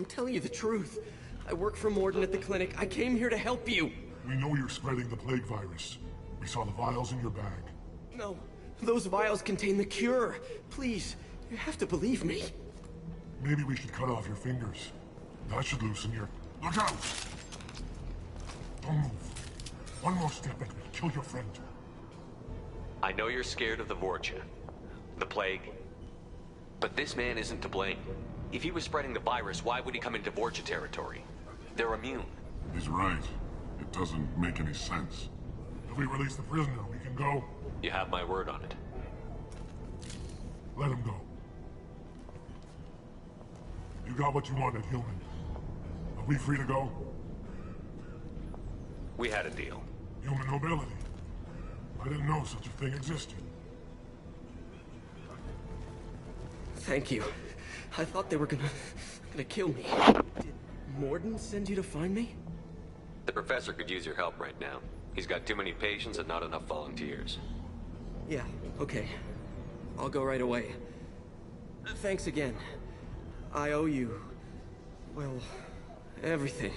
I'm telling you the truth. I work for Morden at the clinic. I came here to help you. We know you're spreading the plague virus. We saw the vials in your bag. No, those vials contain the cure. Please, you have to believe me. Maybe we should cut off your fingers. That should loosen your... Look out! Don't move. One more step and we'll kill your friend. I know you're scared of the Vorcha, the plague, but this man isn't to blame. If he was spreading the virus, why would he come into Vorcha territory? They're immune. He's right. It doesn't make any sense. If we release the prisoner, we can go. You have my word on it. Let him go. You got what you wanted, human. Are we free to go? We had a deal. Human nobility. I didn't know such a thing existed. Thank you. I thought they were gonna kill me. Did Morden send you to find me? The professor could use your help right now. He's got too many patients and not enough volunteers. Yeah, okay. I'll go right away. Thanks again. I owe you... well, everything.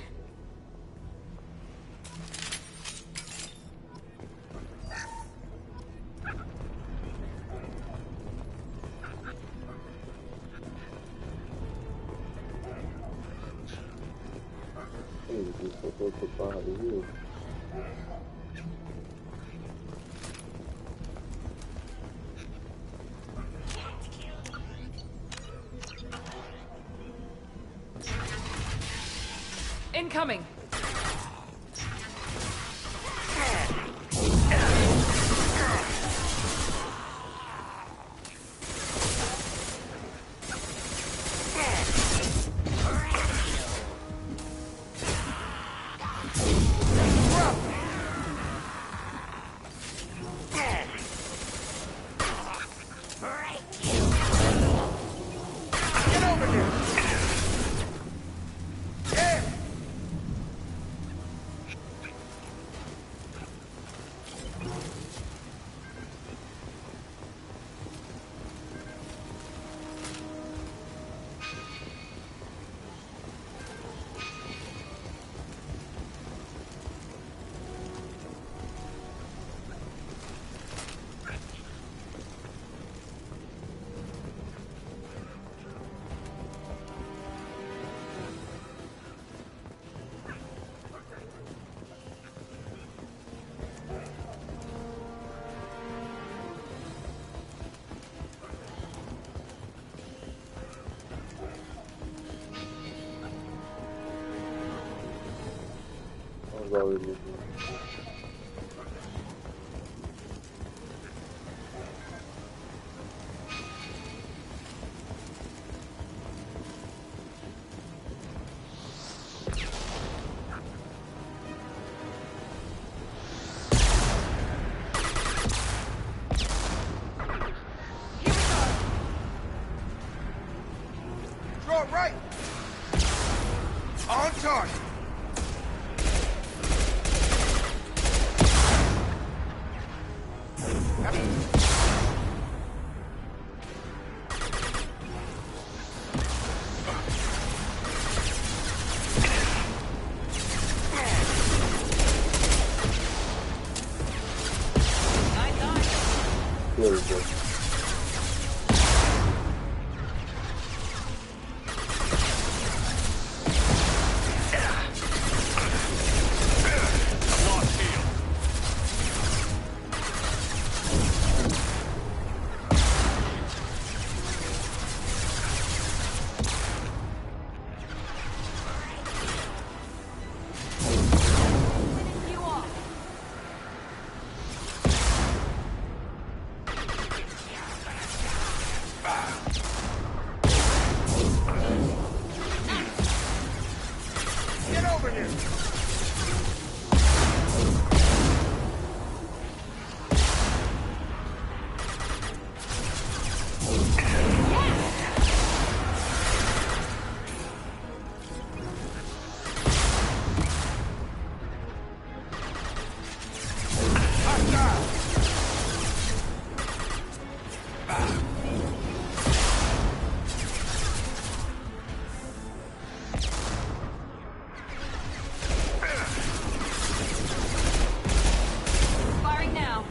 Incoming! Right! On target! There we go. Firing now.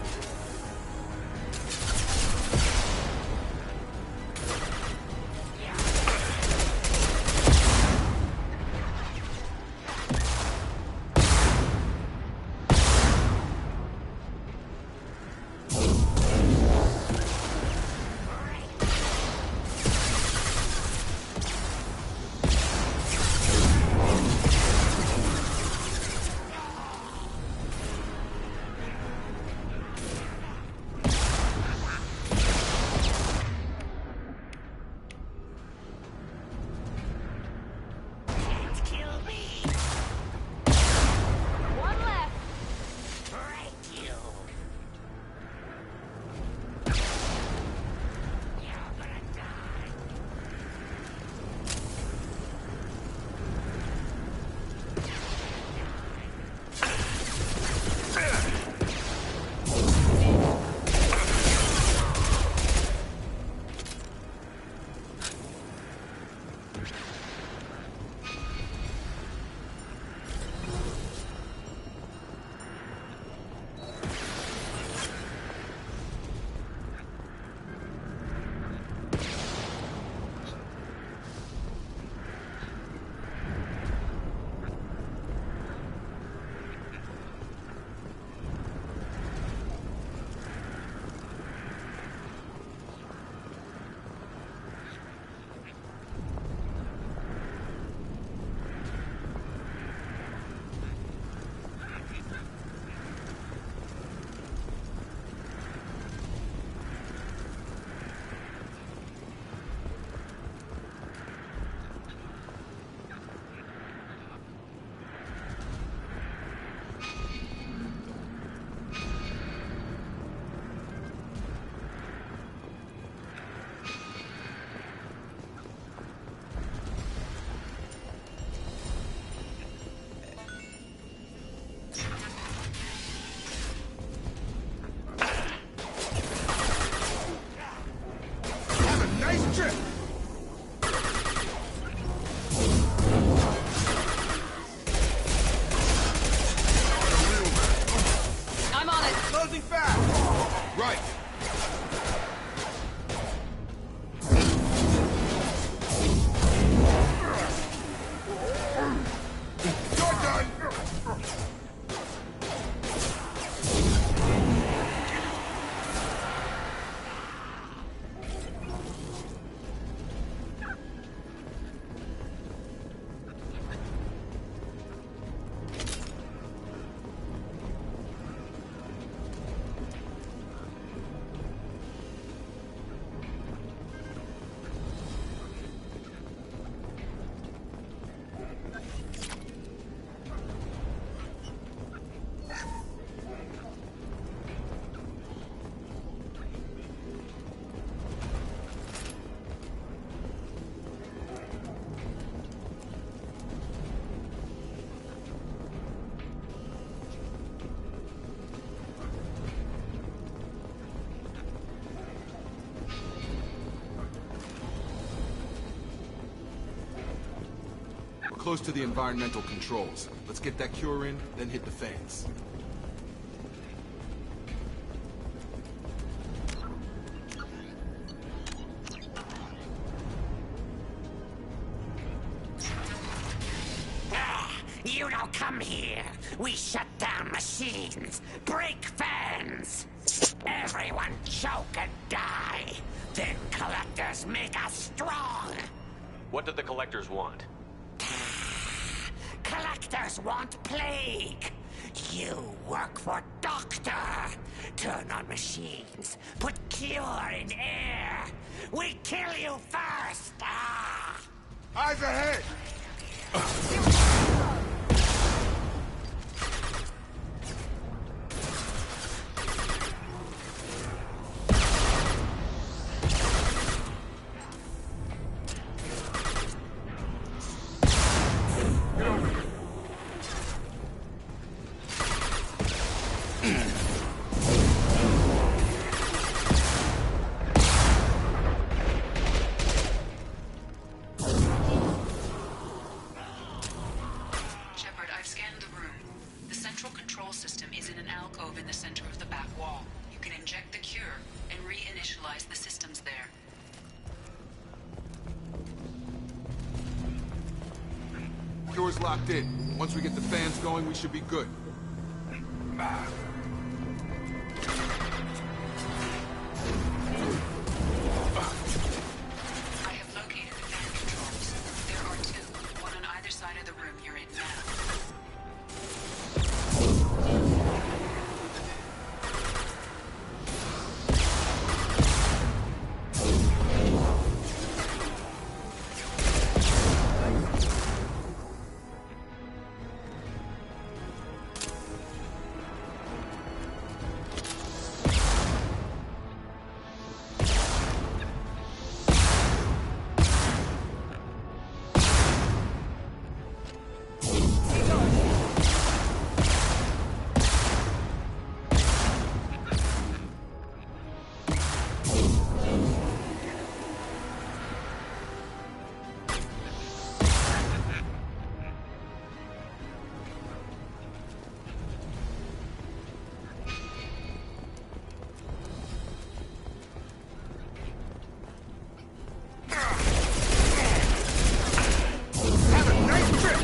One left. Have a nice trip. I'm on it. Closing fast. Right. You're done. We're close to the environmental controls. Let's get that cure in, then hit the fans. You don't come here. We shut down machines, break fans. Everyone choke and die. Then collectors make us strong. What do the collectors want? Collectors want plague. You work for Doctor. Turn on machines. Put cure in air. We kill you first. Ah! Eyes ahead. Cure's locked in. Once we get the fans going, we should be good. I have located the fan controls. There are two, one on either side of the room you're in now. Have a nice trip!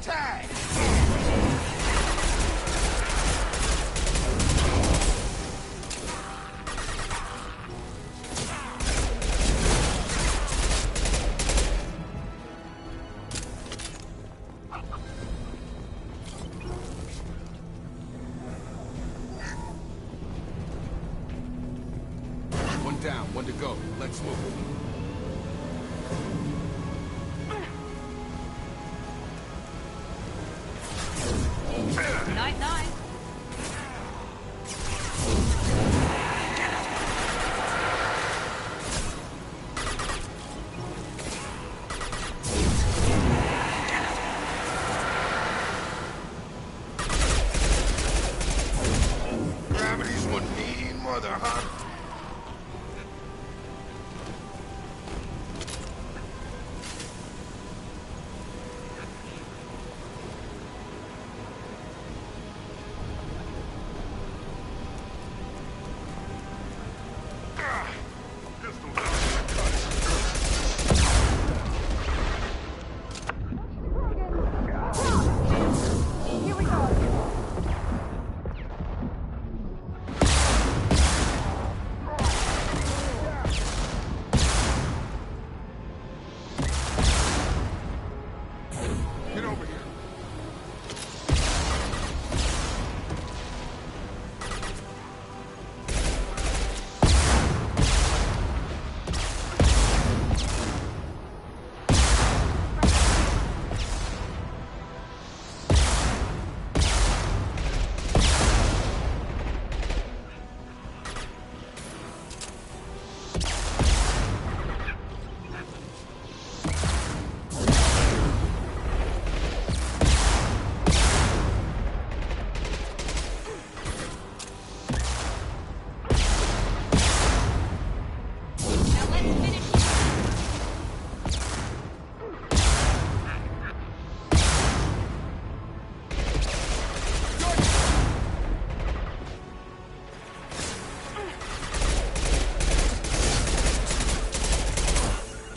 Tag! One down, one to go. Let's move. Night, night. Gravity's one mean mother, huh? Get over here. Now let's finish.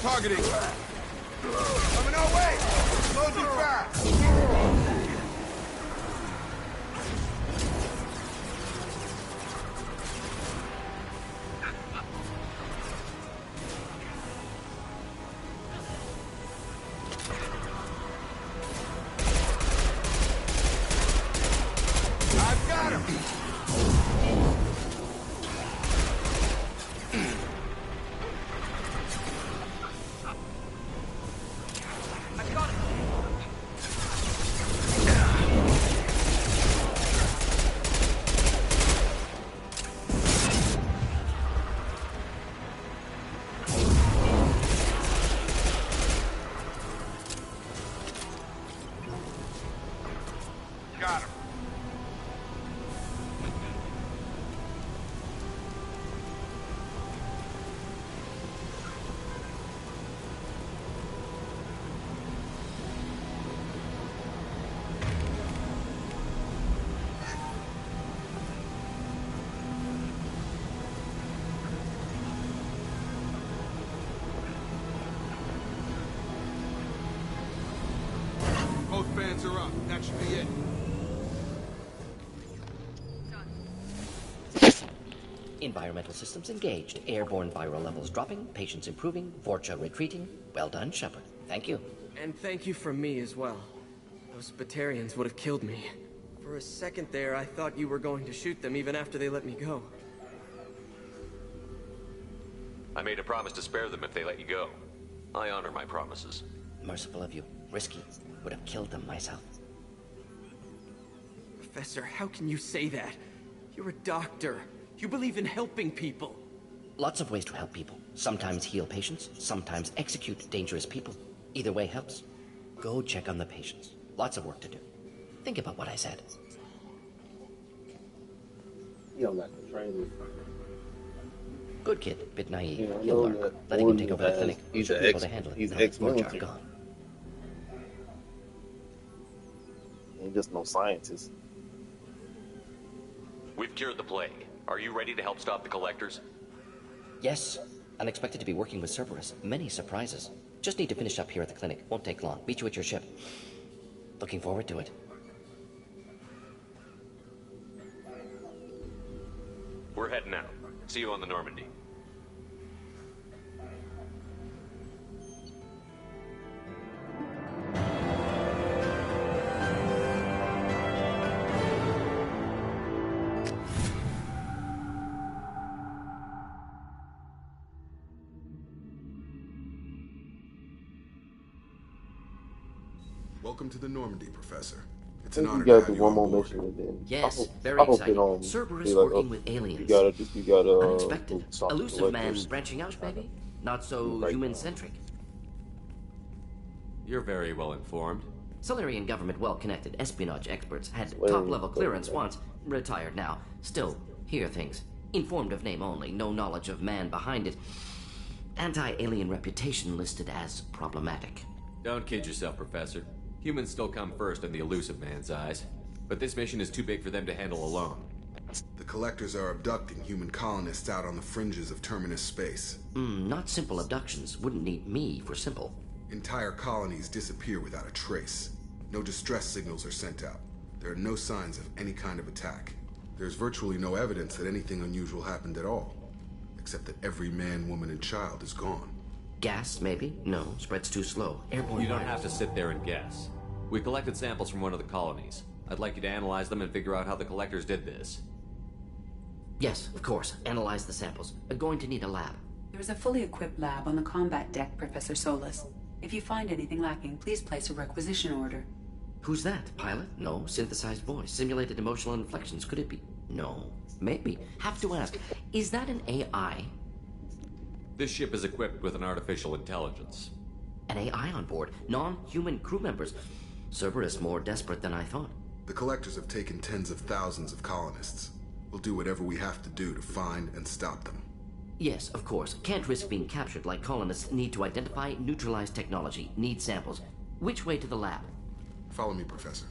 Targeting. Coming our way. Closing fast. I've got him. I got it. Meds are up. That should be it. Environmental systems engaged. Airborne viral levels dropping. Patients improving. Vorcha retreating. Well done, Shepard. Thank you. And thank you from me as well. Those Batarians would have killed me. For a second there, I thought you were going to shoot them even after they let me go. I made a promise to spare them if they let you go. I honor my promises. Merciful of you. Risky. Would have killed them myself. Professor, how can you say that? You're a doctor. You believe in helping people. Lots of ways to help people. Sometimes heal patients, sometimes execute dangerous people. Either way helps. Go check on the patients. Lots of work to do. Think about what I said. You don't like the training. Good kid, bit naive. Yeah, He'll learn. Letting him take over the clinic. He's Should be able to handle it. He's now that ex-military. Vorcha are gone. He ain't just no scientist. We've cured the plague. Are you ready to help stop the collectors? Yes. Unexpected to be working with Cerberus. Many surprises. Just need to finish up here at the clinic. Won't take long. Meet you at your ship. Looking forward to it. We're heading out. See you on the Normandy. Welcome to the Normandy, Professor. It's I an think honor you to gotta have do you one on more board. mission and then. Yes, I very hope they exciting. don't Cerberus be like, working oh, with aliens. You gotta Unexpected. stop the Elusive man collectors. branching out, maybe? Not so Right. human-centric. You're very well informed. Solarian government well-connected espionage experts had Solarian top-level clearance government. once. Retired now. Still, hear things. Informed of name only. No knowledge of man behind it. Anti-alien reputation listed as problematic. Don't kid yourself, Professor. Humans still come first in the elusive man's eyes. But this mission is too big for them to handle alone. The collectors are abducting human colonists out on the fringes of terminus space. Not simple abductions. Wouldn't need me for simple. Entire colonies disappear without a trace. No distress signals are sent out. There are no signs of any kind of attack. There's virtually no evidence that anything unusual happened at all, except that every man, woman, and child is gone. Gas, maybe? No, spreads too slow. Airborne You don't virus. have to sit there and guess. We collected samples from one of the colonies. I'd like you to analyze them and figure out how the collectors did this. Yes, of course. Analyze the samples. Going to need a lab. There is a fully equipped lab on the combat deck, Professor Solis. If you find anything lacking, please place a requisition order. Who's that? Pilot? No. Synthesized voice. Simulated emotional inflections. Could it be? No. Maybe. Have to ask. Is that an AI? This ship is equipped with an artificial intelligence. An AI on board. Non-human crew members. Cerberus more desperate than I thought. The collectors have taken tens of thousands of colonists. We'll do whatever we have to do to find and stop them. Yes, of course. Can't risk being captured like colonists need to identify, neutralize technology, need samples. Which way to the lab? Follow me, Professor.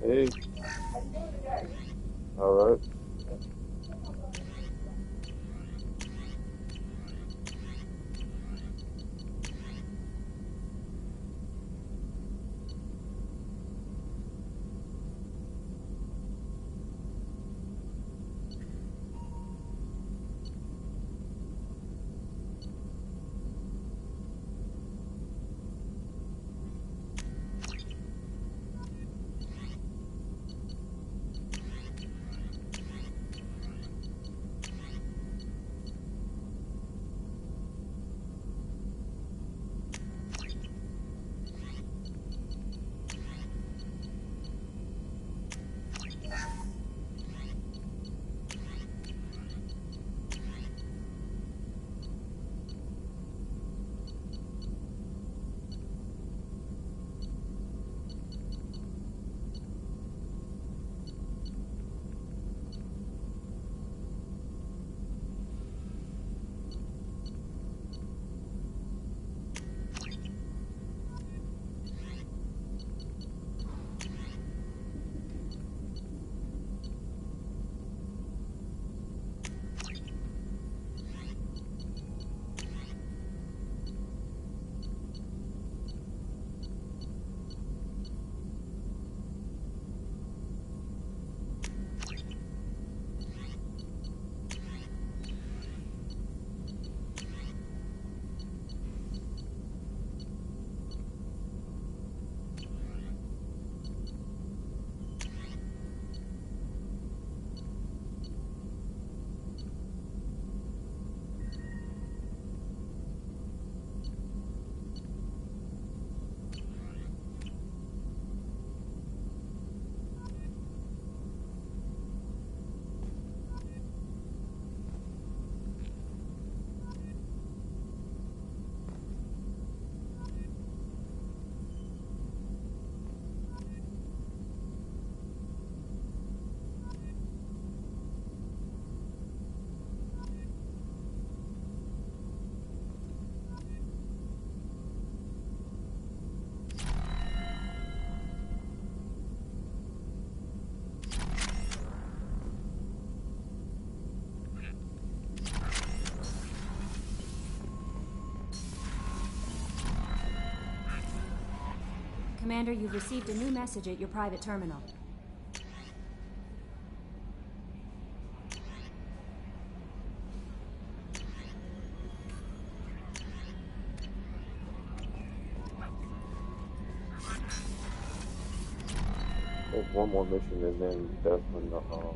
Hey. Alright. Commander, you've received a new message at your private terminal. There's one more mission and then that's when the one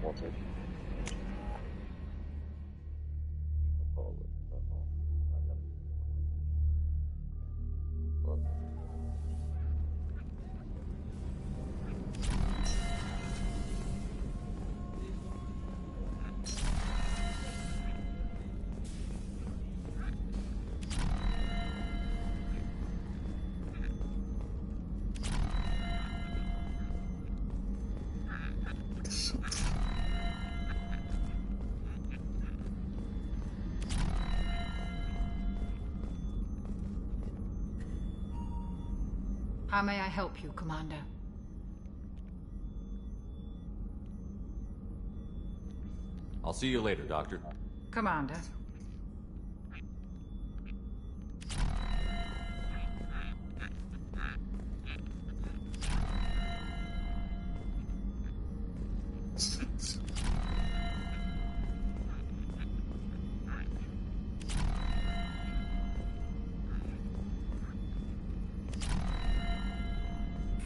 more mission. Oh, wait, I gotta well, How may I help you, Commander? I'll see you later, Doctor. Commander.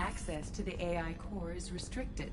Access to the AI core is restricted.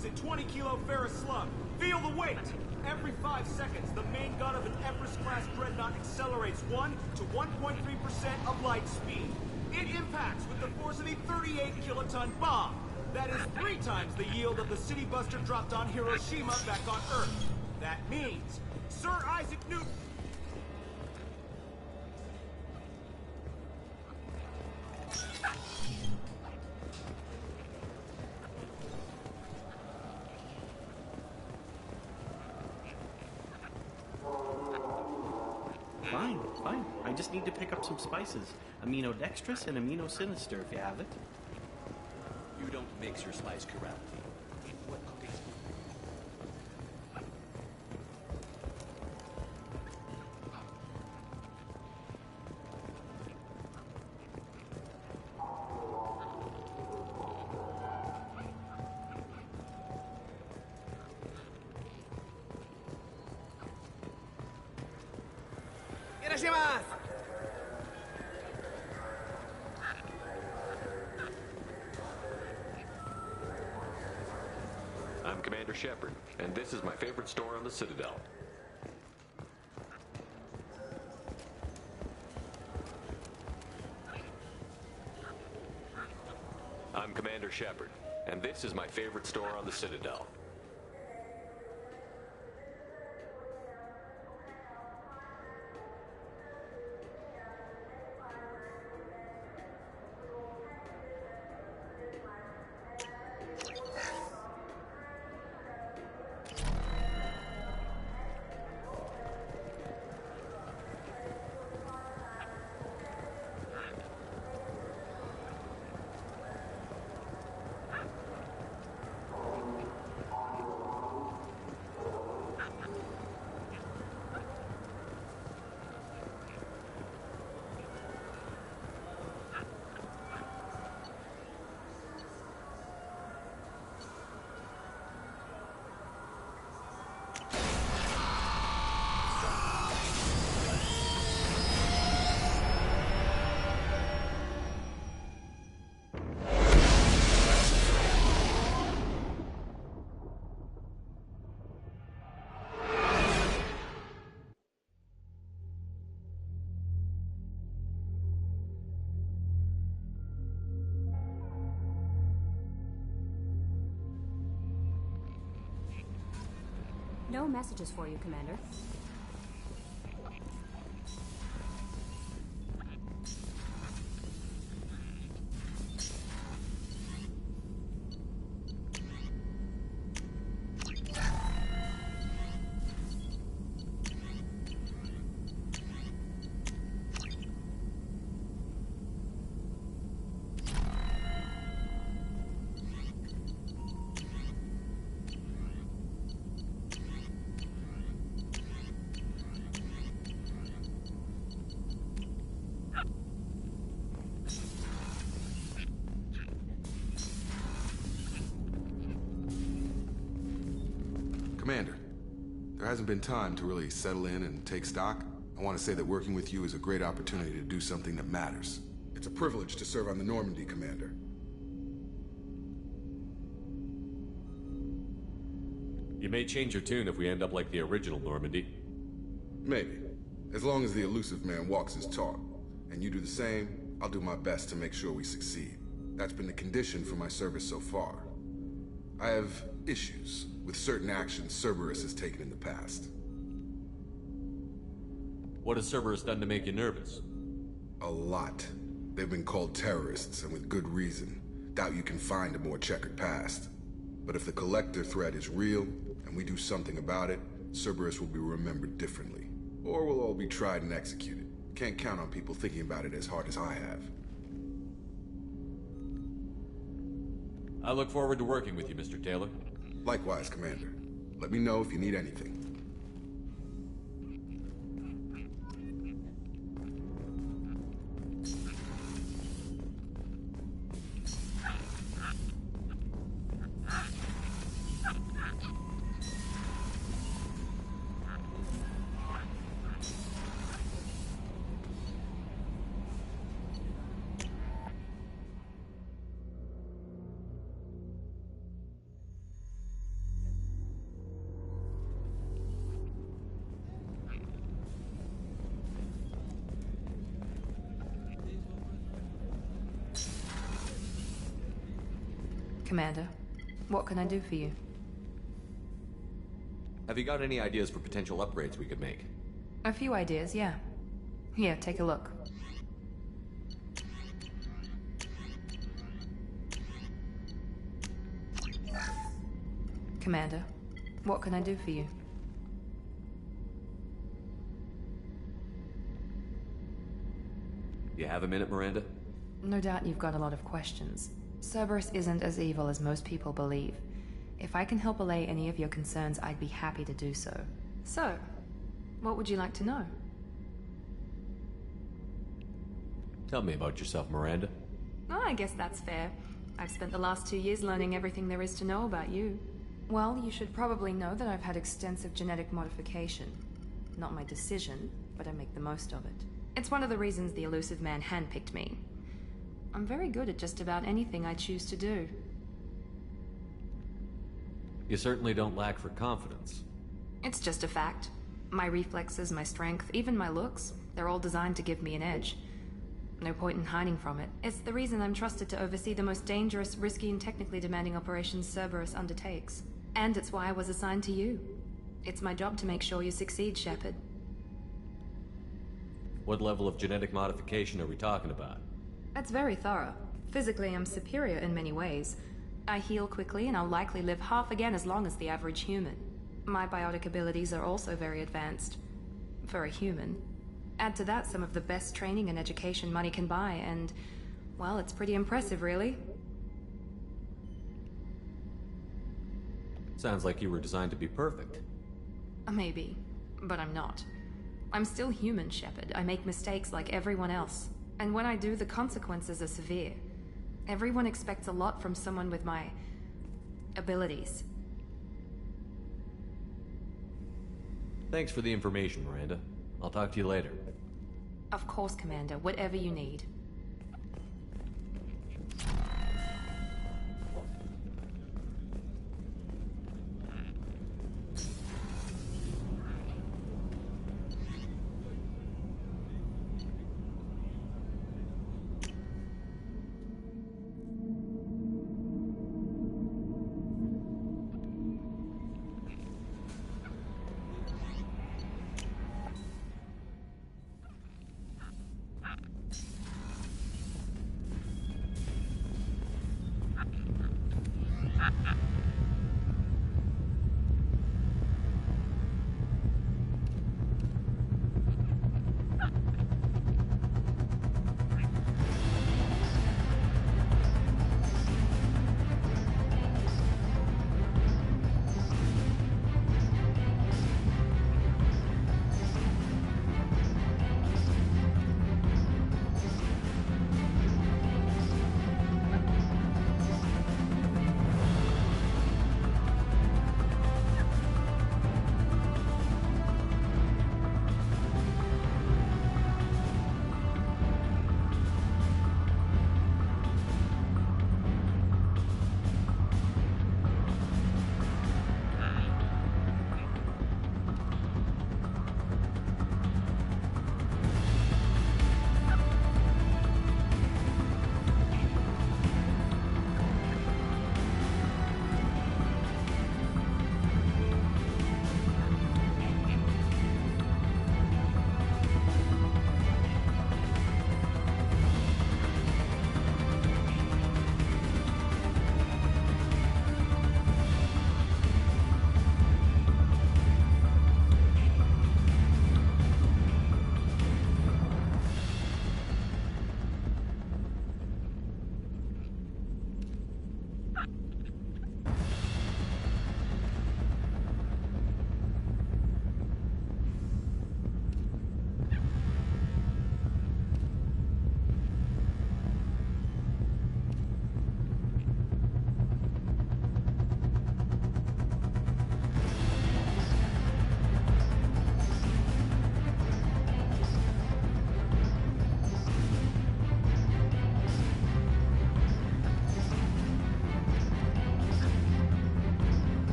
is a 20-kilo ferrous slug. Feel the weight! Every 5 seconds, the main gun of an Everest-class dreadnought accelerates 1 to 1.3% of light speed. It impacts with the force of a 38-kiloton bomb. That is 3 times the yield of the city buster dropped on Hiroshima back on Earth. That means Sir Isaac Newton... Fine. I just need to pick up some spices. Aminodextrous and aminosinister, if you have it. You don't mix your spice correctly. What cookies? I'm Commander Shepard, and this is my favorite store on the Citadel. I'm Commander Shepard, and this is my favorite store on the Citadel. No messages for you, Commander. Commander, there hasn't been time to really settle in and take stock. I want to say that working with you is a great opportunity to do something that matters. It's a privilege to serve on the Normandy, Commander. You may change your tune if we end up like the original Normandy. Maybe. As long as the elusive man walks his talk, and you do the same, I'll do my best to make sure we succeed. That's been the condition for my service so far. I have issues with certain actions Cerberus has taken in the past. What has Cerberus done to make you nervous? A lot. They've been called terrorists, and with good reason. Doubt you can find a more checkered past. But if the Collector threat is real, and we do something about it, Cerberus will be remembered differently. Or we'll all be tried and executed. Can't count on people thinking about it as hard as I have. I look forward to working with you, Mr. Taylor. Likewise, Commander. Let me know if you need anything. Commander, what can I do for you? Have you got any ideas for potential upgrades we could make? A few ideas, yeah. Here, take a look. Commander, what can I do for you? You have a minute, Miranda? No doubt you've got a lot of questions. Cerberus isn't as evil as most people believe. If I can help allay any of your concerns, I'd be happy to do so. So, what would you like to know? Tell me about yourself, Miranda. Oh, I guess that's fair. I've spent the last 2 years learning everything there is to know about you. Well, you should probably know that I've had extensive genetic modification. Not my decision, but I make the most of it. It's one of the reasons the elusive man handpicked me. I'm very good at just about anything I choose to do. You certainly don't lack for confidence. It's just a fact. My reflexes, my strength, even my looks, they're all designed to give me an edge. No point in hiding from it. It's the reason I'm trusted to oversee the most dangerous, risky, and technically demanding operations Cerberus undertakes. And it's why I was assigned to you. It's my job to make sure you succeed, Shepard. What level of genetic modification are we talking about? That's very thorough. Physically, I'm superior in many ways. I heal quickly, and I'll likely live half again as long as the average human. My biotic abilities are also very advanced. For a human. Add to that some of the best training and education money can buy, and, well, it's pretty impressive, really. Sounds like you were designed to be perfect. Maybe, but I'm not. I'm still human, Shepard. I make mistakes like everyone else. And when I do, the consequences are severe. Everyone expects a lot from someone with my abilities. Thanks for the information, Miranda. I'll talk to you later. Of course, Commander. Whatever you need.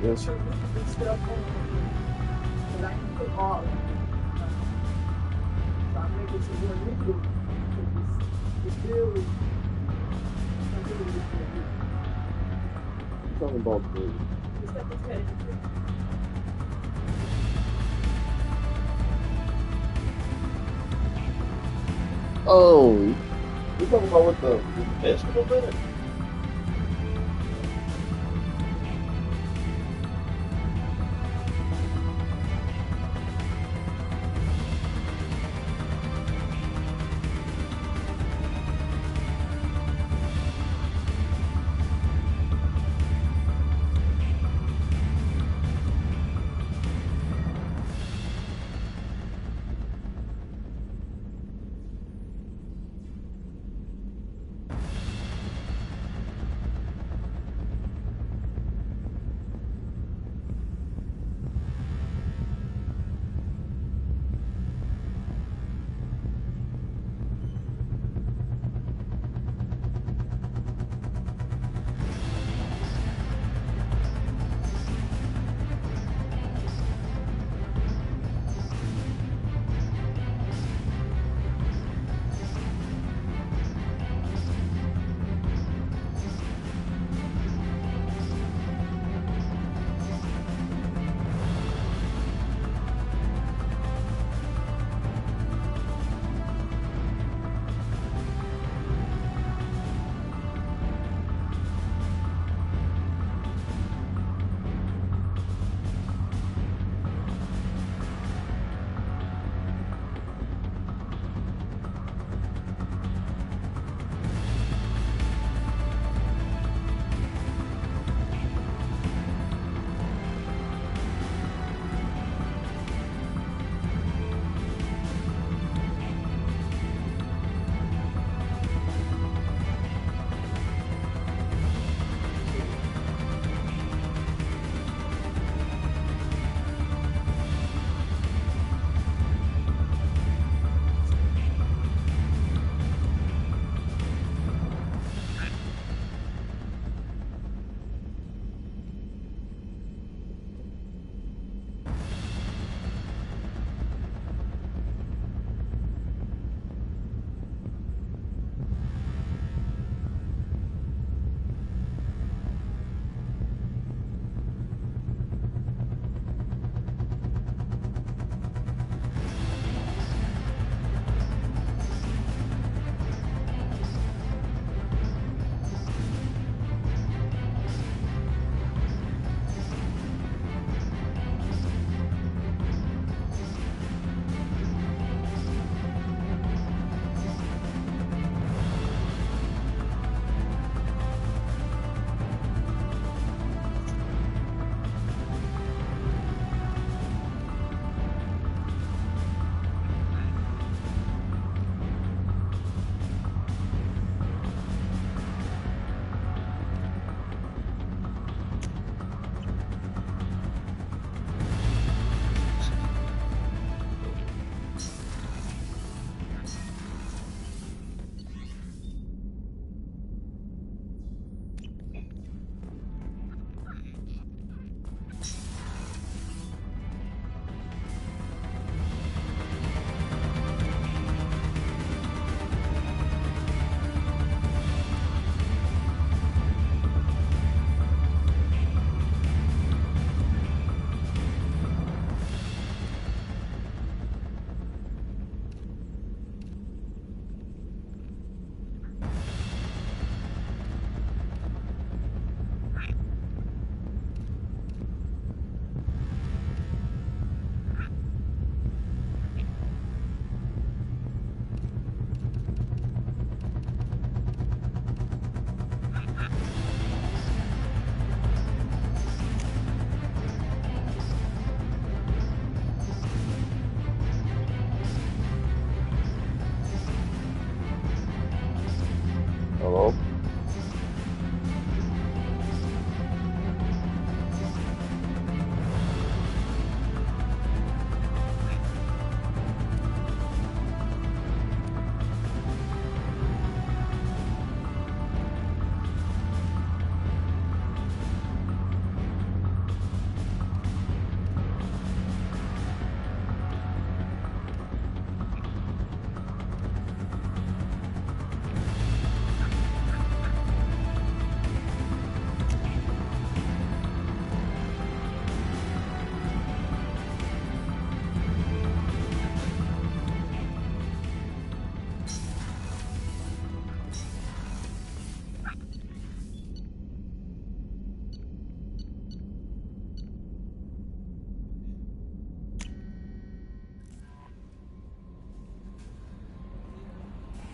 Yes. Talking about the oh, you talking about with the vegetable better?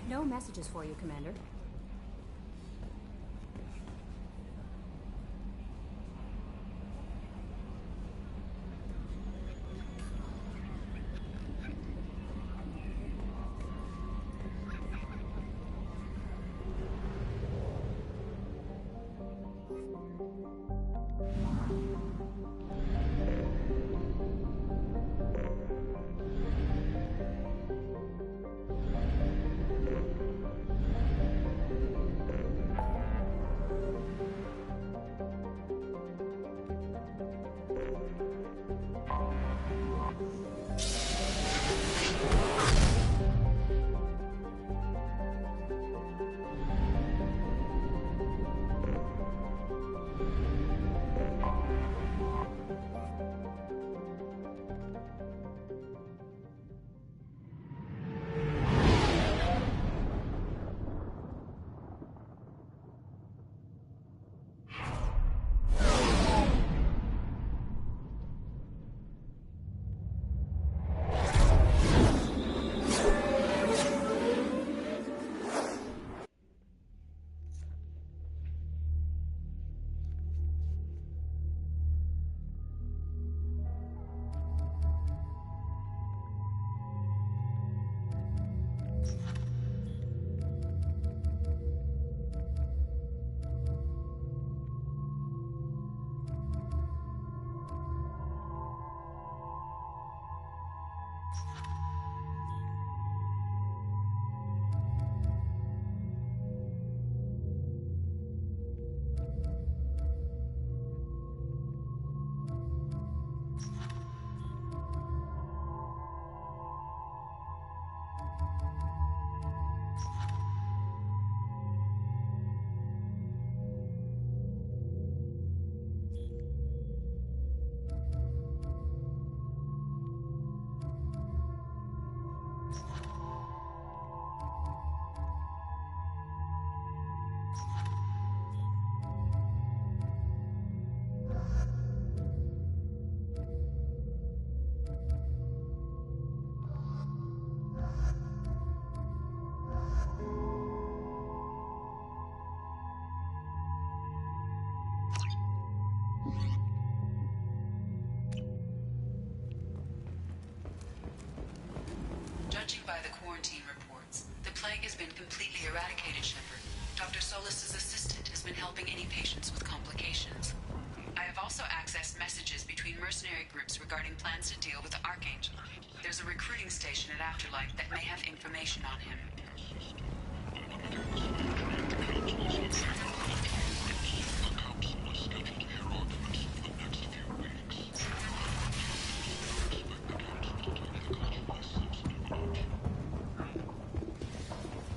No messages for you, Commander. Judging by the quarantine reports, the plague has been completely eradicated, Shepard. Dr. Solis's assistant has been helping any patients with complications. I have also accessed messages between mercenary groups regarding plans to deal with the Archangel. There's a recruiting station at Afterlife that may have information on him.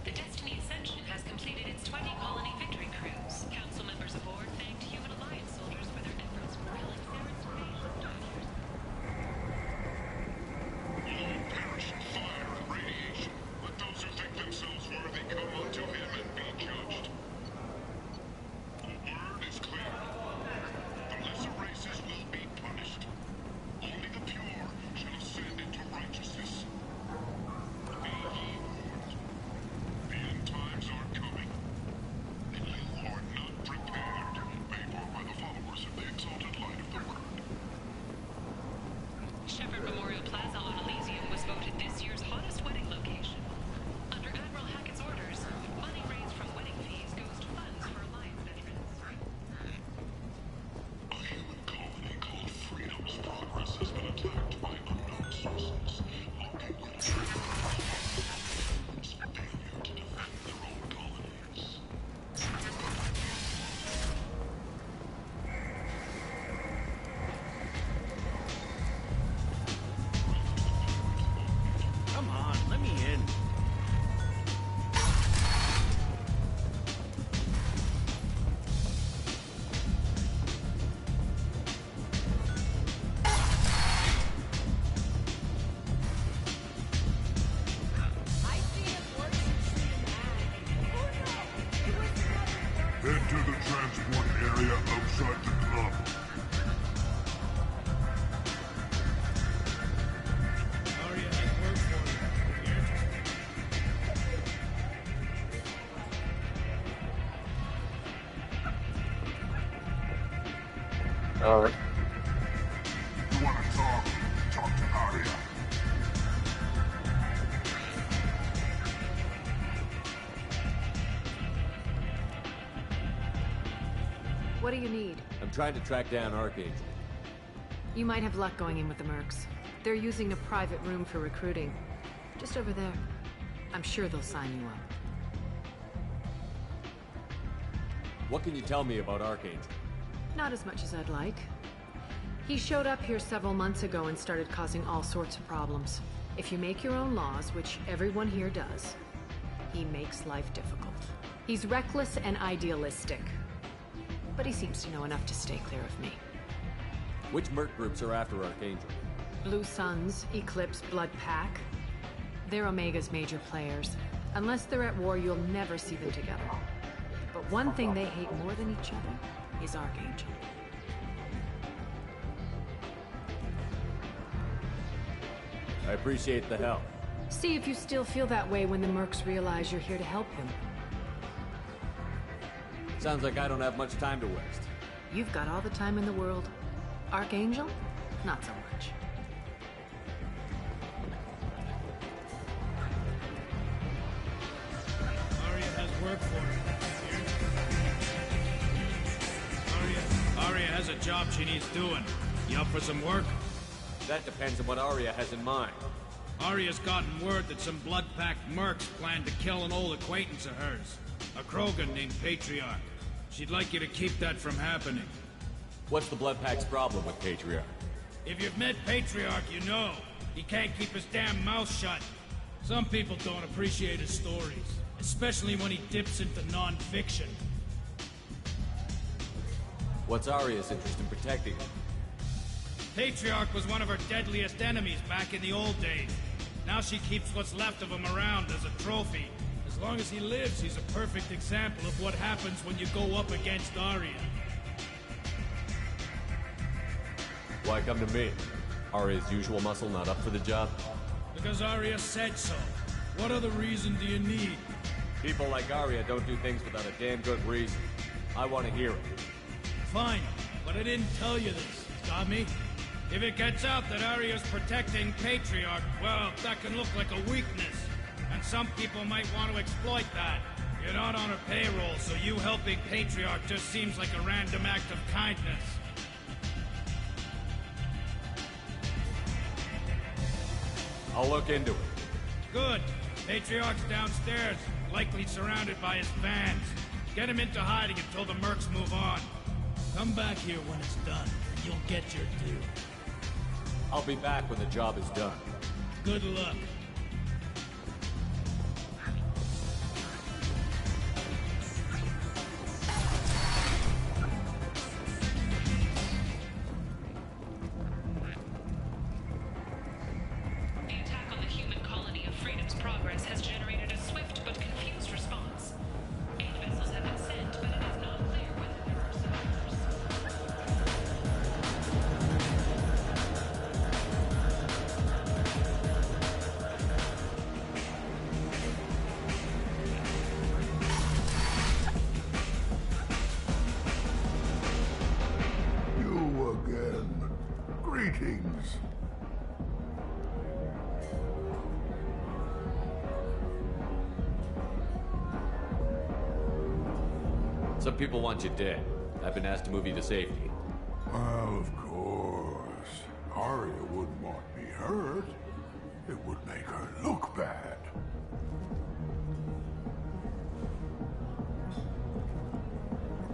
The Destiny Ascension has completed its 20 colony victory cruise. Council members aboard thanked Human Alliance soldiers for their efforts repelling Saren's invasion of Dodgers. All perish in fire and radiation. Let those who think themselves worthy come unto him and be judged. The word is clear. The lesser races will be punished. Only the pure shall ascend into righteousness. Be ye warned. The end times are coming. And you are not prepared. Paid for by the followers of the exalted light of the word. Shepherd Memorial Plaza on Elysium was voted this year's hottest wedding location. Under Admiral Hackett's orders, money raised from wedding fees goes to funds for Alliance veterans. A human colony called Freedom's Progress has been attacked by unknown sources. Looking at humans' failure to defend their own colonies. Come on, let me in. Head to the transport area outside the club. Alright. You want to talk? Talk to Arya. What do you need? I'm trying to track down Archangel. You might have luck going in with the mercs. They're using a private room for recruiting. Just over there. I'm sure they'll sign you up. What can you tell me about Archangel? Not as much as I'd like. He showed up here several months ago and started causing all sorts of problems. If you make your own laws, which everyone here does, he makes life difficult. He's reckless and idealistic. But he seems to know enough to stay clear of me. Which merc groups are after Archangel? Blue Suns, Eclipse, Blood Pack. They're Omega's major players. Unless they're at war, you'll never see them together. But one thing they hate more than each other is Archangel. I appreciate the help. See if you still feel that way when the mercs realize you're here to help them. Sounds like I don't have much time to waste. You've got all the time in the world. Archangel? Not so much. Arya has work for her. Arya has a job she needs doing. You up for some work? That depends on what Arya has in mind. Arya's gotten word that some blood-packed mercs plan to kill an old acquaintance of hers. A Krogan named Patriarch. She'd like you to keep that from happening. What's the Blood Pack's problem with Patriarch? If you've met Patriarch, you know. He can't keep his damn mouth shut. Some people don't appreciate his stories, especially when he dips into non-fiction. What's Arya's interest in protecting him? Patriarch was one of her deadliest enemies back in the old days. Now she keeps what's left of him around as a trophy. As long as he lives, he's a perfect example of what happens when you go up against Arya. Why come to me? Arya's usual muscle not up for the job? Because Arya said so. What other reason do you need? People like Arya don't do things without a damn good reason. I want to hear it. Fine, but I didn't tell you this. Got me? If it gets out that Arya's protecting Patriarch, well, that can look like a weakness. And some people might want to exploit that. You're not on her payroll, so you helping Patriarch just seems like a random act of kindness. I'll look into it. Good. Patriarch's downstairs, likely surrounded by his fans. Get him into hiding until the mercs move on. Come back here when it's done, and you'll get your due. I'll be back when the job is done. Good luck. The attack on the human colony of Freedom's Progress has generated a swift but confused response. 8 vessels have been sent, but it is not clear whether there are survivors. You again. Greetings. Some people want you dead. I've been asked to move you to safety. Well, of course. Arya wouldn't want me hurt. It would make her look bad.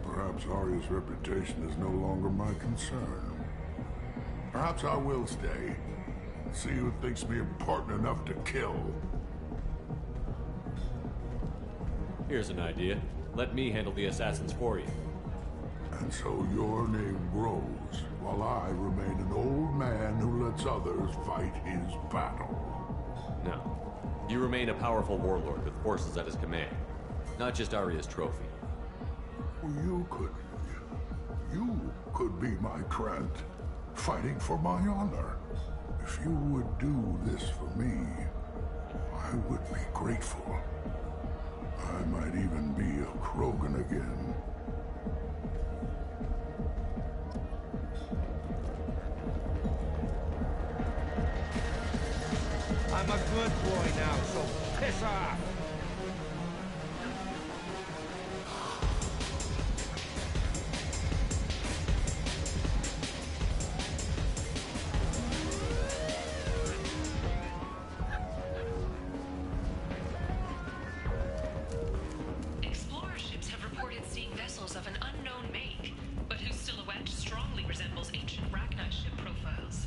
Perhaps Arya's reputation is no longer my concern. Perhaps I will stay. See who thinks me important enough to kill. Here's an idea. Let me handle the assassins for you. And so your name grows, while I remain an old man who lets others fight his battle. No. You remain a powerful warlord with forces at his command. Not just Arya's trophy. You could be my Trent, fighting for my honor. If you would do this for me, I would be grateful. I might even be a Krogan again. good boy now, so piss off. Explorer ships have reported seeing vessels of an unknown make, but whose silhouette strongly resembles ancient Ragnar ship profiles.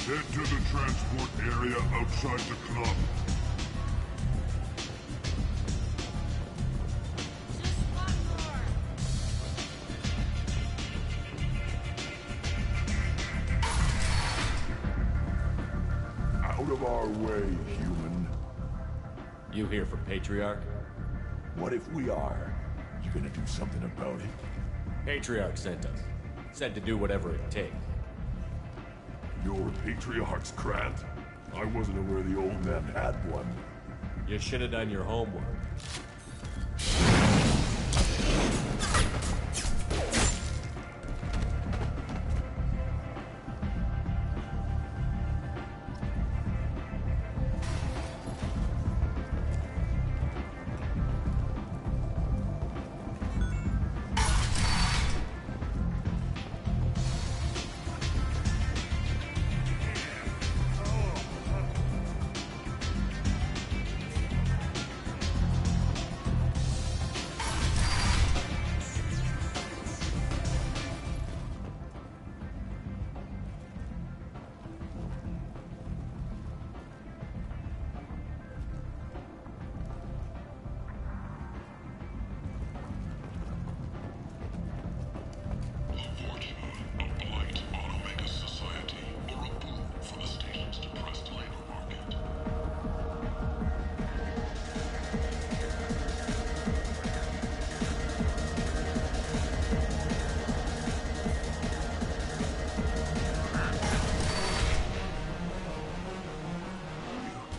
Head to the transport area outside the club. Out of our way, human. You here from Patriarch? What if we are? You gonna do something about it? Patriarch sent us. Said to do whatever it takes. You're Patriarch's Grant? I wasn't aware the old man had one. You should have done your homework.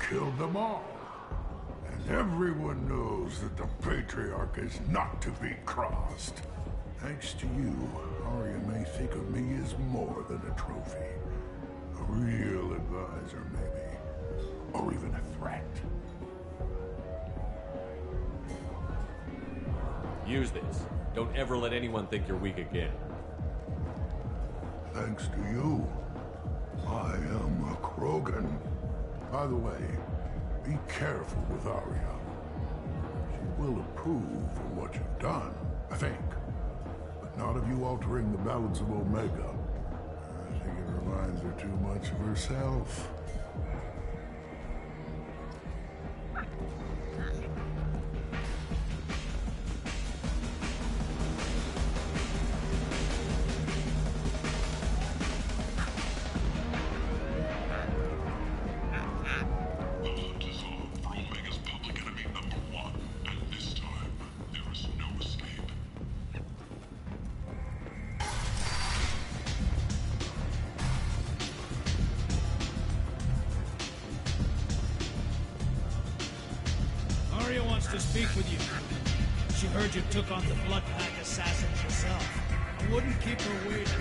Killed them all. And everyone knows that the Patriarch is not to be crossed. Thanks to you, Arya may think of me as more than a trophy. A real advisor, maybe. Or even a threat. Use this. Don't ever let anyone think you're weak again. Thanks to you, I am a Krogan. By the way, be careful with Arya. She will approve of what you've done, I think. But not of you altering the balance of Omega. I think it reminds her too much of herself. Arya wants to speak with you. She heard you took on the Blood Pack assassins yourself. I wouldn't keep her waiting.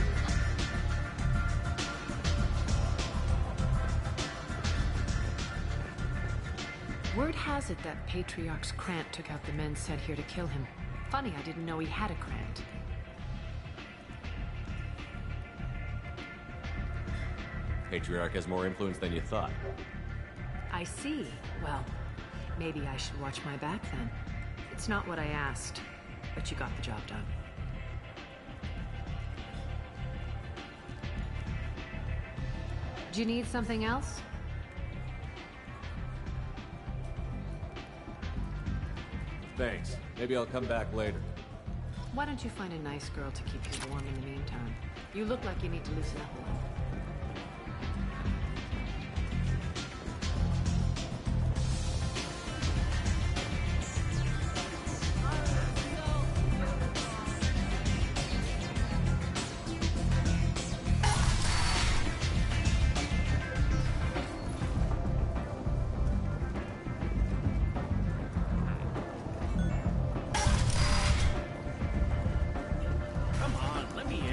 Word has it that Patriarch's Krant took out the men sent here to kill him. Funny, I didn't know he had a Krant. Patriarch has more influence than you thought. I see. Well, maybe I should watch my back then. It's not what I asked, but you got the job done. Do you need something else? Thanks. Maybe I'll come back later. Why don't you find a nice girl to keep you warm in the meantime? You look like you need to loosen up a little. Come on, let me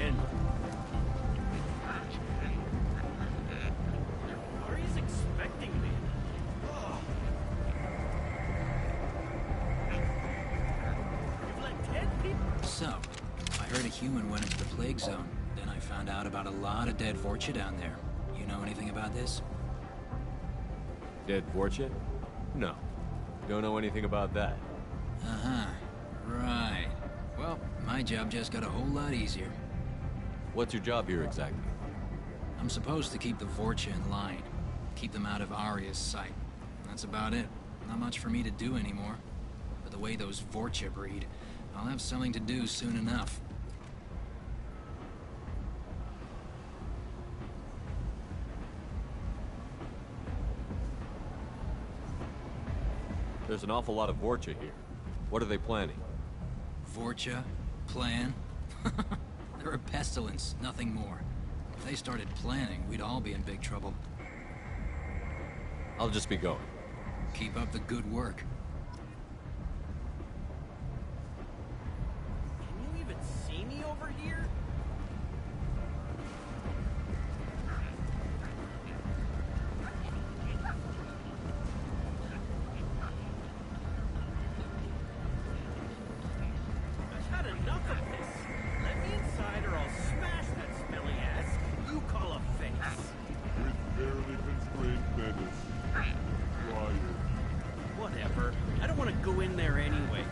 human went into the plague zone. Then I found out about a lot of dead Vorcha down there. You know anything about this? Dead Vorcha? No. Don't know anything about that. Uh-huh. Right. Well, my job just got a whole lot easier. What's your job here exactly? I'm supposed to keep the Vorcha in line. Keep them out of Arya's sight. That's about it. Not much for me to do anymore. But the way those Vorcha breed, I'll have something to do soon enough. There's an awful lot of Vorcha here. What are they planning? Vorcha? Plan? They're a pestilence, nothing more. If they started planning, we'd all be in big trouble. I'll just be going. Keep up the good work. Can you even see me over here? I've had enough of this. Let me inside or I'll smash that smelly ass you call a face. With barely constrained menace. Quiet. Whatever. I don't want to go in there anyway.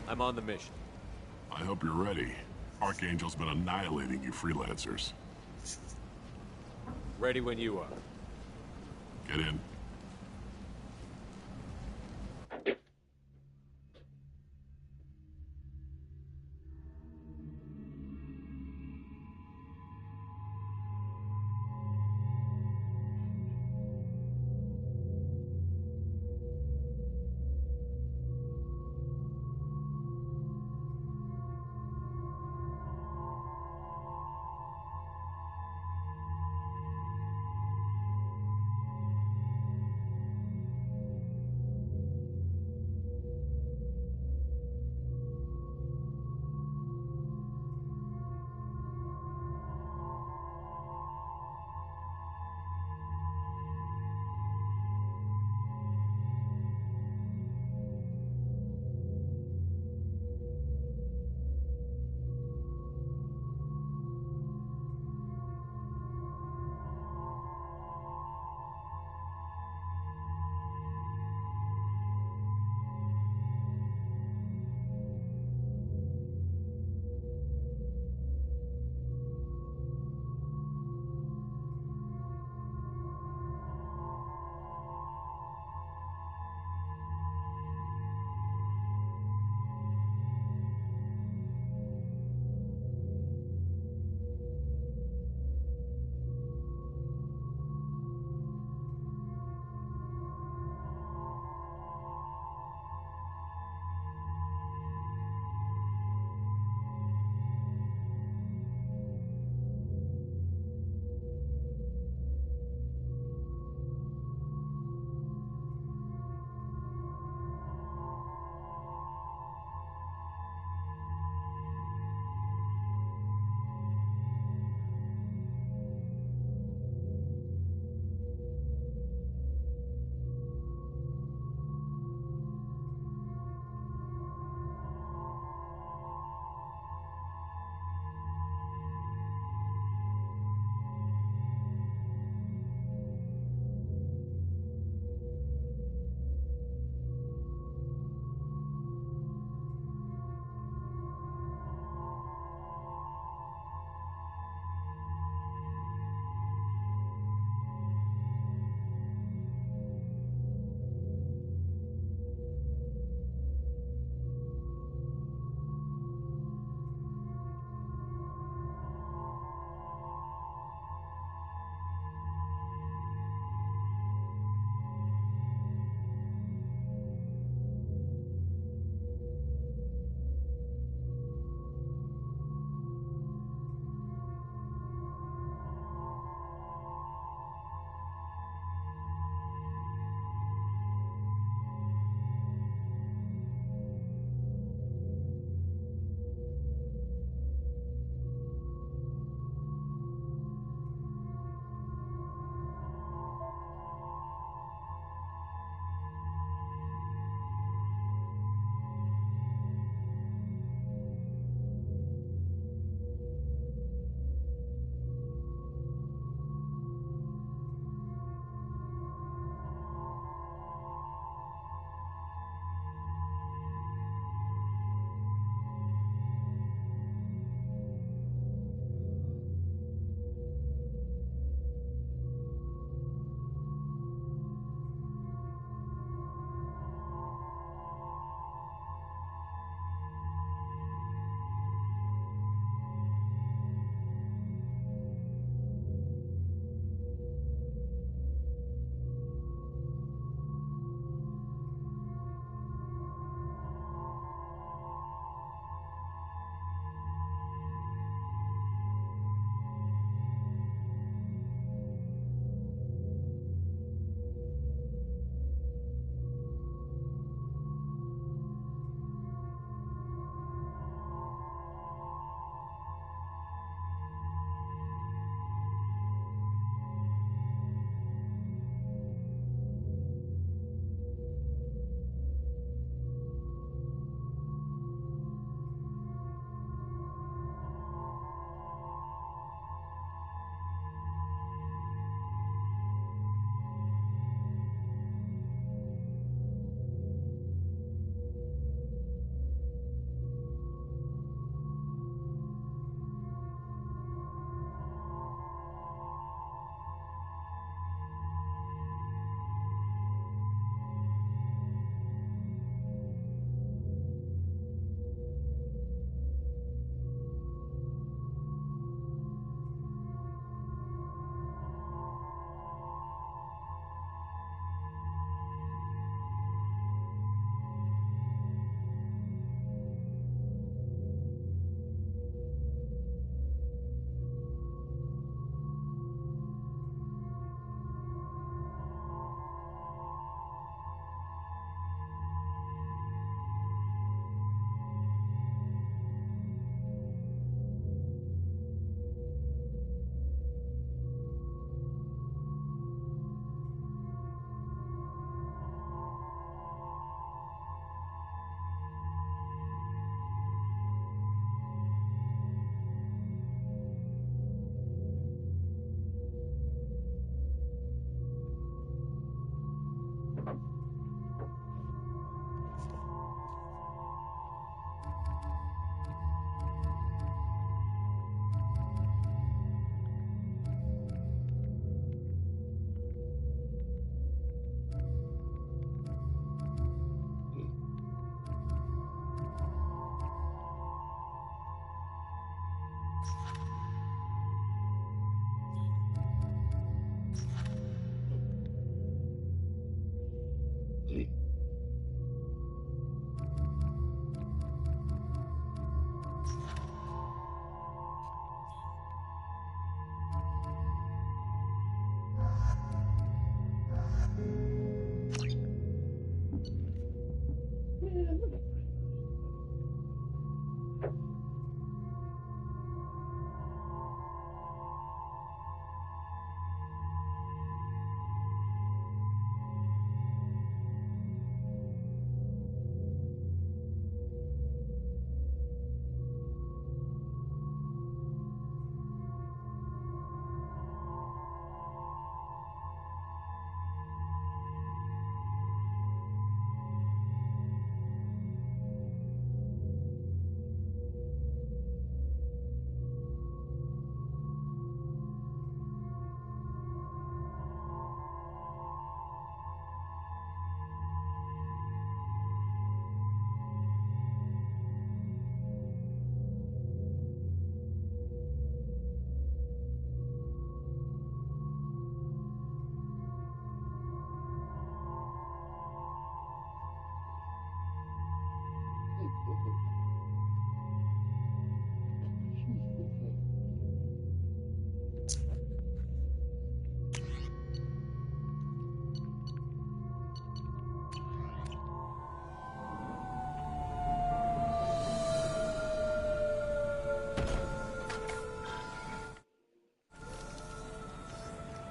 I'm on the mission. I hope you're ready. Archangel's been annihilating you freelancers. Ready when you are. Get in.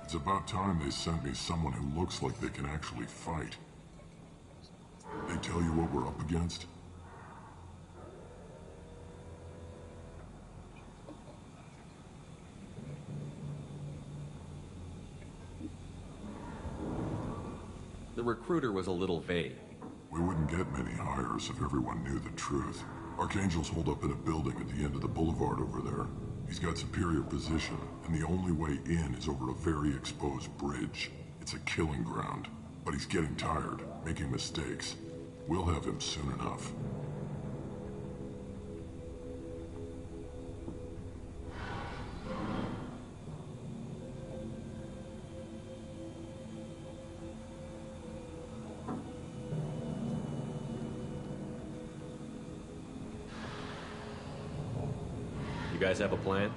It's about time they sent me someone who looks like they can actually fight. They tell you what we're up against? The recruiter was a little vague. We wouldn't get many hires if everyone knew the truth. Archangel's holed up in a building at the end of the boulevard over there. He's got superior position, and the only way in is over a very exposed bridge. It's a killing ground. But he's getting tired, making mistakes. We'll have him soon enough. You guys have a plan?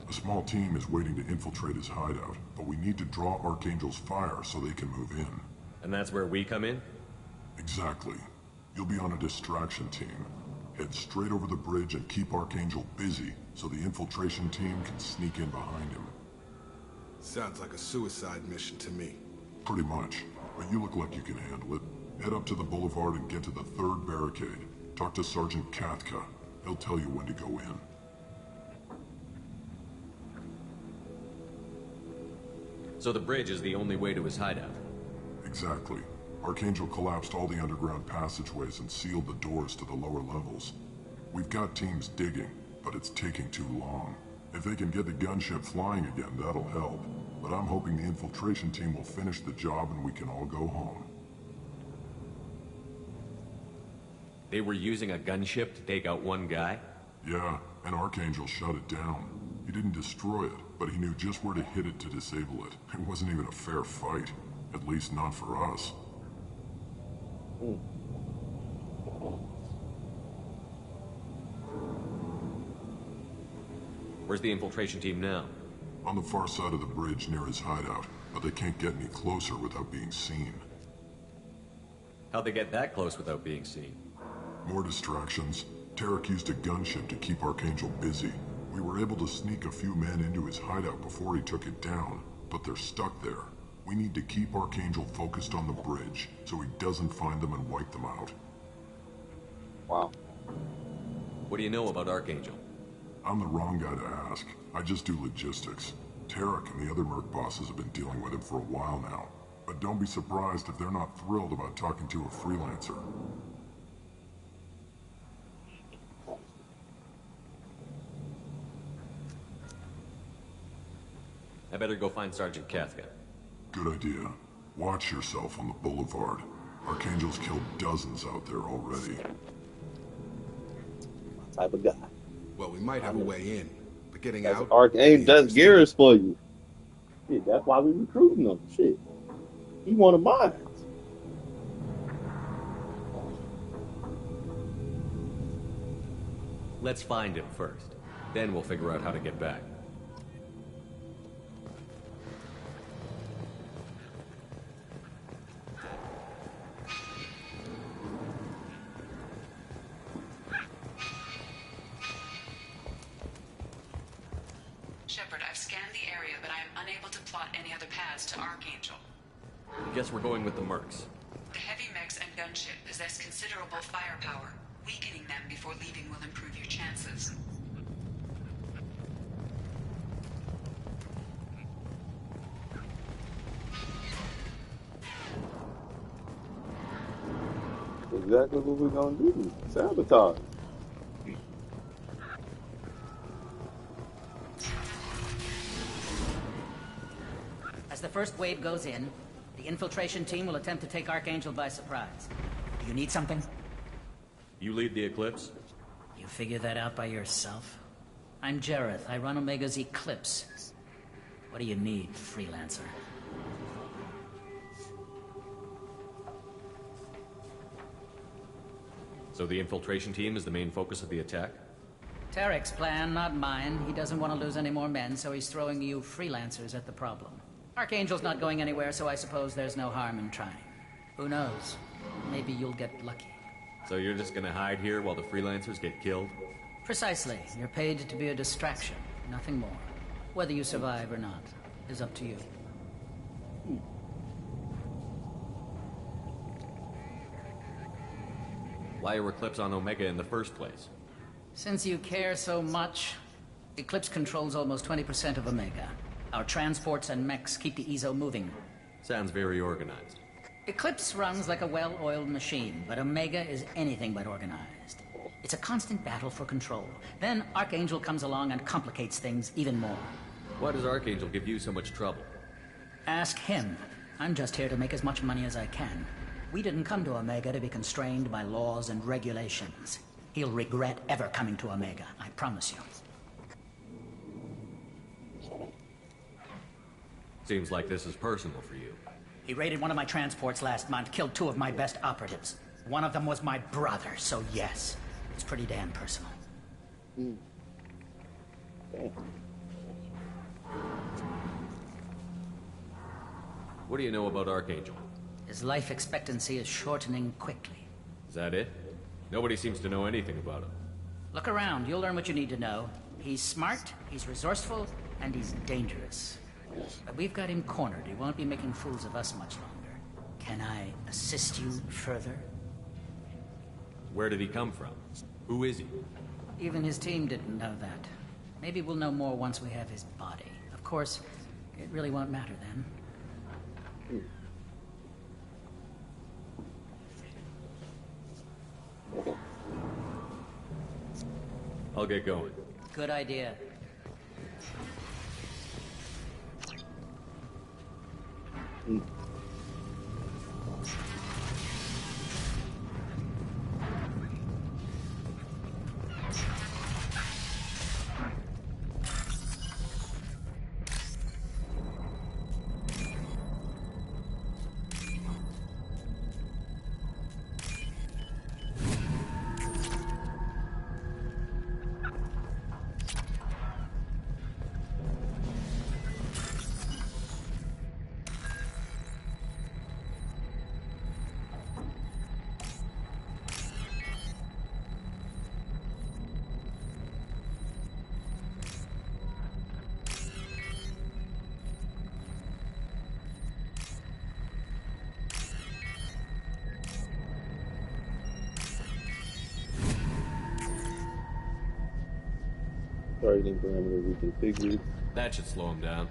A small team is waiting to infiltrate his hideout, but we need to draw Archangel's fire so they can move in. And that's where we come in? Exactly. You'll be on a distraction team. Head straight over the bridge and keep Archangel busy so the infiltration team can sneak in behind him. Sounds like a suicide mission to me. Pretty much, but you look like you can handle it. Head up to the boulevard and get to the third barricade. Talk to Sergeant Kathka. He'll tell you when to go in. So the bridge is the only way to his hideout? Exactly. Archangel collapsed all the underground passageways and sealed the doors to the lower levels. We've got teams digging, but it's taking too long. If they can get the gunship flying again, that'll help. But I'm hoping the infiltration team will finish the job and we can all go home. They were using a gunship to take out one guy? Yeah, and Archangel shut it down. He didn't destroy it, but he knew just where to hit it to disable it. It wasn't even a fair fight. At least not for us. Where's the infiltration team now? On the far side of the bridge near his hideout, but they can't get any closer without being seen. How'd they get that close without being seen? More distractions. Tarek used a gunship to keep Archangel busy. We were able to sneak a few men into his hideout before he took it down, but they're stuck there. We need to keep Archangel focused on the bridge, so he doesn't find them and wipe them out. Wow. What do you know about Archangel? I'm the wrong guy to ask. I just do logistics. Tarek and the other merc bosses have been dealing with him for a while now. But don't be surprised if they're not thrilled about talking to a freelancer. I better go find Sergeant Kathka. Good idea. Watch yourself on the boulevard. Archangel's killed dozens out there already. Type of guy. Well, we might have a way in, but getting That's out... Archangel, that's Garrus for you. Shit, that's why we recruiting him. Shit. He one of mine. Let's find him first. Then we'll figure out how to get back. Shepard, I've scanned the area, but I am unable to plot any other paths to Archangel. Guess we're going with the mercs. The heavy mechs and gunship possess considerable firepower. Weakening them before leaving will improve your chances. Exactly what we're gonna do. Sabotage. As the first wave goes in, the infiltration team will attempt to take Archangel by surprise. Do you need something? You lead the Eclipse? You figure that out by yourself? I'm Jareth. I run Omega's Eclipse. What do you need, freelancer? So the infiltration team is the main focus of the attack? Tarek's plan, not mine. He doesn't want to lose any more men, so he's throwing you freelancers at the problem. Archangel's not going anywhere, so I suppose there's no harm in trying. Who knows? Maybe you'll get lucky. So you're just gonna hide here while the freelancers get killed? Precisely. You're paid to be a distraction, nothing more. Whether you survive or not is up to you. Why are Eclipse on Omega in the first place? Since you care so much, Eclipse controls almost 20% of Omega. Our transports and mechs keep the EZO moving. Sounds very organized. Eclipse runs like a well-oiled machine, but Omega is anything but organized. It's a constant battle for control. Then Archangel comes along and complicates things even more. Why does Archangel give you so much trouble? Ask him. I'm just here to make as much money as I can. We didn't come to Omega to be constrained by laws and regulations. He'll regret ever coming to Omega, I promise you. Seems like this is personal for you. He raided one of my transports last month, killed 2 of my best operatives. One of them was my brother, so yes, it's pretty damn personal. Damn. What do you know about Archangel? His life expectancy is shortening quickly. Is that it? Nobody seems to know anything about him. Look around, you'll learn what you need to know. He's smart, he's resourceful, and he's dangerous. But we've got him cornered. He won't be making fools of us much longer. Can I assist you further? Where did he come from? Who is he? Even his team didn't know that. Maybe we'll know more once we have his body. Of course, it really won't matter then. I'll get going. Good idea. Targeting parameter reconfigured. That should slow him down.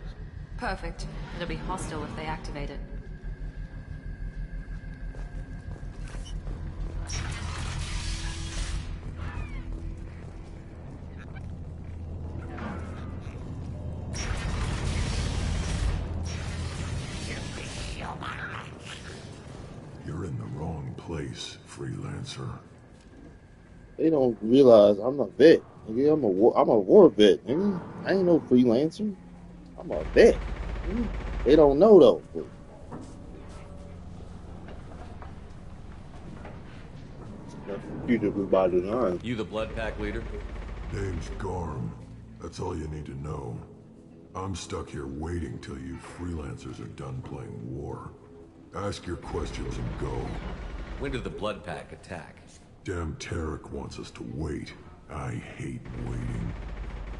Perfect. It'll be hostile if they activate it. You're in the wrong place, freelancer. They don't realize I'm a vet. Nigga, I'm a war vet, nigga. I ain't no freelancer. I'm a vet. Nigga. They don't know though. But... You the Blood Pack leader? Name's Garm. That's all you need to know. I'm stuck here waiting till you freelancers are done playing war. Ask your questions and go. When did the Blood Pack attack? Damn Tarek wants us to wait. I hate waiting.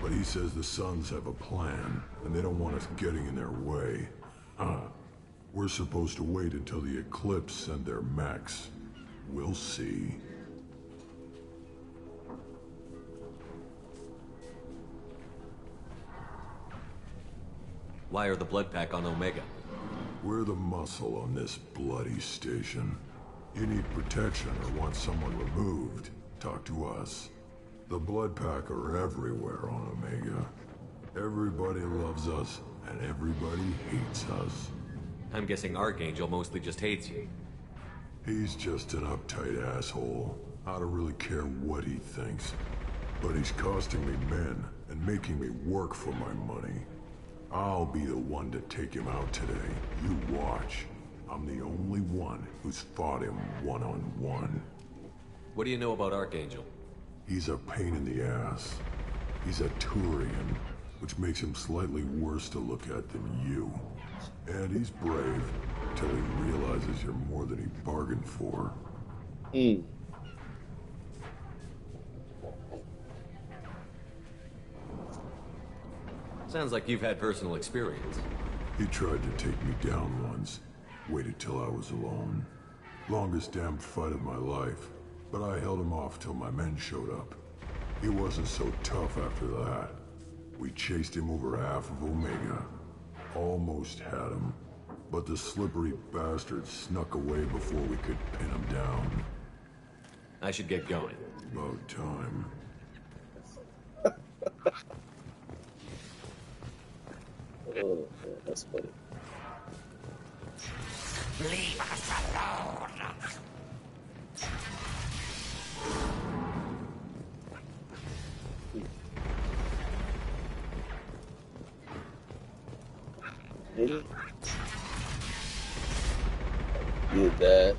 But he says the Suns have a plan, and they don't want us getting in their way. We're supposed to wait until the Eclipse send their mechs. We'll see. Why are the Blood Pack on Omega? We're the muscle on this bloody station. You need protection or want someone removed, talk to us. The Blood Pack are everywhere on Omega. Everybody loves us, and everybody hates us. I'm guessing Archangel mostly just hates you. He's just an uptight asshole. I don't really care what he thinks. But he's costing me men and making me work for my money. I'll be the one to take him out today. You watch. I'm the only one who's fought him one-on-one. What do you know about Archangel? He's a pain in the ass. He's a Turian, which makes him slightly worse to look at than you. And he's brave, till he realizes you're more than he bargained for. Sounds like you've had personal experience. He tried to take me down once. Waited till I was alone. Longest damn fight of my life. but I held him off till my men showed up. He wasn't so tough after that. We chased him over half of Omega. Almost had him, but the slippery bastard snuck away before we could pin him down. I should get going. About time. Oh, that's funny. Leave us alone. Did that.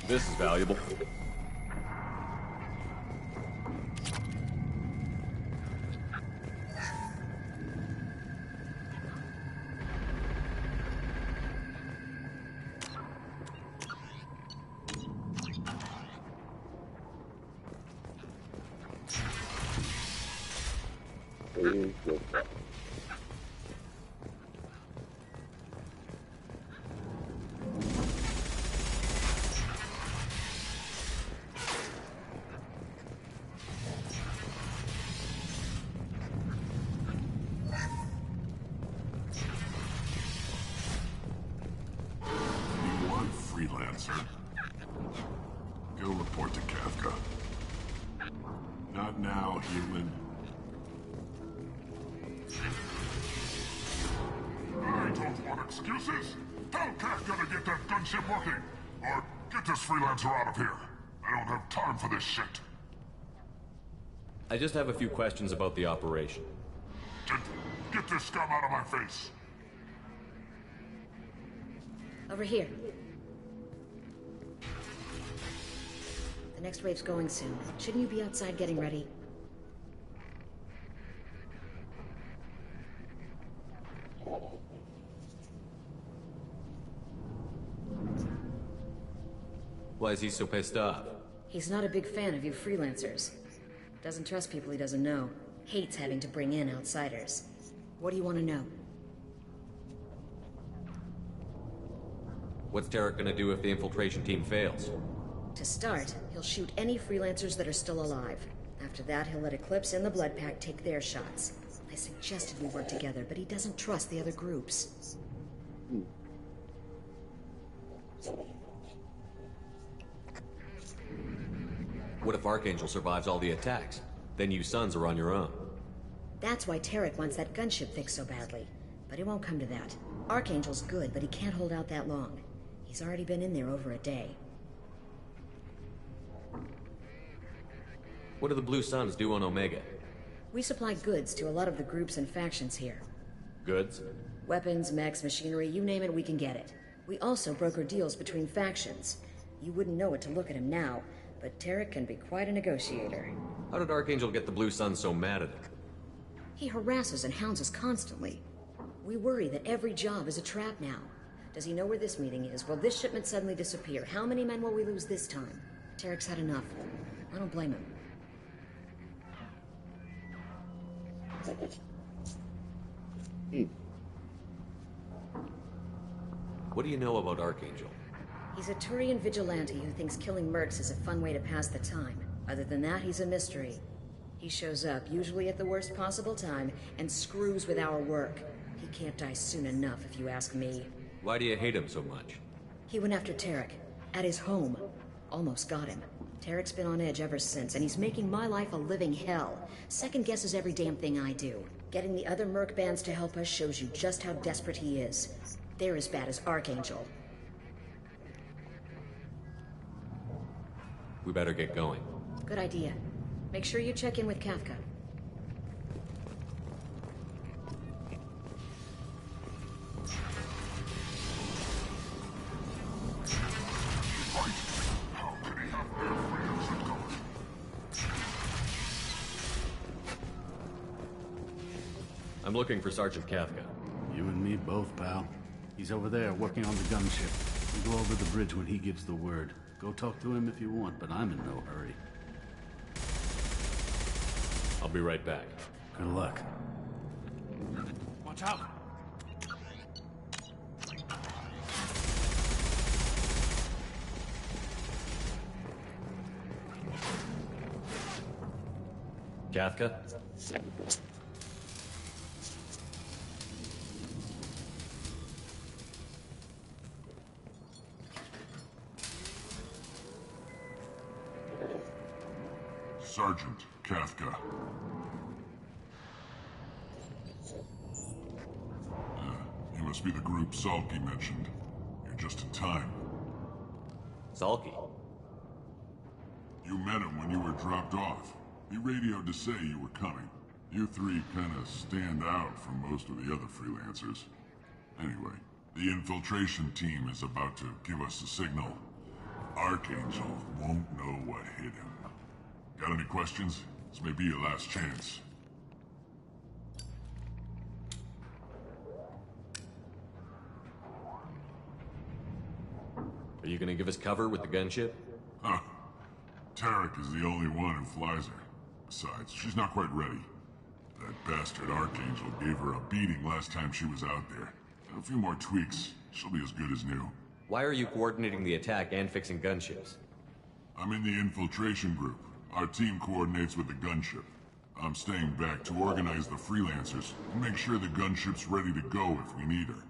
This is valuable. Freelancer. Go report to Kafka. Not now, human. I don't want excuses. Tell Kafka to get that gunship working. Or get this freelancer out of here. I don't have time for this shit. I just have a few questions about the operation. Get this scum out of my face. Over here. The next wave's going soon. Shouldn't you be outside getting ready? Why is he so pissed off? He's not a big fan of you freelancers. Doesn't trust people he doesn't know. Hates having to bring in outsiders. What do you want to know? What's Tarek gonna do if the infiltration team fails? To start, he'll shoot any freelancers that are still alive. After that, he'll let Eclipse and the Blood Pack take their shots. I suggested we work together, but he doesn't trust the other groups. What if Archangel survives all the attacks? Then you sons are on your own. That's why Tarek wants that gunship fixed so badly. But it won't come to that. Archangel's good, but he can't hold out that long. He's already been in there over a day. What do the Blue Suns do on Omega? We supply goods to a lot of the groups and factions here. Goods? Weapons, mechs, machinery, you name it, we can get it. We also broker deals between factions. You wouldn't know it to look at him now, but Tarek can be quite a negotiator. How did Archangel get the Blue Suns so mad at him? He harasses and hounds us constantly. We worry that every job is a trap now. Does he know where this meeting is? Will this shipment suddenly disappear? How many men will we lose this time? Tarek's had enough. I don't blame him. What do you know about Archangel? He's a Turian vigilante who thinks killing mercs is a fun way to pass the time. Other than that, he's a mystery. He shows up, usually at the worst possible time, and screws with our work. He can't die soon enough, if you ask me. Why do you hate him so much? He went after Tarek, at his home. Almost got him. Tarek's been on edge ever since, and he's making my life a living hell. Second guesses every damn thing I do. Getting the other merc bands to help us shows you just how desperate he is. They're as bad as Archangel. We better get going. Good idea. Make sure you check in with Kafka. I'm looking for Sergeant Kafka. You and me both, pal. He's over there working on the gunship. We'll go over the bridge when he gives the word. Go talk to him if you want, but I'm in no hurry. I'll be right back. Good luck. Watch out! Kafka? Sergeant Kafka. You must be the group Salky mentioned. You're just in time. Salky? You met him when you were dropped off. He radioed to say you were coming. You three kind of stand out from most of the other freelancers. Anyway, the infiltration team is about to give us a signal. Archangel won't know what hit him. Got any questions? This may be your last chance. Are you gonna give us cover with the gunship? Huh. Tarek is the only one who flies her. Besides, she's not quite ready. That bastard Archangel gave her a beating last time she was out there. A few more tweaks, she'll be as good as new. Why are you coordinating the attack and fixing gunships? I'm in the infiltration group. Our team coordinates with the gunship. I'm staying back to organize the freelancers and make sure the gunship's ready to go if we need her.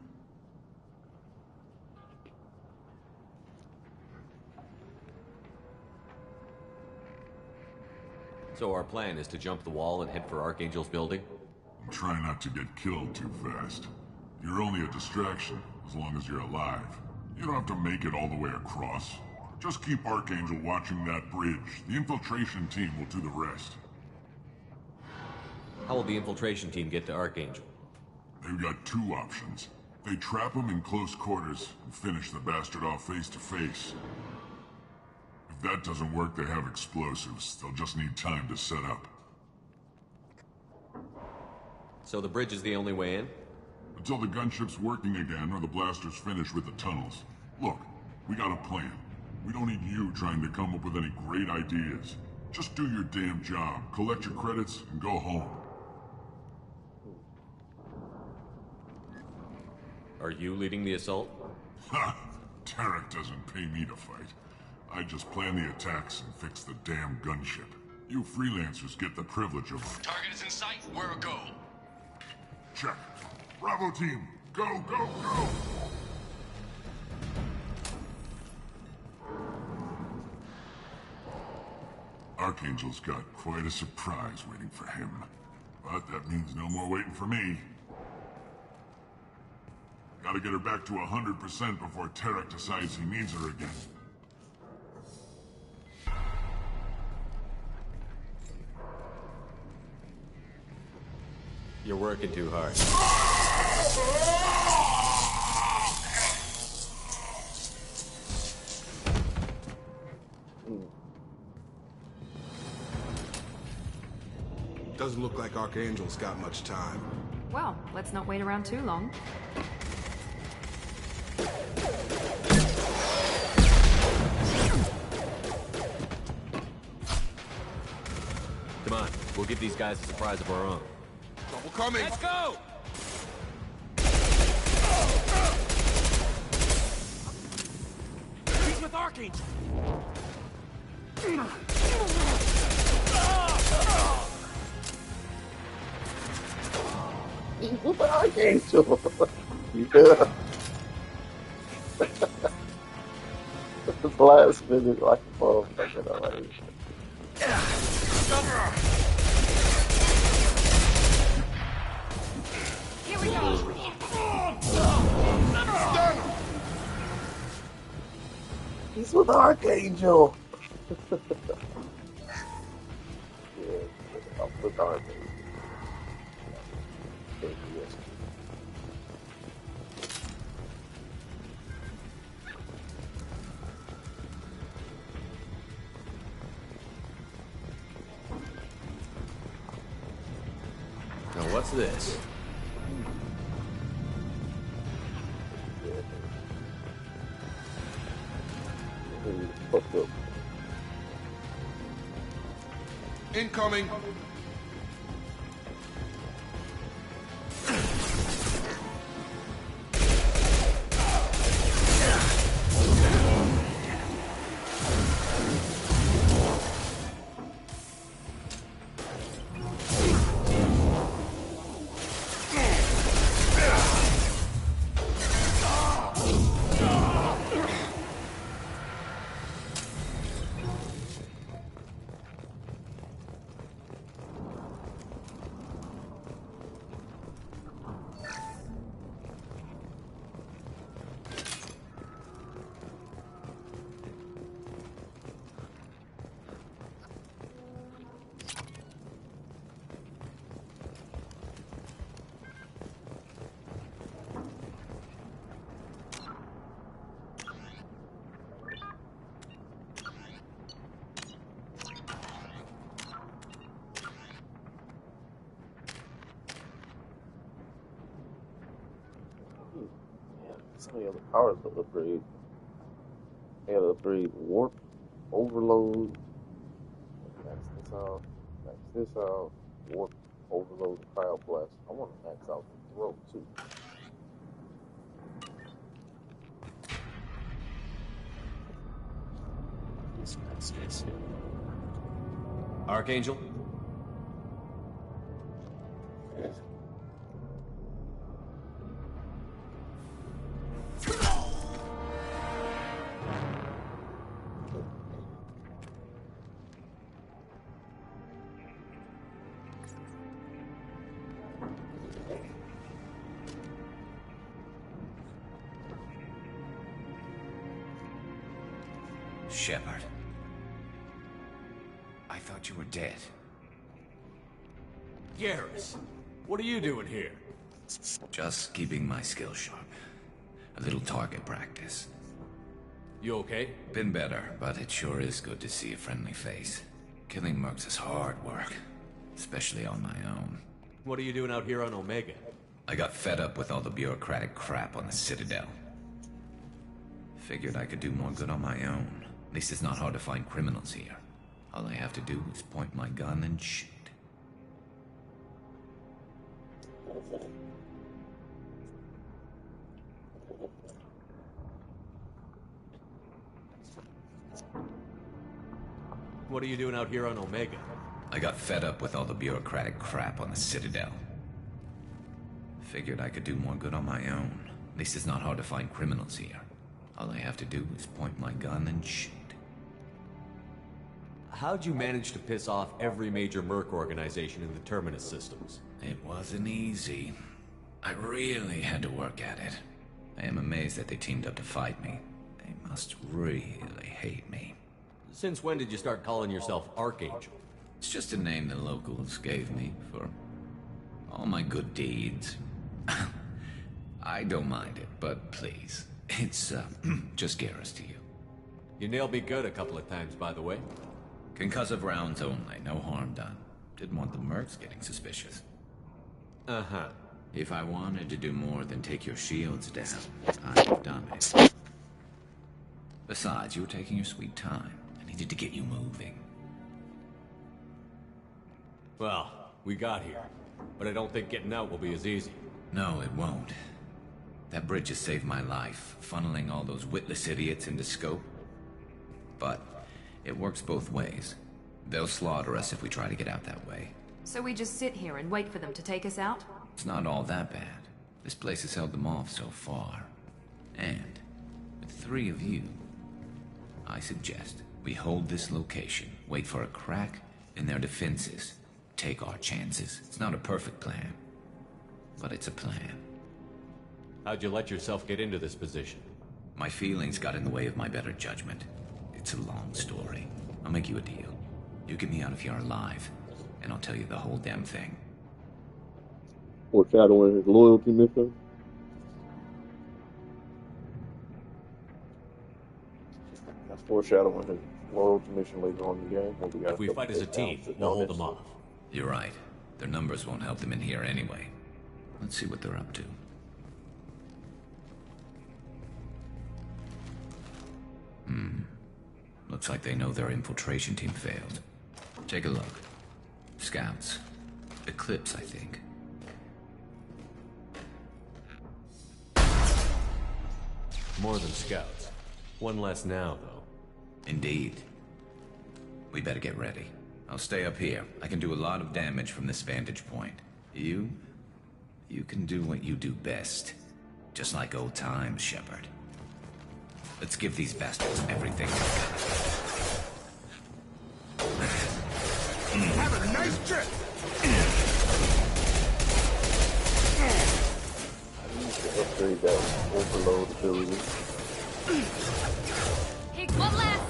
So our plan is to jump the wall and head for Archangel's building? And try not to get killed too fast. You're only a distraction, as long as you're alive. You don't have to make it all the way across. Just keep Archangel watching that bridge. The infiltration team will do the rest. How will the infiltration team get to Archangel? They've got two options. They trap him in close quarters and finish the bastard off face to face. If that doesn't work, they have explosives. They'll just need time to set up. So the bridge is the only way in? Until the gunship's working again or the blasters finish with the tunnels. Look, we got a plan. We don't need you trying to come up with any great ideas. Just do your damn job, collect your credits, and go home. Are you leading the assault? Ha! Tarek doesn't pay me to fight. I just plan the attacks and fix the damn gunship. You freelancers get the privilege of... Target is in sight. We're a go. Check. Bravo team, go, go, go! Archangel's got quite a surprise waiting for him. But that means no more waiting for me. Gotta get her back to 100% before Tarek decides he needs her again. You're working too hard. Doesn't look like Archangel's got much time. Well, let's not wait around too long. Come on, we'll give these guys a surprise of our own. Double coming! Let's go! He's with Archangel! He's with Archangel! Yeah. The last minute like a motherfucker, I like it. Here we go! He's with Archangel! Yeah, I'm with Archangel. Now what's this? Incoming! Some of the other powers to upgrade. They gotta upgrade warp, overload, max this out, warp, overload, cryo blast. I want to max out the throw too. This. Archangel? Shepard. I thought you were dead. Garrus, what are you doing here? Just keeping my skills sharp. A little target practice. You okay? Been better, but it sure is good to see a friendly face. Killing mercs is hard work, especially on my own. What are you doing out here on Omega? I got fed up with all the bureaucratic crap on the Citadel. Figured I could do more good on my own. At least it's not hard to find criminals here. All I have to do is point my gun and shoot. What are you doing out here on Omega? I got fed up with all the bureaucratic crap on the Citadel. Figured I could do more good on my own. At least it's not hard to find criminals here. All I have to do is point my gun and shoot. How'd you manage to piss off every major merc organization in the Terminus systems? It wasn't easy. I really had to work at it. I am amazed that they teamed up to fight me. They must really hate me. Since when did you start calling yourself Archangel? It's just a name the locals gave me for all my good deeds. I don't mind it, but please, it's just Garrus to you. You nailed me good a couple of times, by the way. Concussive rounds only, no harm done. Didn't want the mercs getting suspicious. Uh-huh. If I wanted to do more than take your shields down, I'd have done it. Besides, you were taking your sweet time. I needed to get you moving. Well, we got here. But I don't think getting out will be as easy. No, it won't. That bridge has saved my life, funneling all those witless idiots into scope. but it works both ways. They'll slaughter us if we try to get out that way. So we just sit here and wait for them to take us out? It's not all that bad. This place has held them off so far. And with 3 of you, I suggest we hold this location, wait for a crack in their defenses, take our chances. It's not a perfect plan, but it's a plan. How'd you let yourself get into this position? My feelings got in the way of my better judgment. It's a long story. I'll make you a deal. You get me out if you're alive, and I'll tell you the whole damn thing. Foreshadowing his loyalty mission. That's foreshadowing his loyalty mission later on in the game. If we fight as a team, we'll hold them off. You're right. Their numbers won't help them in here anyway. Let's see what they're up to. Looks like they know their infiltration team failed. Take a look. Scouts. Eclipse, I think. More than scouts. One less now, though. Indeed. We better get ready. I'll stay up here. I can do a lot of damage from this vantage point. You can do what you do best. Just like old times, Shepard. Let's give these bastards everything they've got. Have a nice trip! I need to upgrade that overload ability. Hey, one last!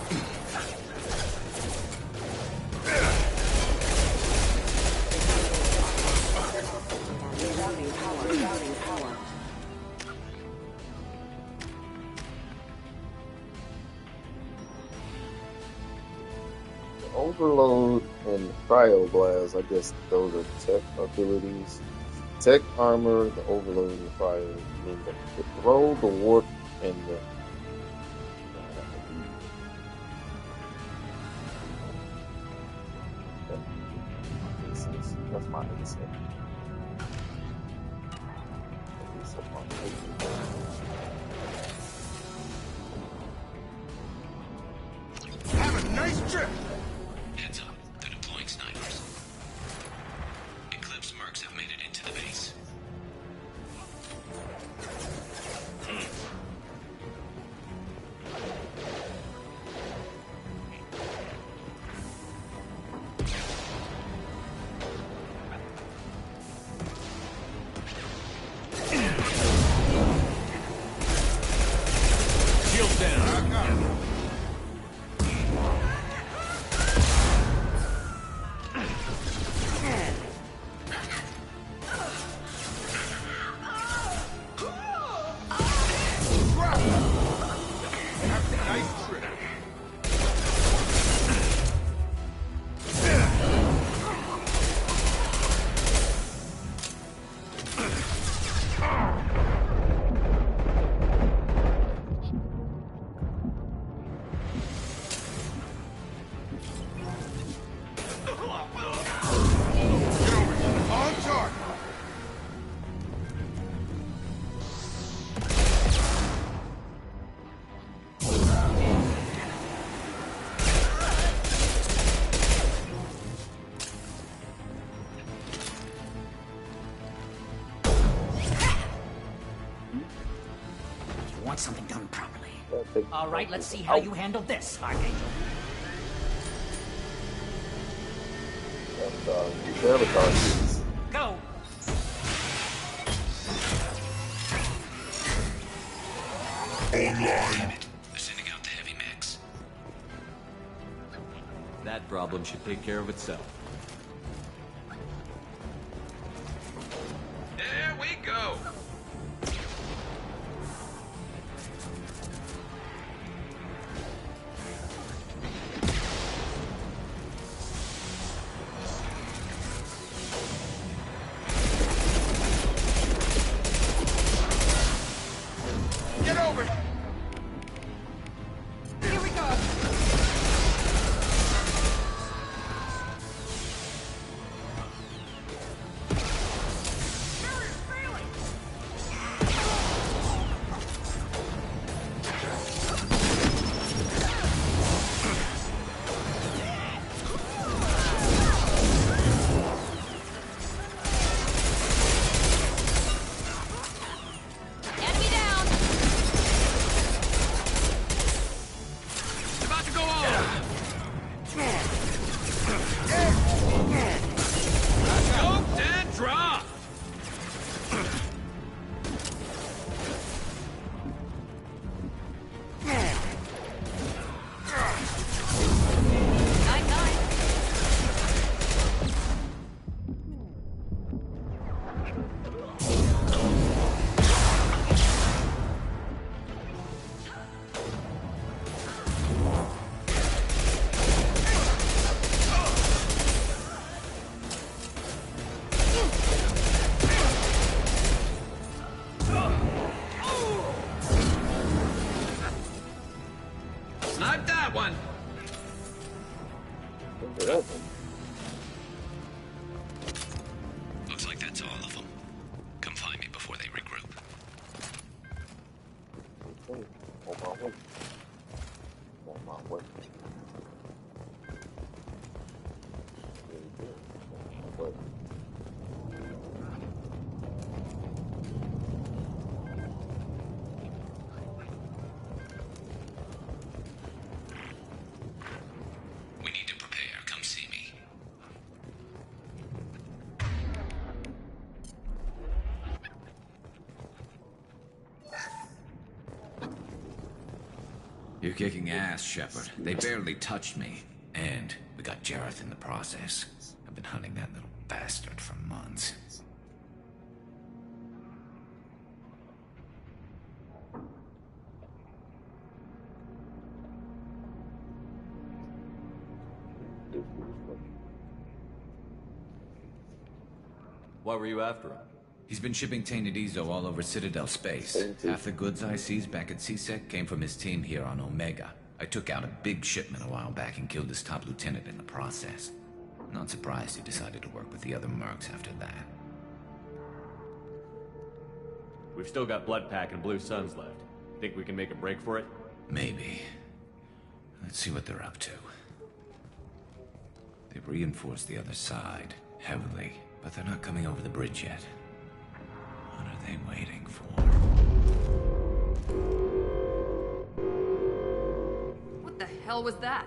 Overload and Cryoblast, I guess those are tech abilities. Tech armor, the overload and fire, and then the throw, the warp, and the that's my insect. Have a nice trip! Heads up, they're deploying snipers. Eclipse mercs have made it into the base. Shield down. Want something done properly. All right, let's see how you handle this, Archangel. Go! Online. They're sending out the heavy mechs. That problem should take care of itself. There we go. Get over! Here we go! that one! Looks like that's all of them. Come find me before they regroup. Okay, on my way. On my way. Very good. On my way. We need to prepare. Come see me. You're kicking ass, Shepard. They barely touched me. And we got Jareth in the process. I've been hunting that little bastard for months. Why were you after him? He's been shipping tainted Ezo all over Citadel space. Half the goods I seized back at CSEC came from his team here on Omega. I took out a big shipment a while back and killed his top lieutenant in the process. Not surprised he decided to work with the other mercs after that. We've still got Bloodpack and Blue Suns left. Think we can make a break for it? Maybe. Let's see what they're up to. They've reinforced the other side, heavily, but they're not coming over the bridge yet. What are they waiting for? What the hell was that?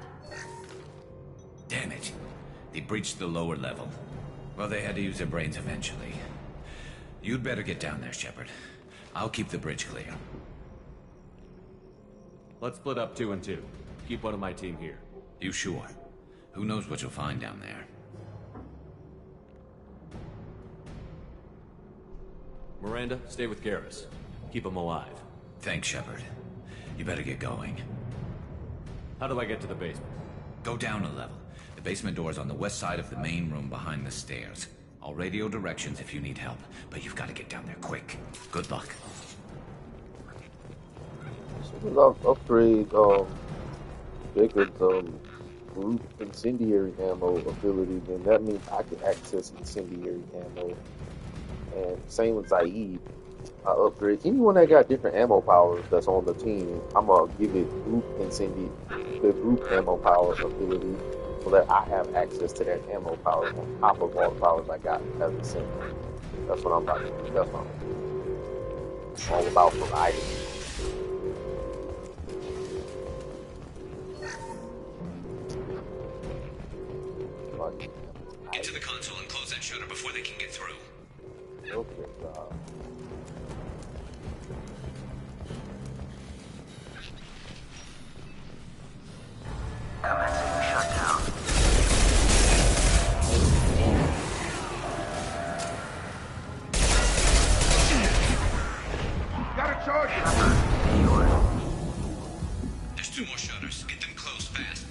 Damn it. They breached the lower level. Well, they had to use their brains eventually. You'd better get down there, Shepard. I'll keep the bridge clear. Let's split up 2 and 2. Keep one of my team here. You sure? Who knows what you'll find down there? Miranda, stay with Garrus. Keep him alive. Thanks, Shepard. You better get going. How do I get to the basement? Go down a level. The basement door's on the west side of the main room behind the stairs. I'll radio directions if you need help, but you've got to get down there quick. Good luck. So upgrade Jacob's group incendiary ammo ability, then that means I can access incendiary ammo. And same with Zaid. I upgrade anyone that got different ammo powers that's on the team. I'm gonna give it the group ammo power ability, so that I have access to that ammo power on top of all the powers I got as a Sentinel. That's what I'm about to do. That's what I'm gonna do. All about variety. Get to the console and close that shutter before they can get through. Okay, Commencing shutdown. Gotta charge it. There's 2 more shutters. Get them closed fast.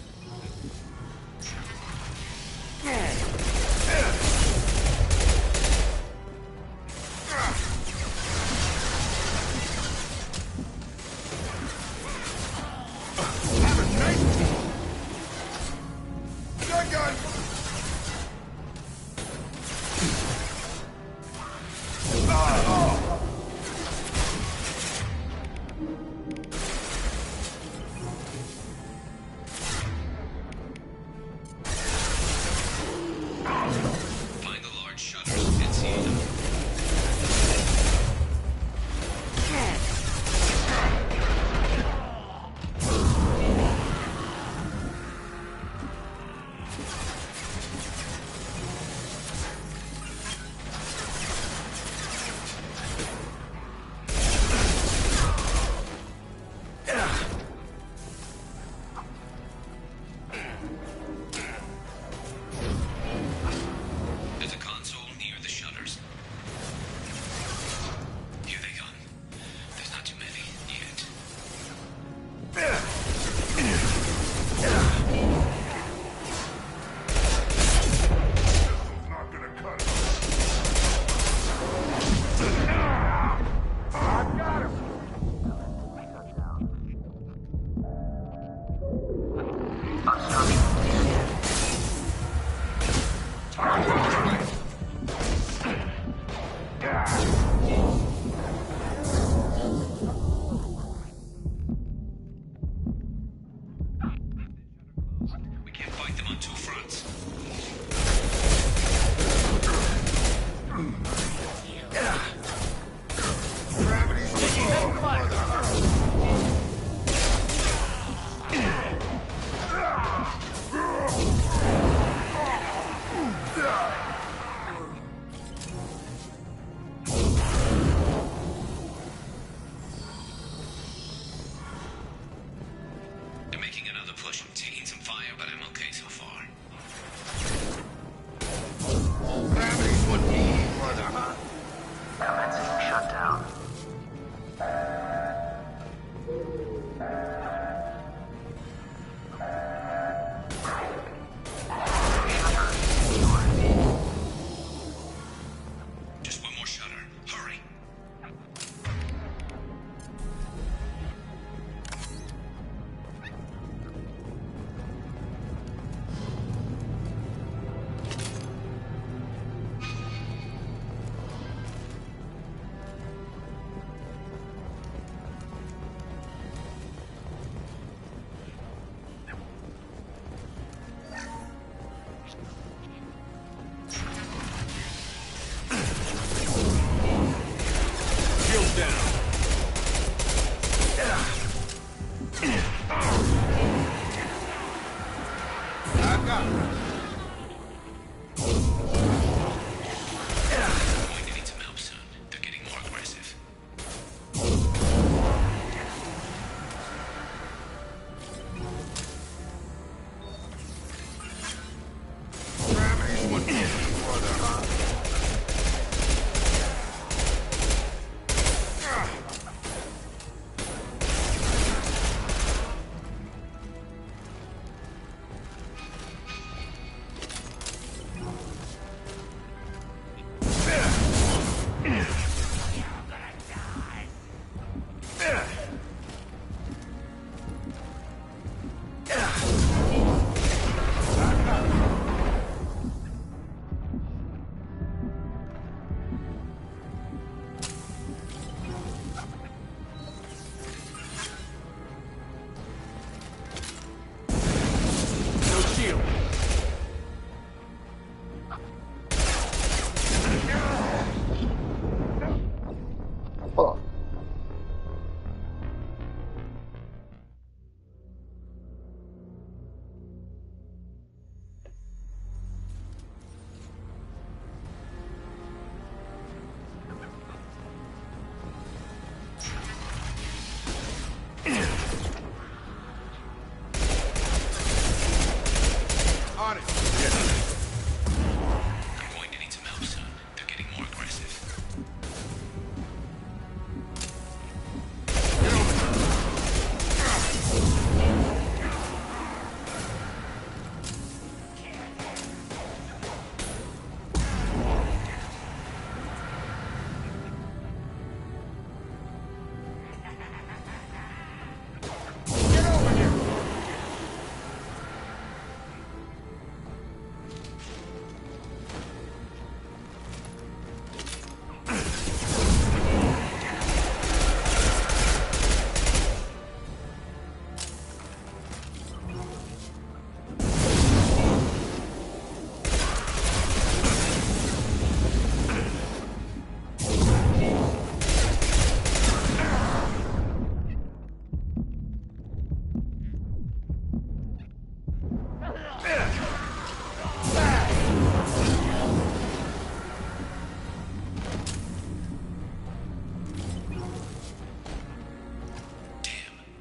Hurry! Shields down. I got it. Going to need some help soon. They're getting more aggressive. No shield. Fuck. On it. I'm going to need some help soon. They're getting more aggressive.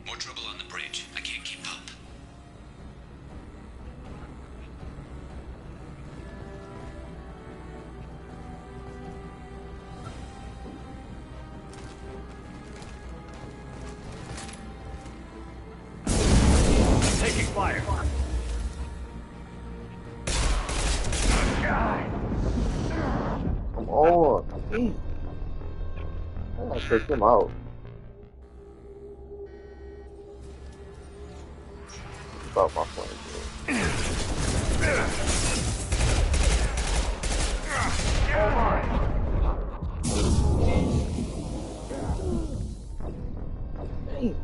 More trouble on the bridge. I can't keep up. Taking fire. Come on. Jeez. I gotta take him out. About my plane, oh my. Dang.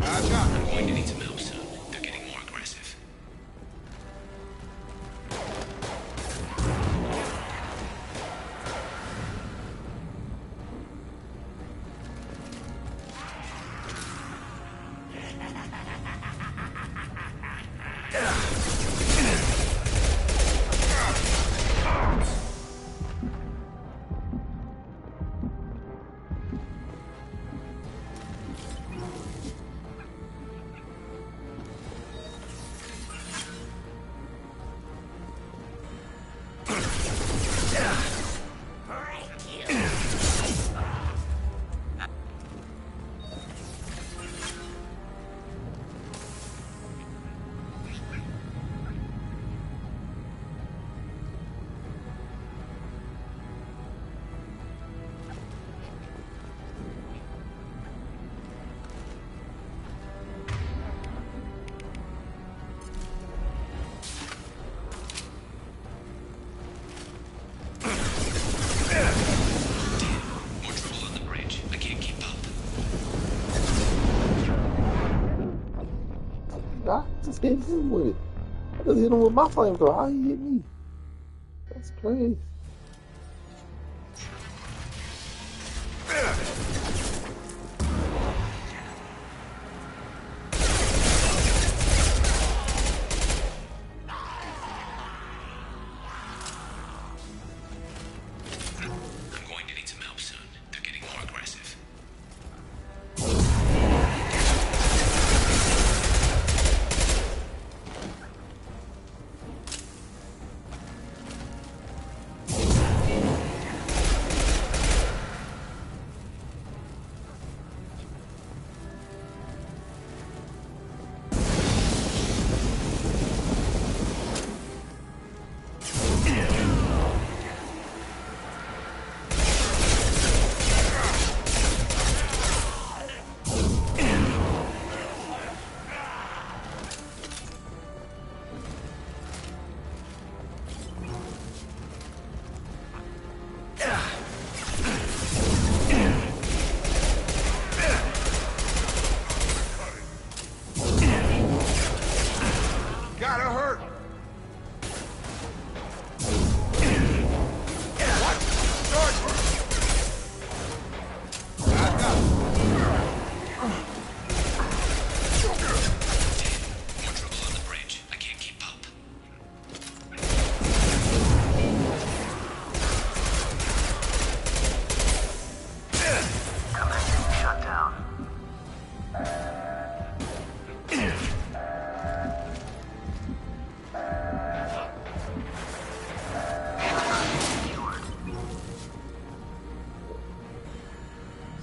I'm going to need some help soon. They're getting more aggressive. hit him with it. I just hit him with my flamethrower. How he hit me? That's crazy.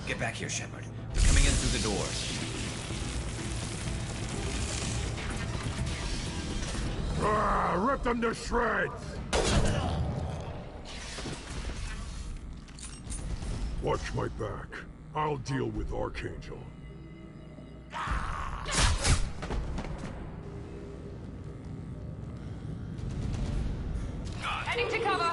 Get back here, Shepard. They're coming in through the doors. Rip them to shreds! Watch my back. I'll deal with Archangel. Heading to cover.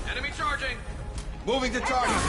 Enemy charging! Moving to target!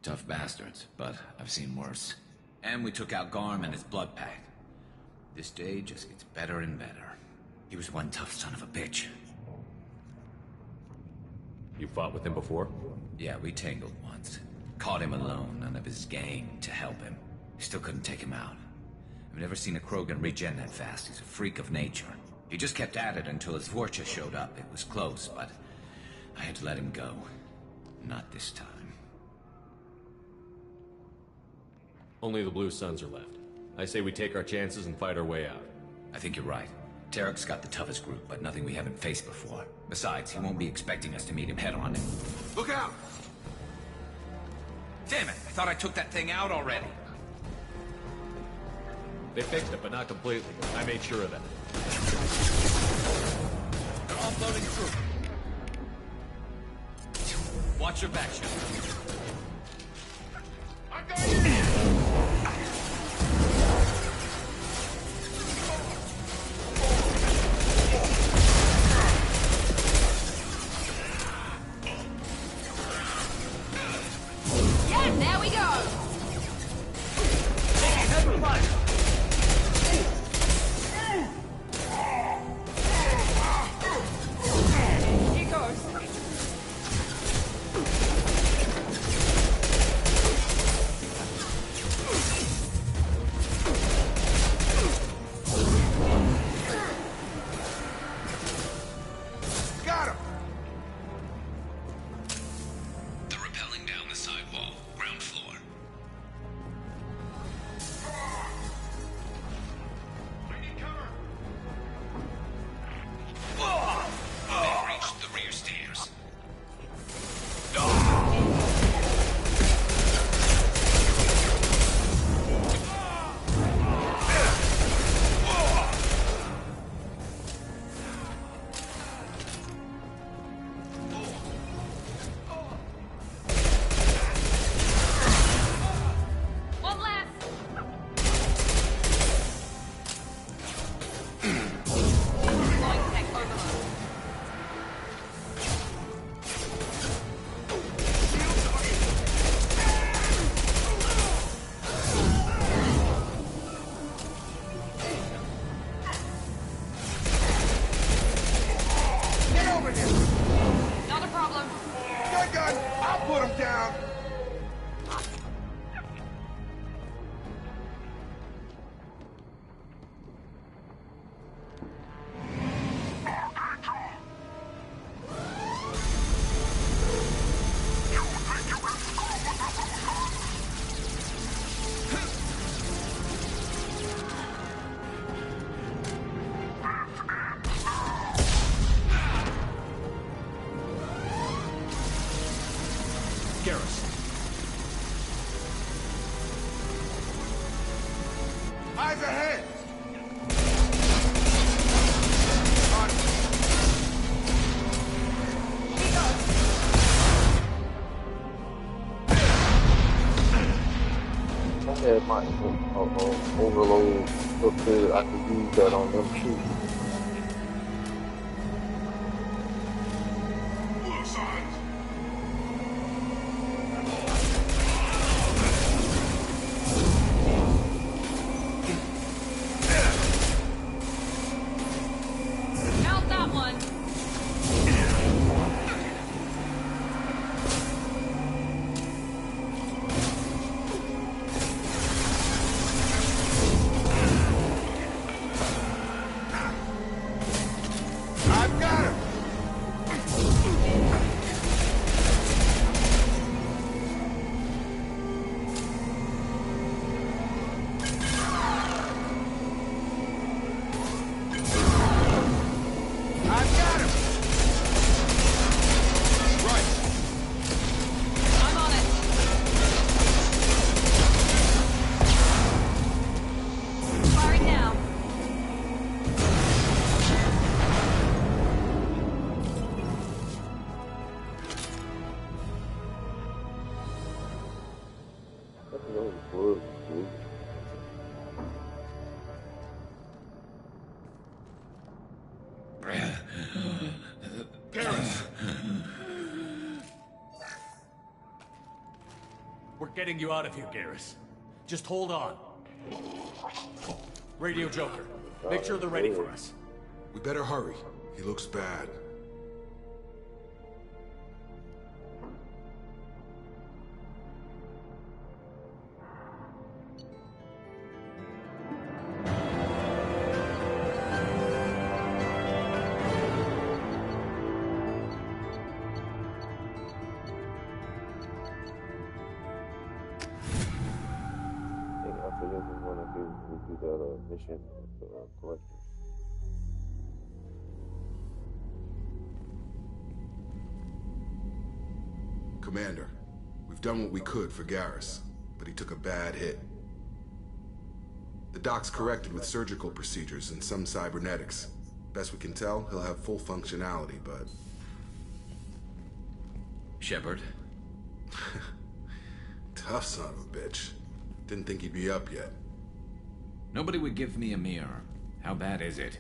Tough bastards, but I've seen worse. And we took out Garm and his blood pack. This day just gets better and better. He was one tough son of a bitch. You fought with him before? Yeah, we tangled once. Caught him alone, none of his gang to help him. Still couldn't take him out. I've never seen a Krogan regen that fast. He's a freak of nature. He just kept at it until his Vorcha showed up. It was close, but I had to let him go. Not this time. Only the Blue Suns are left. I say we take our chances and fight our way out. I think you're right. Tarek's got the toughest group, but nothing we haven't faced before. Besides, he won't be expecting us to meet him head-on. Look out! Damn it! I thought I took that thing out already. They fixed it, but not completely. I made sure of that. They're offloading through. Watch your back, Shepard. I'm going in! Put him down. Eyes ahead! I had my overload up there. I could use that on them too. Count that one. I've got him! I've got him! Right. I'm on it. Firing now. That's another blood. We're getting you out of here, Garrus. Just hold on. Radio Joker, make sure they're ready for us. We better hurry. He looks bad. I think after this we want to do that mission with the collector. Commander, we've done what we could for Garrus, but he took a bad hit. The doc's corrected with surgical procedures and some cybernetics. Best we can tell, he'll have full functionality, but... Shepard? Tough son of a bitch. Didn't think he'd be up yet. Nobody would give me a mirror. How bad is it?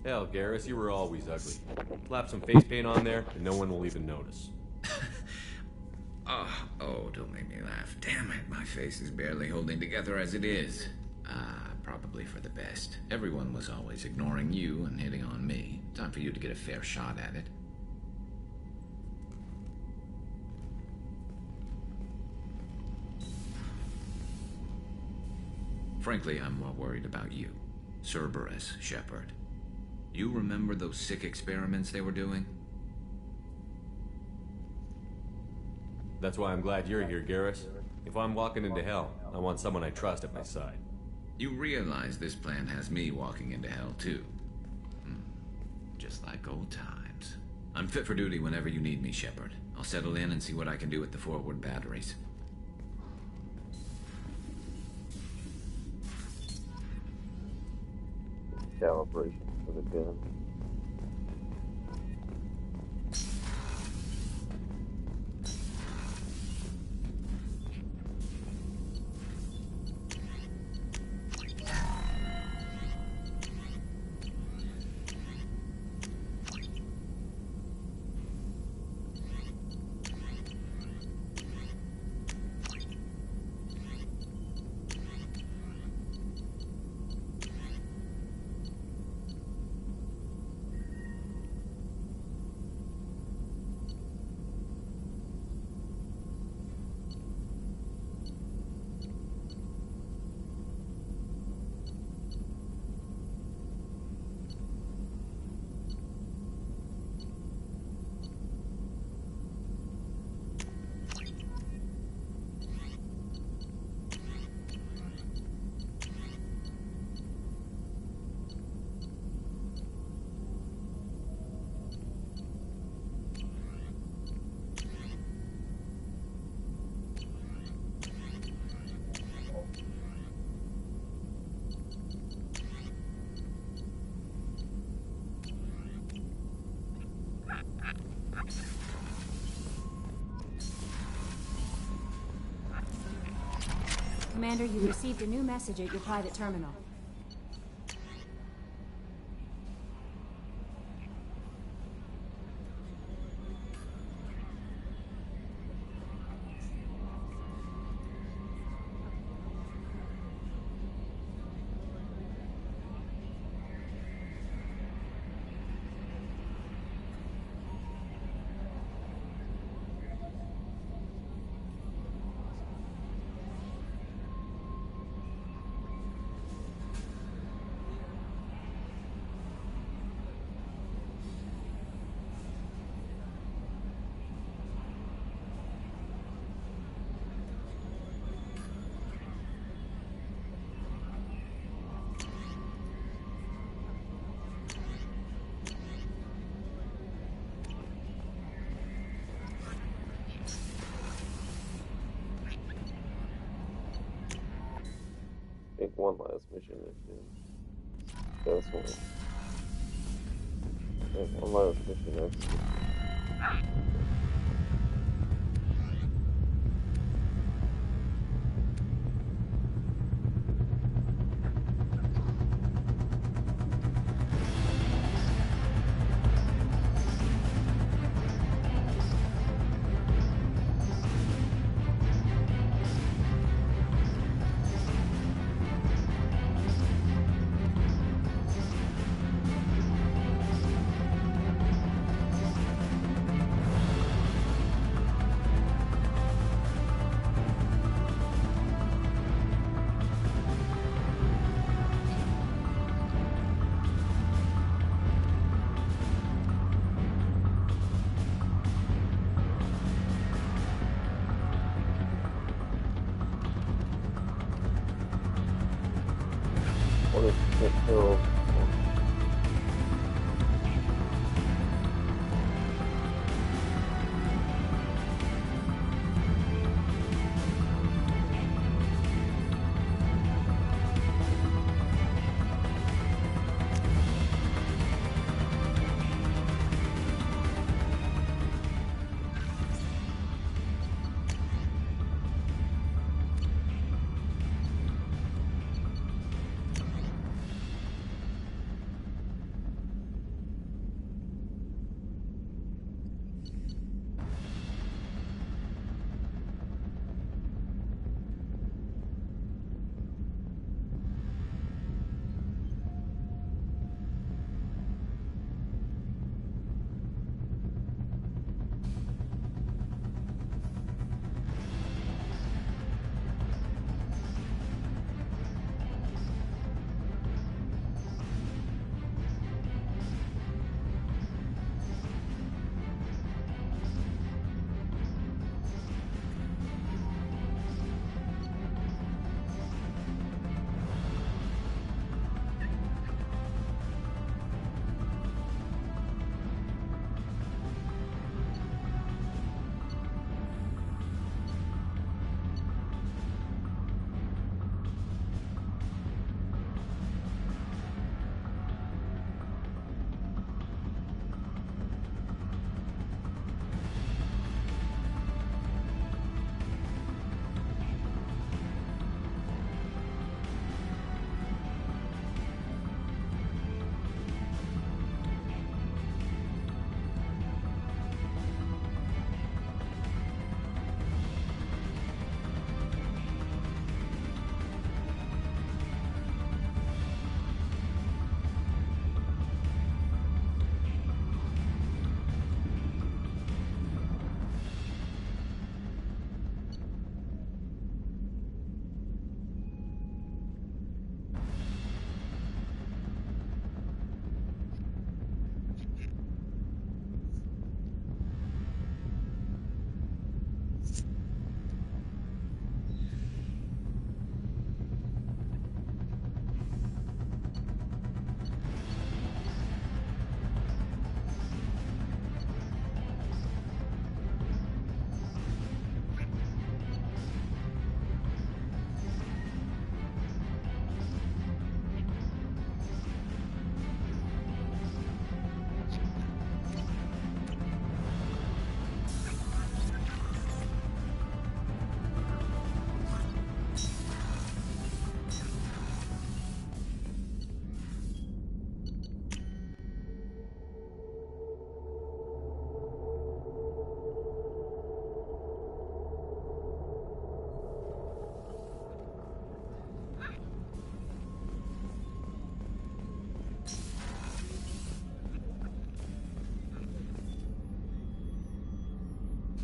Hell, Garrus, you were always ugly. Slap some face paint on there, and no one will even notice. Oh, don't make me laugh. Damn it, my face is barely holding together as it is. Probably for the best. Everyone was always ignoring you and hitting on me. Time for you to get a fair shot at it. Frankly, I'm more worried about you. Cerberus, Shepard. You remember those sick experiments they were doing? That's why I'm glad you're here, Garrus. If I'm walking into hell, I want someone I trust at my side. You realize this plan has me walking into hell, too. Just like old times. I'm fit for duty whenever you need me, Shepard. I'll settle in and see what I can do with the forward batteries. Calibration for the gun. Commander, you received a new message at your private terminal. Take one last mission next one. Take one last mission next.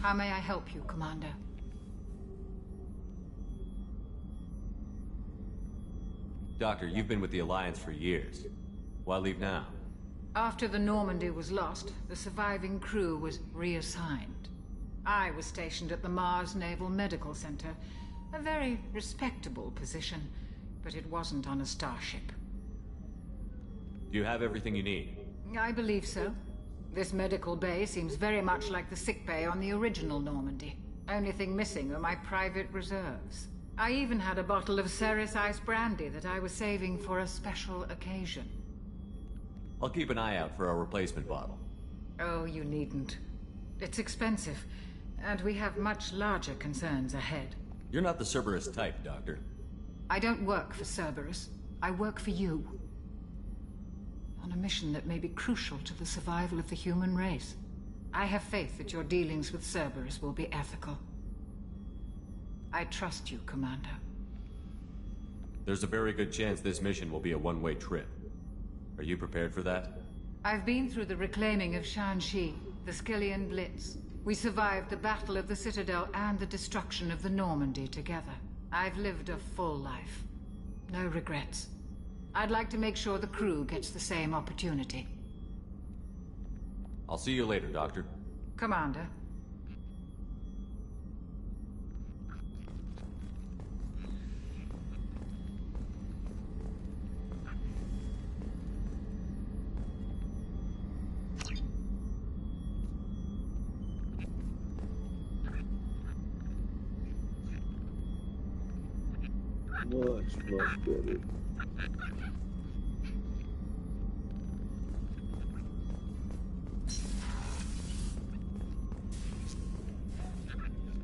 How may I help you, Commander? Doctor, you've been with the Alliance for years. Why leave now? After the Normandy was lost, the surviving crew was reassigned. I was stationed at the Mars Naval Medical Center, a very respectable position, but it wasn't on a starship. Do you have everything you need? I believe so. This medical bay seems very much like the sick bay on the original Normandy. Only thing missing are my private reserves. I even had a bottle of Ceres Ice brandy that I was saving for a special occasion. I'll keep an eye out for a replacement bottle. Oh, you needn't. It's expensive, and we have much larger concerns ahead. You're not the Cerberus type, Doctor. I don't work for Cerberus. I work for you. On a mission that may be crucial to the survival of the human race. I have faith that your dealings with Cerberus will be ethical. I trust you, Commander. There's a very good chance this mission will be a one-way trip. Are you prepared for that? I've been through the reclaiming of Shanxi, the Skillian Blitz. We survived the Battle of the Citadel and the destruction of the Normandy together. I've lived a full life. No regrets. I'd like to make sure the crew gets the same opportunity. I'll see you later, Doctor. Commander. Much better.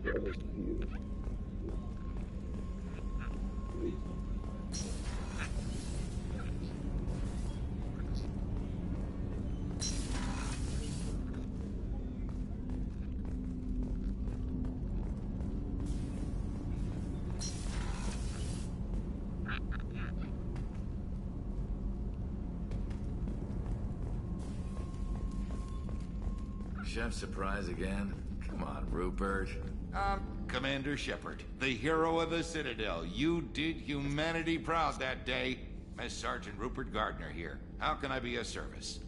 That is cute. Chef surprise again? Come on, Rupert. Commander Shepard, the hero of the Citadel. You did humanity proud that day. Mass Sergeant Rupert Gardner here. How can I be of service?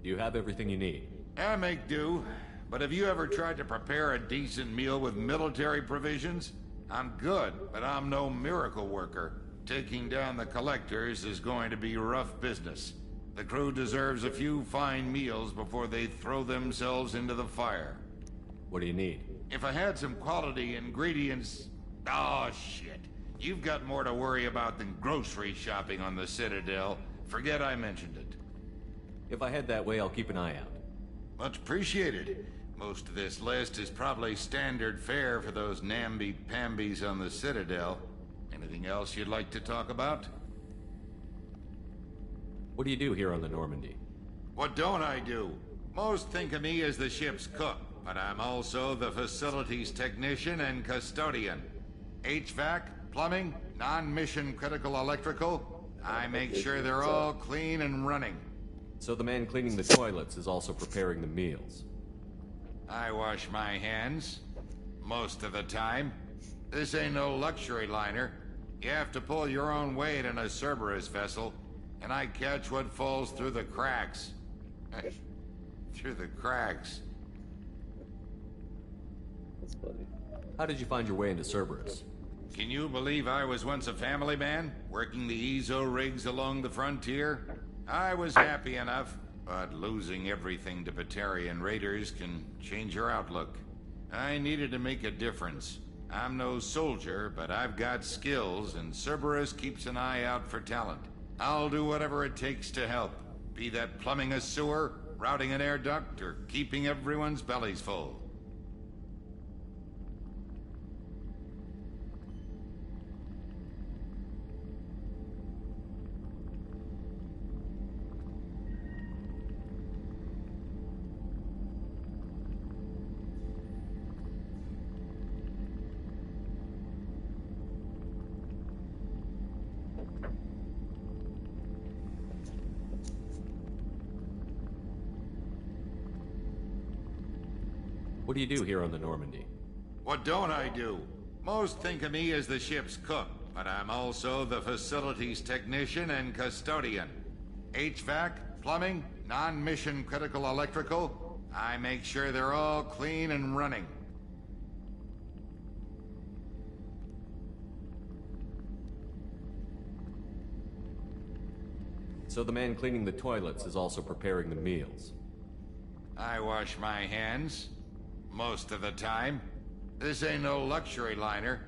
Do you have everything you need? I make do. But have you ever tried to prepare a decent meal with military provisions? I'm good, but I'm no miracle worker. Taking down the collectors is going to be rough business. The crew deserves a few fine meals before they throw themselves into the fire. What do you need? If I had some quality ingredients... Oh, shit. You've got more to worry about than grocery shopping on the Citadel. Forget I mentioned it. If I head that way, I'll keep an eye out. Much appreciated. Most of this list is probably standard fare for those namby-pambies on the Citadel. Anything else you'd like to talk about? What do you do here on the Normandy? What don't I do? Most think of me as the ship's cook, but I'm also the facilities technician and custodian. HVAC, plumbing, non-mission critical electrical. I make sure they're all clean and running. So the man cleaning the toilets is also preparing the meals. I wash my hands. Most of the time. This ain't no luxury liner. You have to pull your own weight in a Cerberus vessel. And I catch what falls through the cracks. Through the cracks. That's funny. How did you find your way into Cerberus? Can you believe I was once a family man, working the EZO rigs along the frontier? I was happy enough, but losing everything to Batarian raiders can change your outlook. I needed to make a difference. I'm no soldier, but I've got skills, and Cerberus keeps an eye out for talent. I'll do whatever it takes to help. Be that plumbing a sewer, routing an air duct, or keeping everyone's bellies full. What do you do here on the Normandy? What don't I do? Most think of me as the ship's cook, but I'm also the facilities technician and custodian. HVAC, plumbing, non-mission critical electrical. I make sure they're all clean and running. So the man cleaning the toilets is also preparing the meals. I wash my hands. Most of the time. This ain't no luxury liner.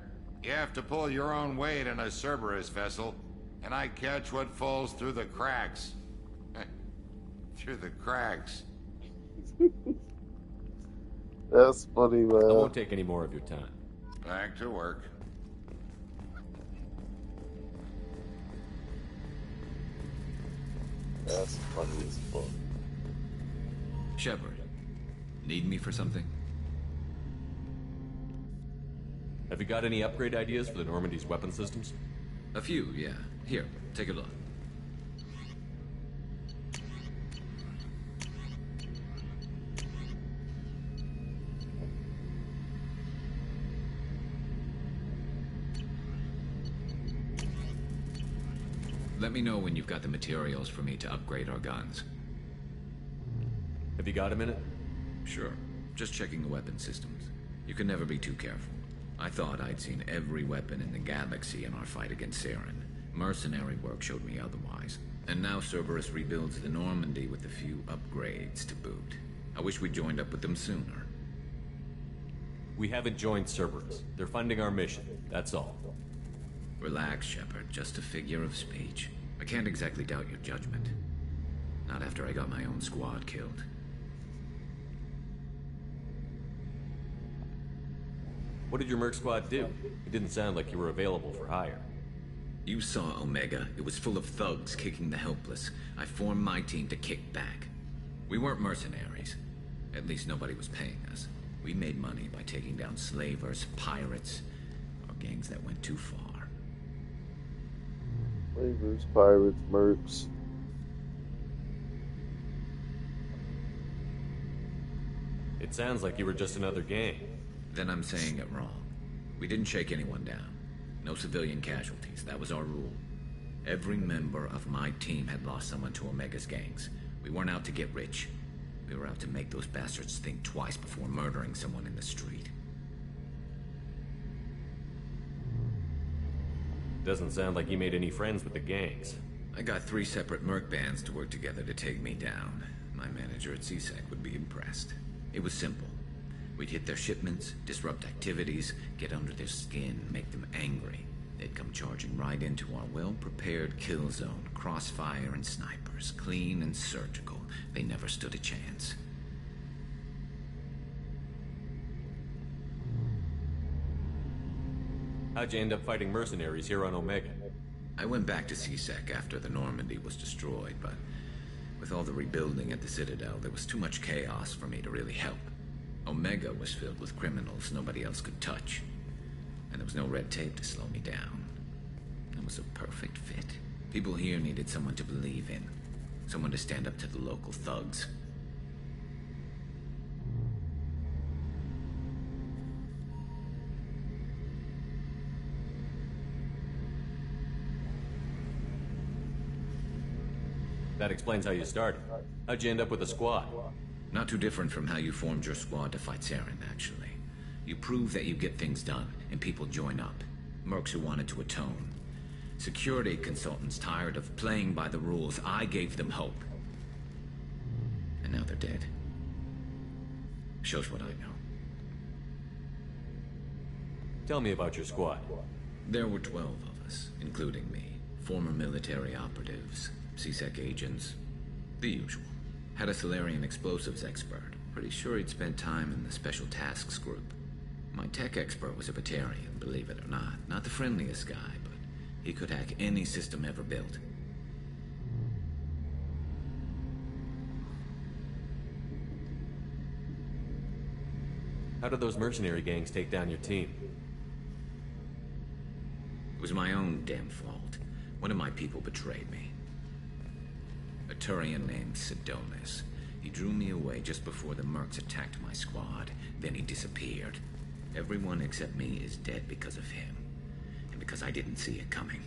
You have to pull your own weight in a Cerberus vessel, and I catch what falls through the cracks. Through the cracks. That's funny, man. I won't take any more of your time. Back to work. That's funny as fuck. Shepard, need me for something? Have you got any upgrade ideas for the Normandy's weapon systems? A few, yeah. Here, take a look. Let me know when you've got the materials for me to upgrade our guns. Have you got a minute? Sure. Just checking the weapon systems. You can never be too careful. I thought I'd seen every weapon in the galaxy in our fight against Saren. Mercenary work showed me otherwise. And now Cerberus rebuilds the Normandy with a few upgrades to boot. I wish we'd joined up with them sooner. We haven't joined Cerberus. They're funding our mission, that's all. Relax, Shepard. Just a figure of speech. I can't exactly doubt your judgment. Not after I got my own squad killed. What did your merc squad do? It didn't sound like you were available for hire. You saw Omega. It was full of thugs kicking the helpless. I formed my team to kick back. We weren't mercenaries. At least nobody was paying us. We made money by taking down slavers, pirates, or gangs that went too far. Slavers, pirates, mercs. It sounds like you were just another gang. Then I'm saying it wrong. We didn't shake anyone down. No civilian casualties. That was our rule. Every member of my team had lost someone to Omega's gangs. We weren't out to get rich. We were out to make those bastards think twice before murdering someone in the street. Doesn't sound like you made any friends with the gangs. I got 3 separate merc bands to work together to take me down. My manager at CSEC would be impressed. It was simple. We'd hit their shipments, disrupt activities, get under their skin, make them angry. They'd come charging right into our well-prepared kill zone, crossfire and snipers, clean and surgical. They never stood a chance. How'd you end up fighting mercenaries here on Omega? I went back to CSEC after the Normandy was destroyed, but with all the rebuilding at the Citadel, there was too much chaos for me to really help. Omega was filled with criminals nobody else could touch, and there was no red tape to slow me down. It was a perfect fit. People here needed someone to believe in, someone to stand up to the local thugs. That explains how you started. How'd you end up with a squad? Not too different from how you formed your squad to fight Saren, actually. You prove that you get things done, and people join up. Mercs who wanted to atone. Security consultants tired of playing by the rules. I gave them hope. And now they're dead. Shows what I know. Tell me about your squad. There were 12 of us, including me. Former military operatives, CSEC agents, the usual. Had a Solarian explosives expert. Pretty sure he'd spent time in the Special Tasks Group. My tech expert was a Batarian, believe it or not. Not the friendliest guy, but he could hack any system ever built. How did those mercenary gangs take down your team? It was my own damn fault. One of my people betrayed me. A Turian named Sidonis. He He drew me away just before the mercs attacked my squad. Then he disappeared. Everyone except me is dead because of him. And because I didn't see it coming.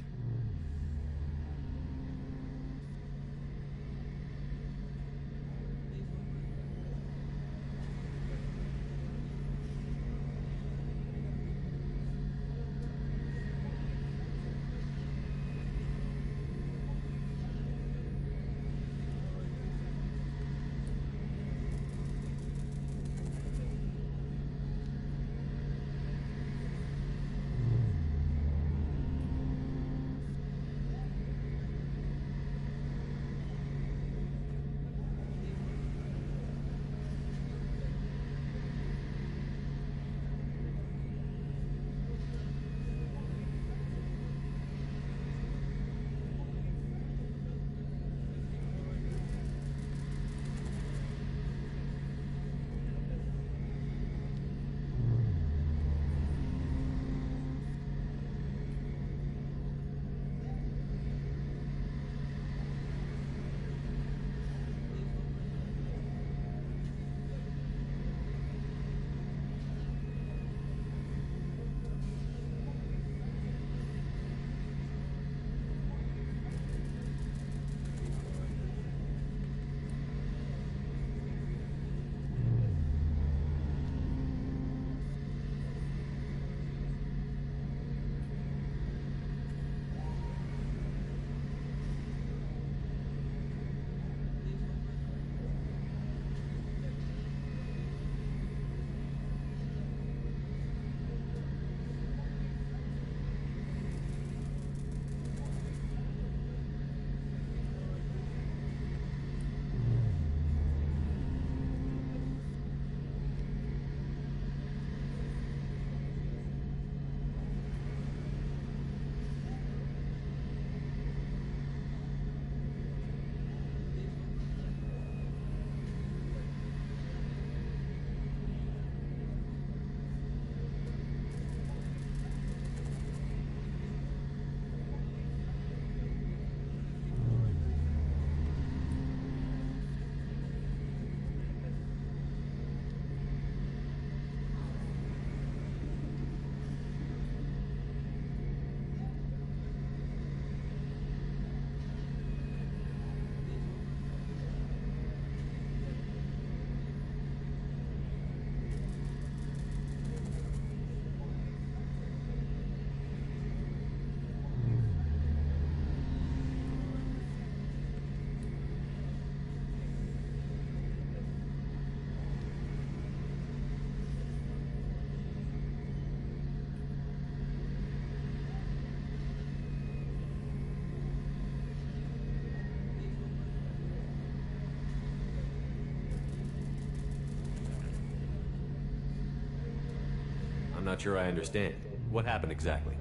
I'm not sure I understand. What happened exactly?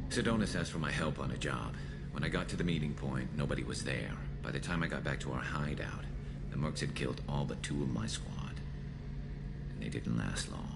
Sedonis asked for my help on a job. When I got to the meeting point, nobody was there. By the time I got back to our hideout, the mercs had killed all but 2 of my squad. And they didn't last long.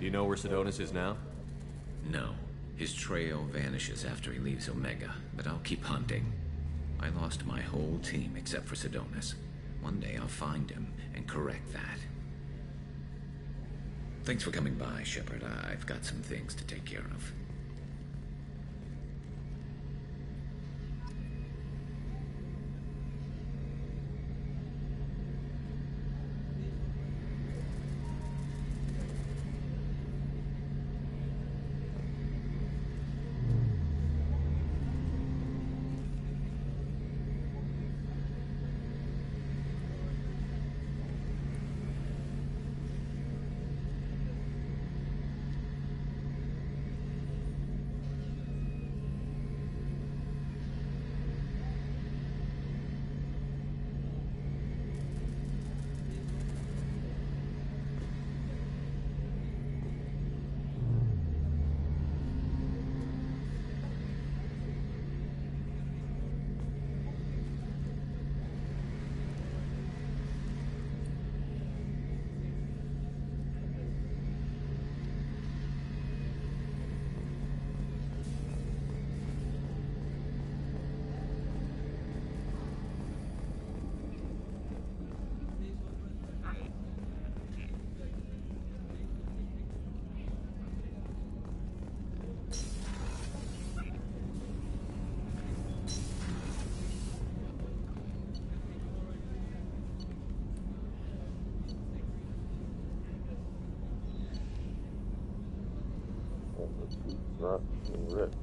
you know where Sedonis is now? No. His trail vanishes after he leaves Omega, but I'll keep hunting. I lost my whole team except for Sedonis. One day I'll find him and correct that. Thanks for coming by, Shepard. I've got some things to take care of. Not rip.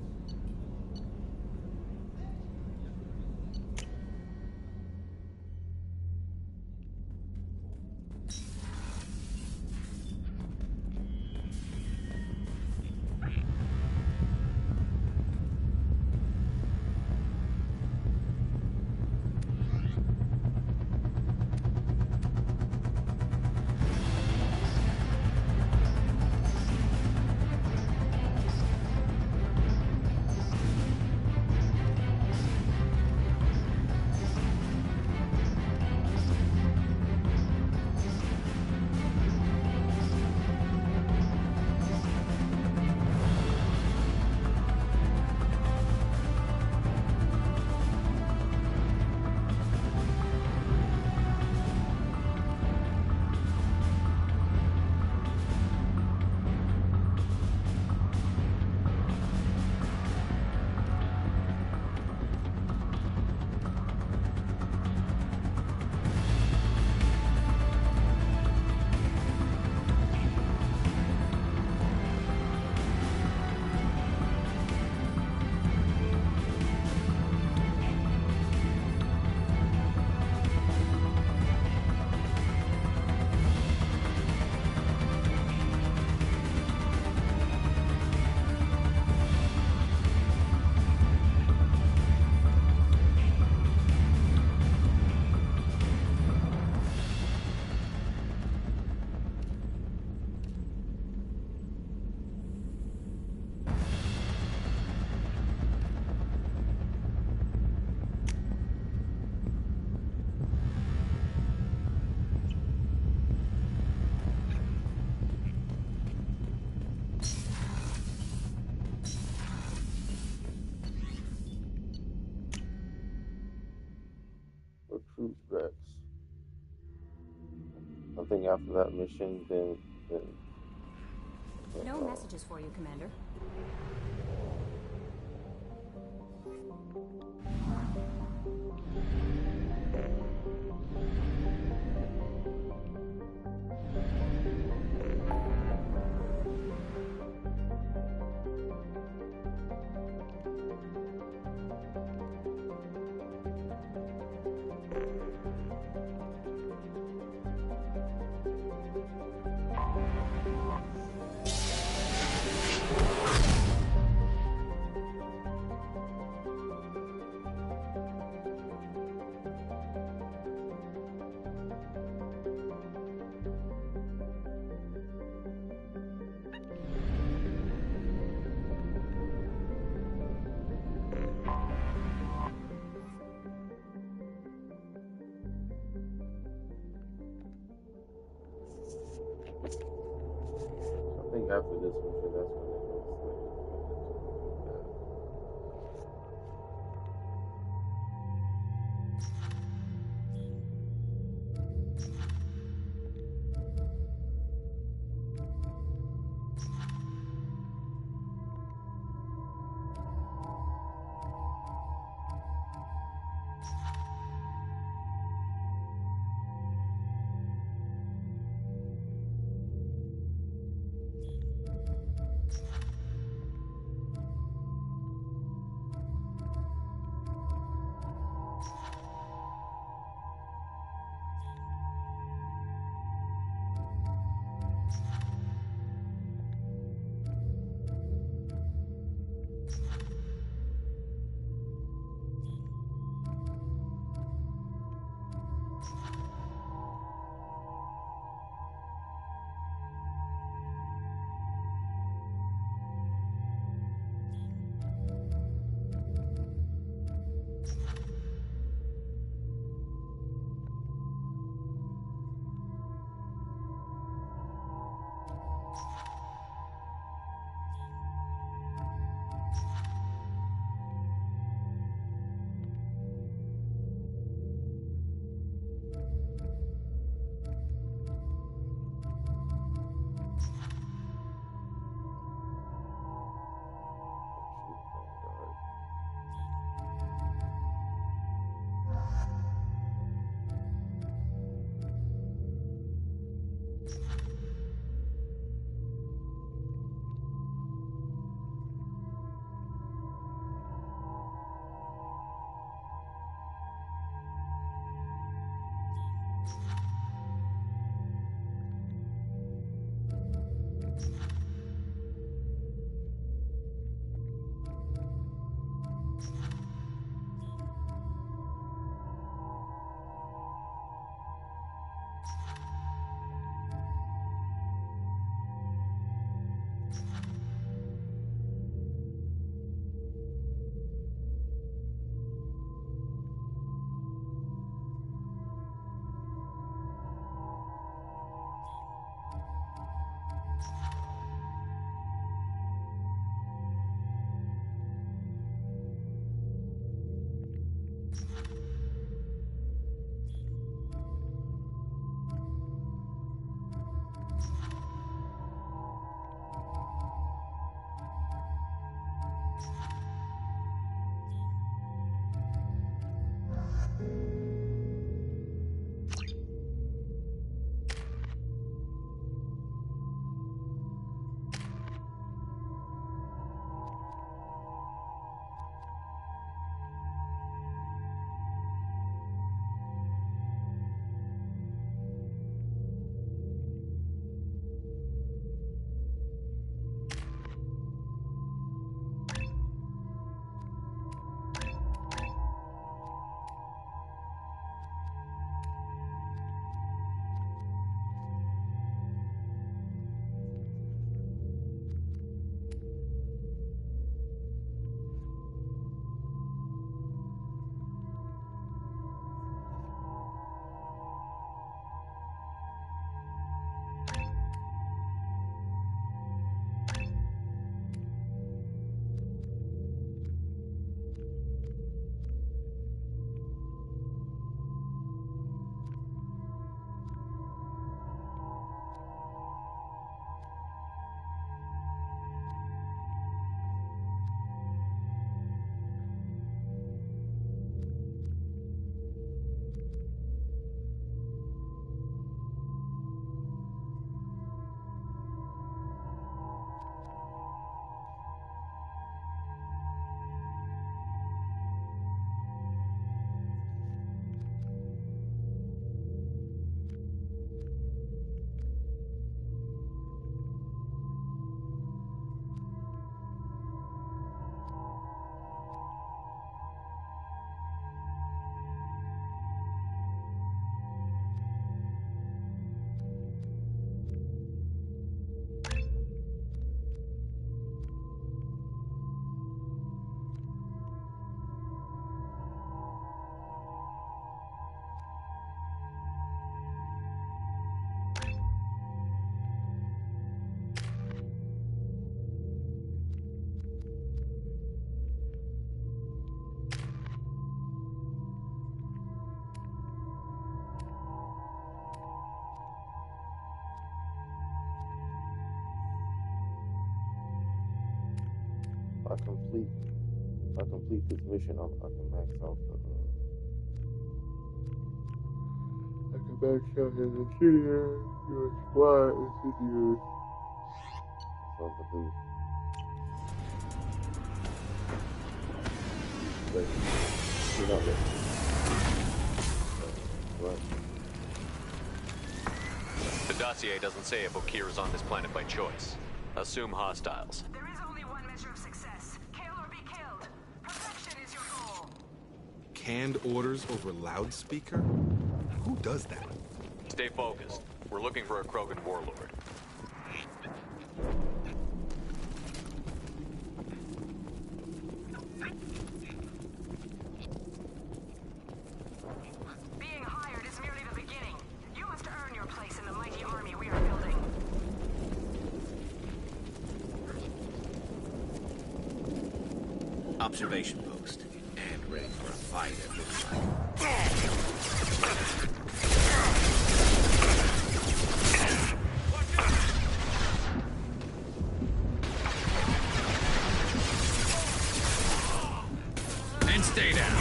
Recruit Rex. I think after that mission, then No messages for you, Commander. after this mission, that's when they go to sleep. I complete this mission, I can max out the. I can max out the shooting area, your squad, and city area. That's all I can do. Wait, you're not ready. Right. The dossier doesn't say if Okir is on this planet by choice. Assume hostiles. There is only one measure of success. Kill or be killed. Perfection is your goal. Canned orders over loudspeaker? Who does that? Stay focused. We're looking for a Krogan warlord. Being hired is merely the beginning. You must earn your place in the mighty army we are building. Observation post. And ready for a fight, it looks like. And stay down.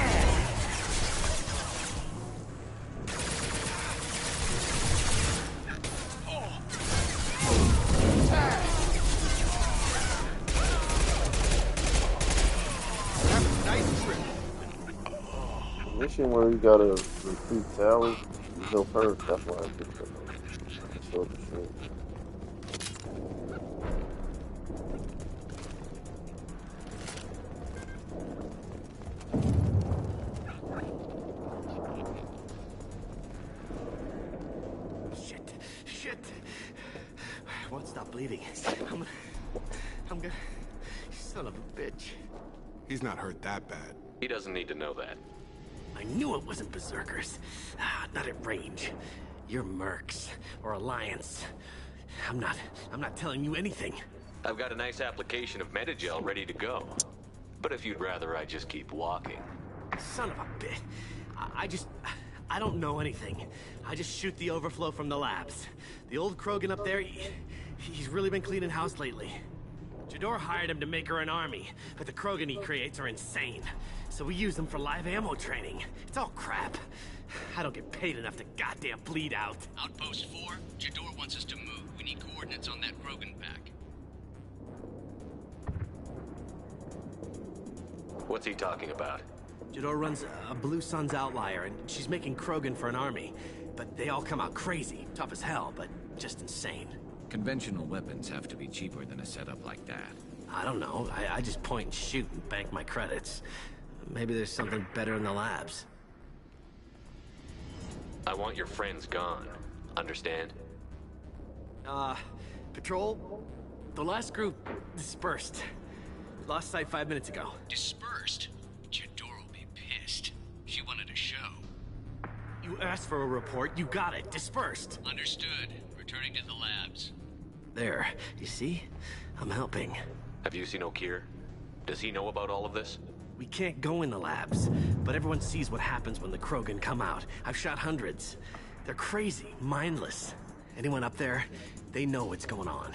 Mission where you gotta recruit Sally, you go first. That's why I picked them up. So for sure. Shit. I won't stop bleeding. I'm good. Son of a bitch. He's not hurt that bad. He doesn't need to know that. I knew it wasn't berserkers. Not at range. You're mercs or Alliance. I'm not telling you anything. I've got a nice application of Metagel ready to go. But if you'd rather I just keep walking. Son of a bitch. I don't know anything. I just shoot the overflow from the labs. The old Krogan up there, he's really been cleaning house lately. Jador hired him to make her an army, but the Krogan he creates are insane. So we use them for live ammo training. It's all crap. I don't get paid enough to goddamn bleed out. Outpost 4, Jador wants us to move. We need coordinates on that Krogan pack. What's he talking about? Jador runs a Blue Suns outlier, and she's making Krogan for an army. But they all come out crazy, tough as hell, but just insane. Conventional weapons have to be cheaper than a setup like that. I don't know. I just point and shoot and bank my credits. Maybe there's something better in the labs. I want your friends gone. Understand? Patrol? The last group dispersed. Lost sight 5 minutes ago. Dispersed? Jador will be pissed. She wanted a show. You asked for a report, you got it. Dispersed. Understood. Returning to the labs. There. You see? I'm helping. Have you seen Okir? Does he know about all of this? We can't go in the labs, but everyone sees what happens when the Krogan come out. I've shot hundreds. They're crazy, mindless. Anyone up there, they know what's going on.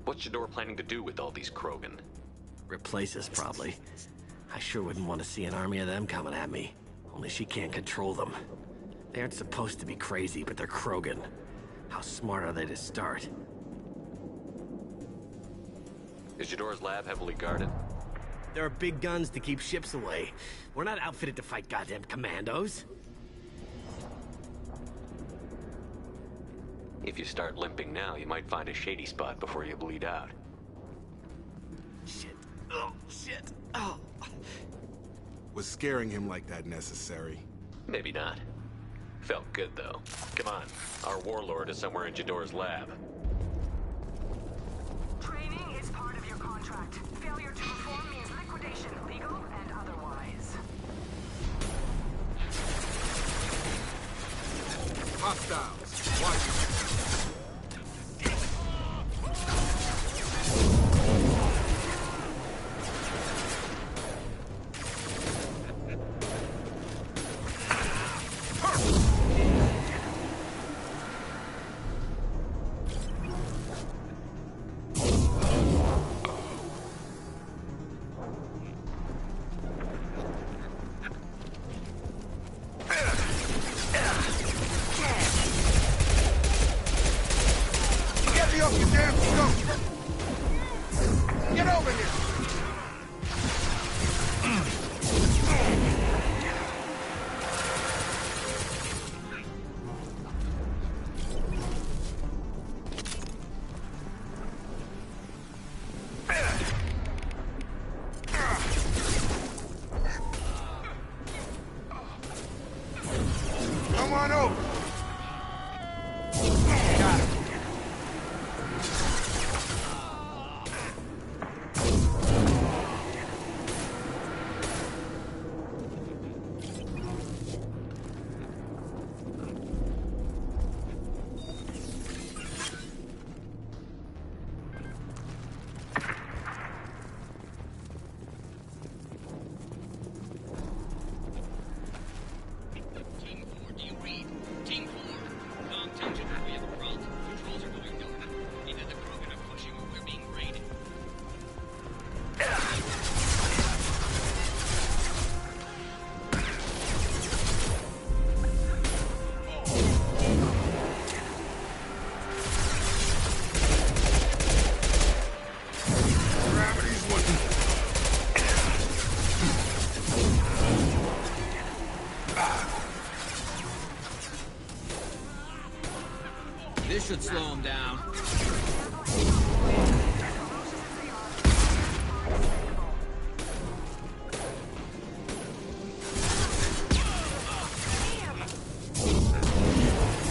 What's Jador planning to do with all these Krogan? Replace us, probably. I sure wouldn't want to see an army of them coming at me. Only she can't control them. They aren't supposed to be crazy, but they're Krogan. How smart are they to start? Is Jador's lab heavily guarded? There are big guns to keep ships away. We're not outfitted to fight goddamn commandos. If you start limping now, you might find a shady spot before you bleed out. Shit. Oh, shit. Oh. Was scaring him like that necessary? Maybe not. Felt good, though. Come on. Our warlord is somewhere in Jador's lab. Training is part of your contract. Failure to perform means liquidation, legal and otherwise. Hostiles. Watch. should slow him down.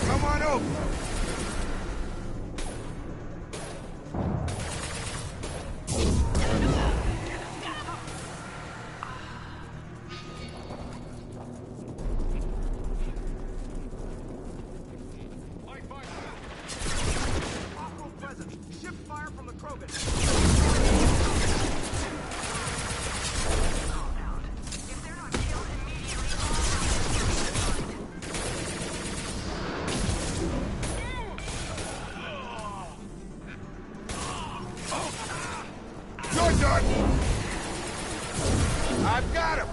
Come on over. You're done! I've got him!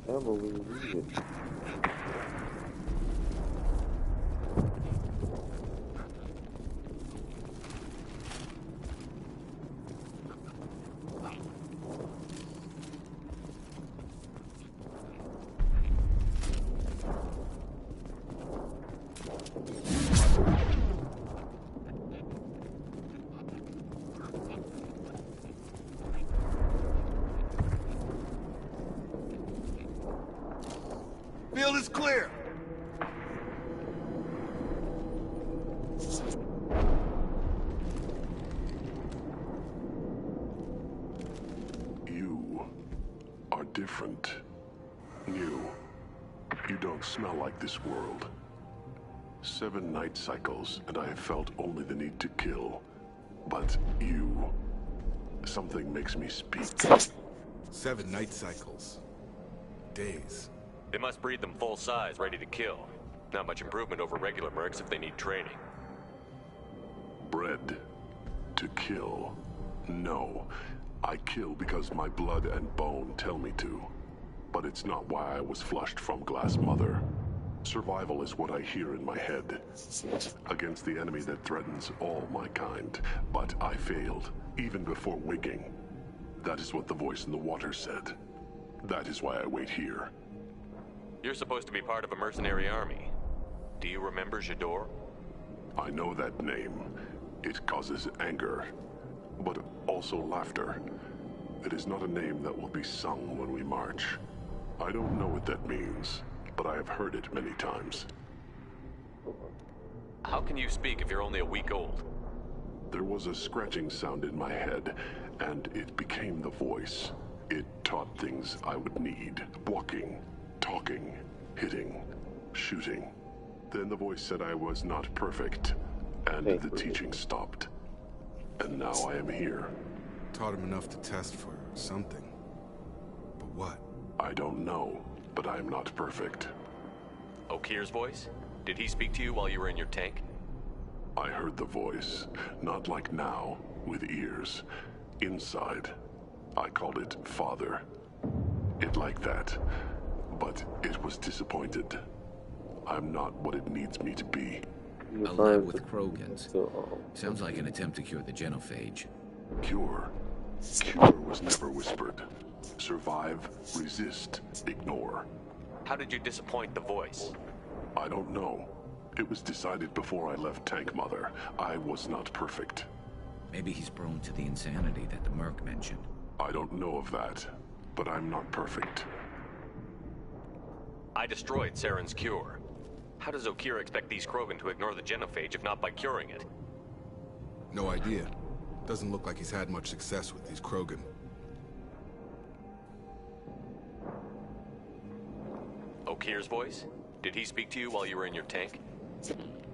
Emily, read it. Field is clear. You are different. New. You don't smell like this world. 7 night cycles, and I have felt only the need to kill. But you... something makes me speak. 7 night cycles. Days. They must breed them full size, ready to kill. Not much improvement over regular mercs if they need training. Bred to kill. No. I kill because my blood and bone tell me to. But it's not why I was flushed from Glass Mother. Survival is what I hear in my head. Against the enemy that threatens all my kind. But I failed, even before waking. That is what the voice in the water said. That is why I wait here. You're supposed to be part of a mercenary army. Do you remember Jador? I know that name. It causes anger, but also laughter. It is not a name that will be sung when we march. I don't know what that means, but I have heard it many times. How can you speak if you're only a week old? There was a scratching sound in my head, and it became the voice. It taught things I would need. Walking, talking, hitting, shooting. Then the voice said I was not perfect, and the teaching stopped. And now I am here. Taught him enough to test for something. But what? I don't know, but I am not perfect. Okir's voice? Did he speak to you while you were in your tank? I heard the voice, not like now, with ears. Inside. I called it Father. It like that. But it was disappointed. I'm not what it needs me to be. A lab with Krogans. Sounds like an attempt to cure the genophage. Cure? Cure was never whispered. Survive, resist, ignore. How did you disappoint the voice? I don't know. It was decided before I left Tank Mother. I was not perfect. Maybe he's prone to the insanity that the Merc mentioned. I don't know of that, but I'm not perfect. I destroyed Saren's cure. How does Okir expect these Krogan to ignore the genophage if not by curing it? No idea. Doesn't look like he's had much success with these Krogan. Okir's voice? Did he speak to you while you were in your tank?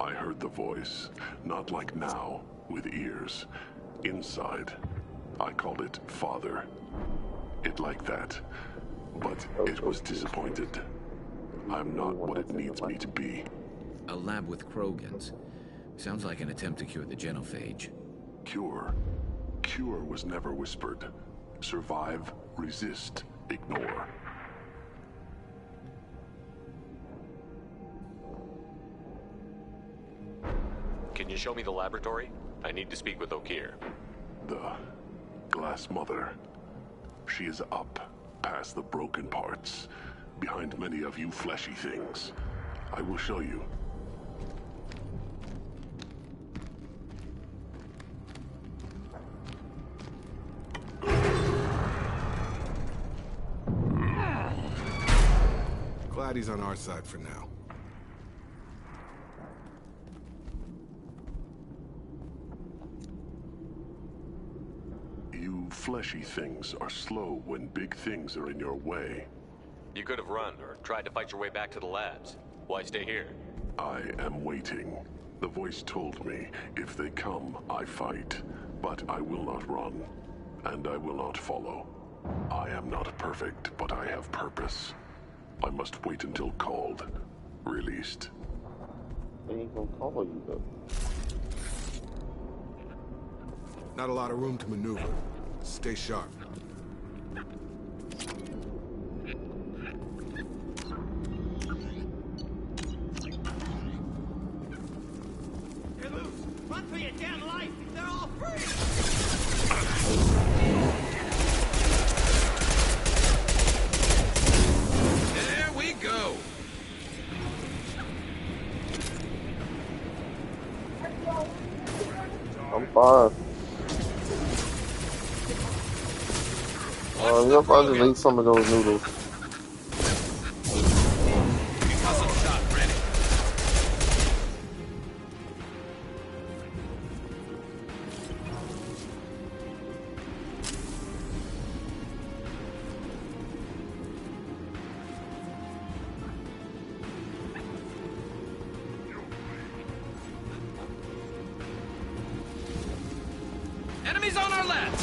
I heard the voice, not like now, with ears. Inside. I called it Father. It like that. but it was disappointed. I'm not what it needs me to be. A lab with Krogans. Sounds like an attempt to cure the genophage. Cure? Cure was never whispered. Survive, resist, ignore. Can you show me the laboratory? I need to speak with Okir. The Glass Mother. She is up, past the broken parts, behind many of you fleshy things. I will show you. Glad he's on our side for now. You fleshy things are slow when big things are in your way. You could have run or tried to fight your way back to the labs. Why stay here? I am waiting. The voice told me, if they come, I fight. But I will not run, and I will not follow. I am not perfect, but I have purpose. I must wait until called, released. They ain't gonna call you though. Not a lot of room to maneuver. Stay sharp. You're loose! Run for your damn life! They're all free! There we go! I'm fine. You know if I just ate some of those noodles. Muscle shot ready. Enemies on our left!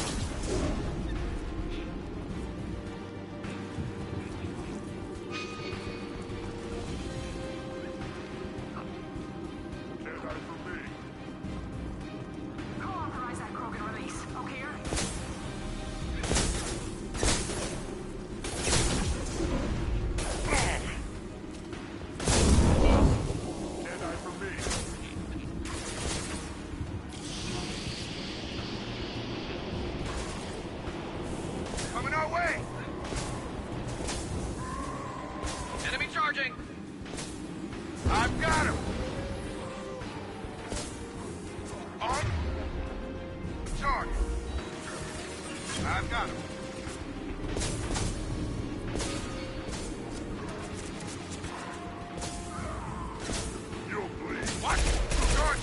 Coming our way! Enemy charging! I've got him! On! Target! I've got him. You'll bleed. What? Charge!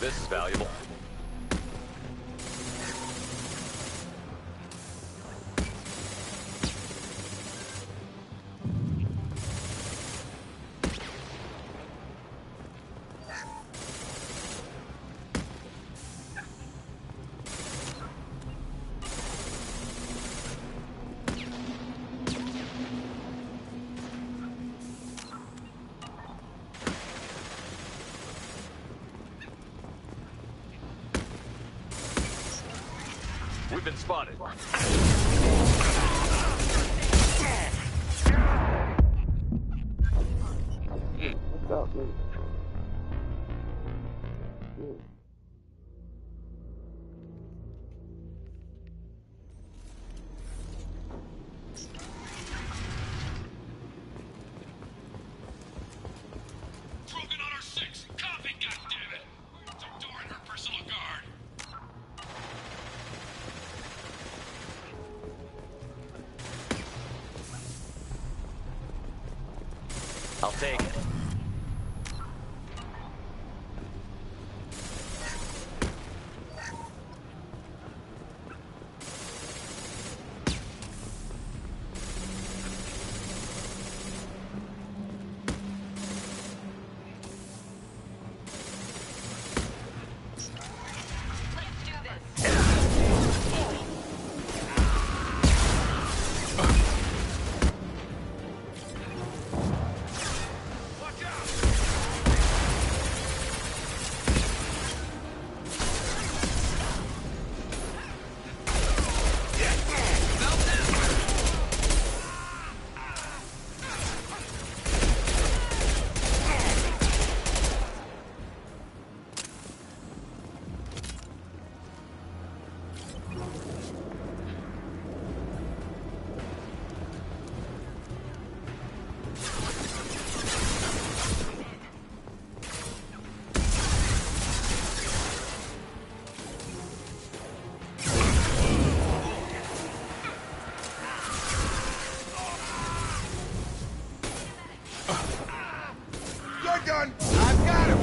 this is valuable. We've been spotted. What's up, man? Krogan on our 6. Copy, goddammit. Door and her personal guard. I'll take it. Gun! I've got him!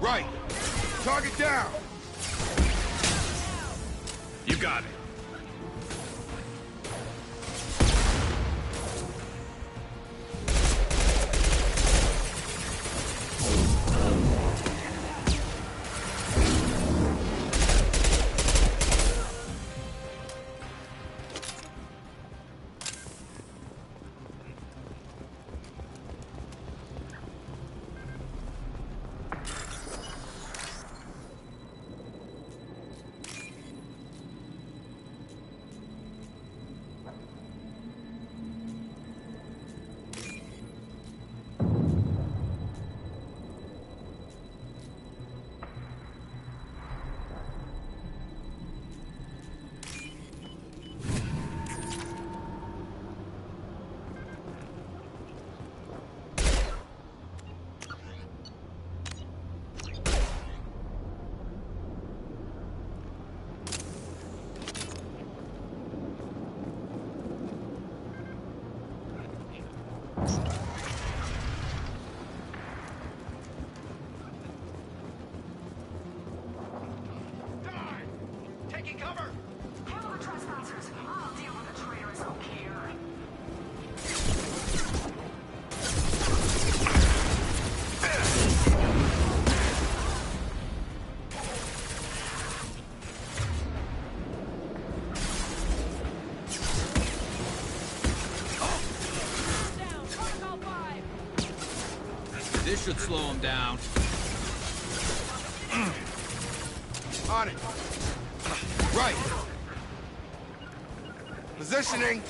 Right. Target down. You got it. This should slow him down. On it. Right. Positioning.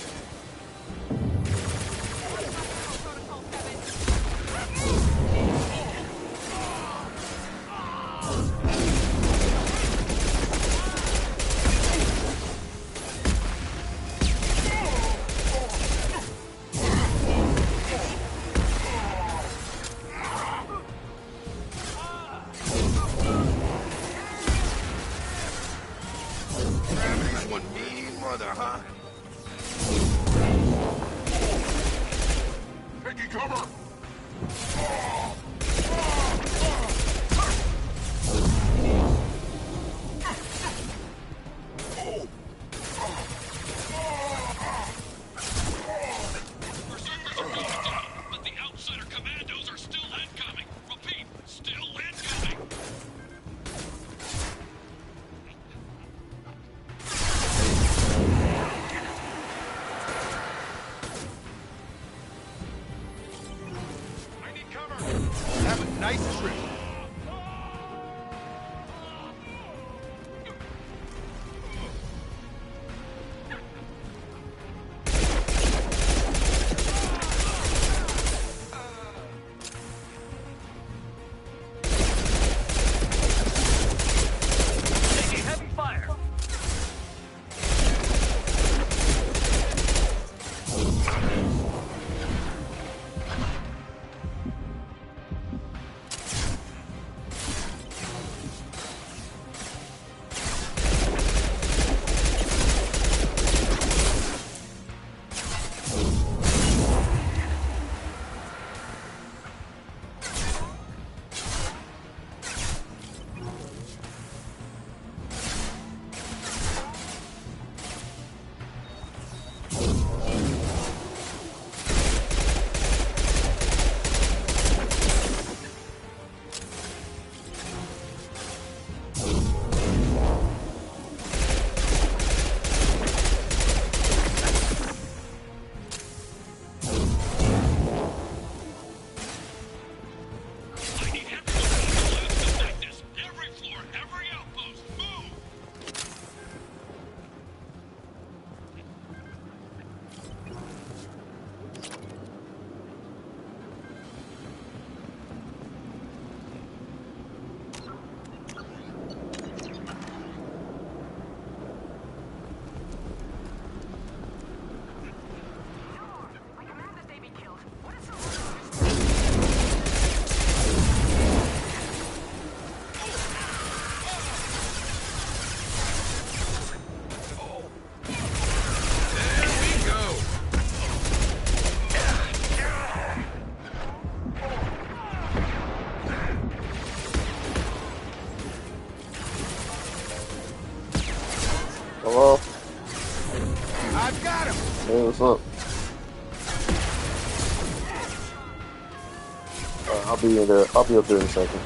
Hello? I've got him. Hey, what's up? I'll be in there. I'll be up there in a second.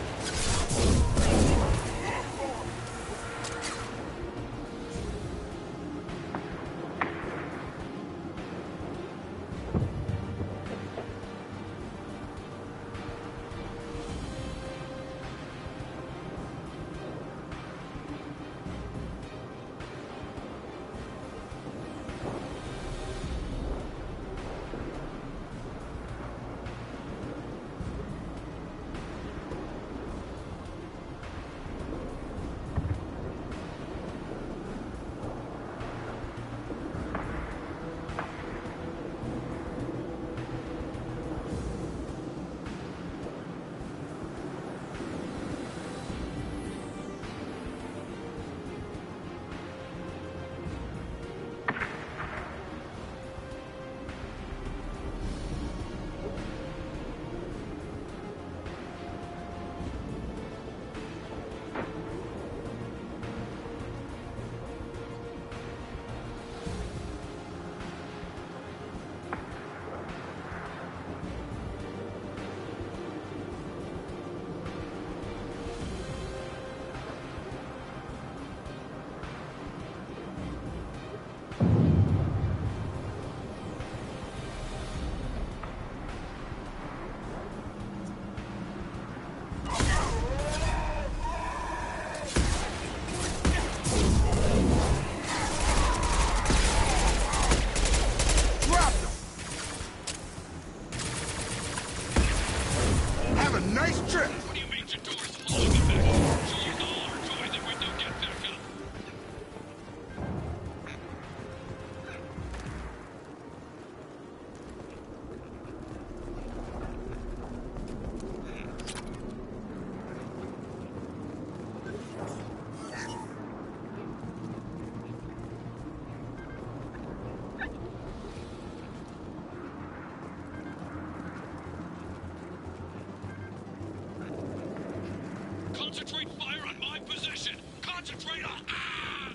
nice trip! What do you mean Jador's holding me back? Show the alarm so I think we don't get back up. Concentrate fire on my position! Concentrate on... Ah!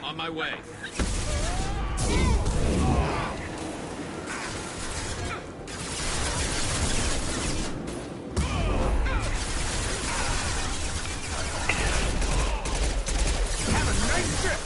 On my way. Have a nice trip!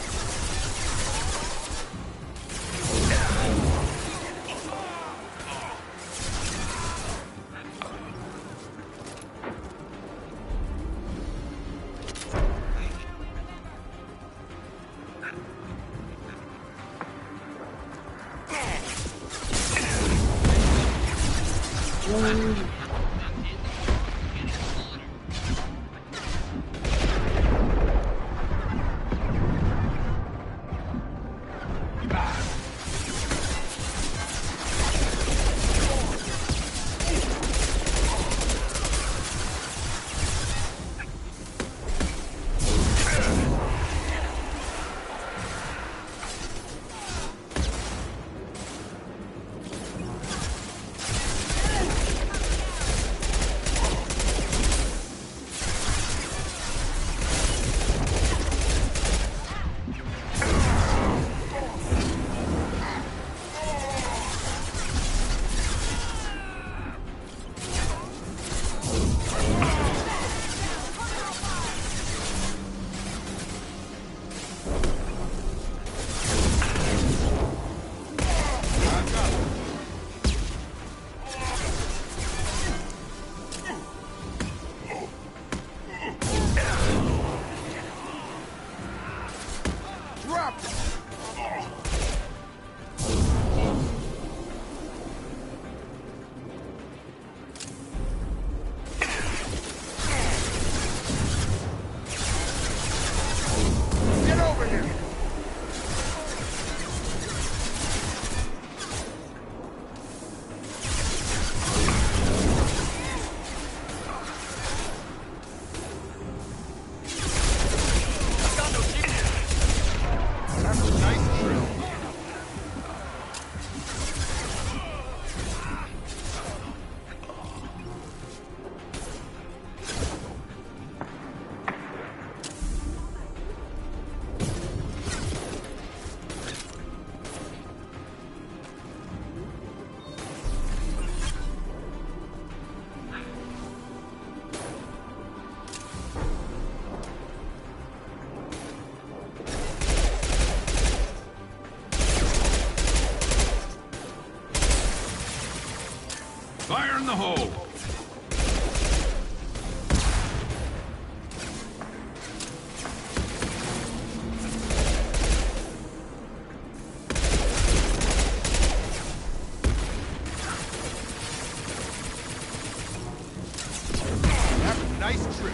nice trip.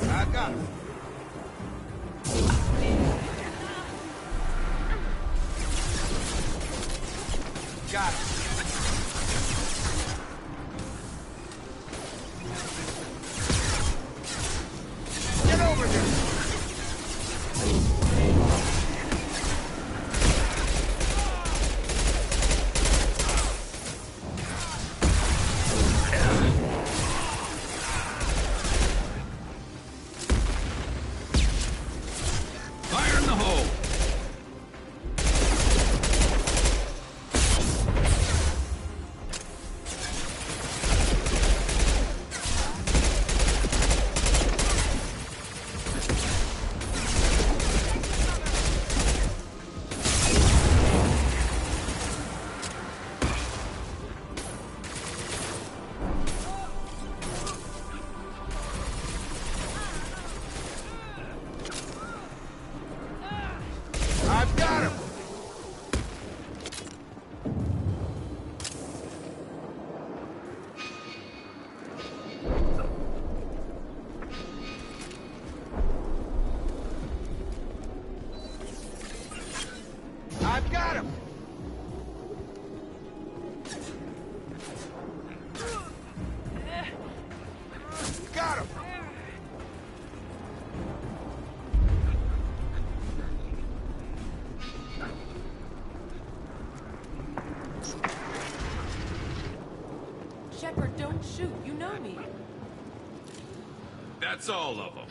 I got him. Got it. Get over here. Fire in the hole! I've got him. I've got him. Got him. Shepard, don't shoot. You know me. That's all of them.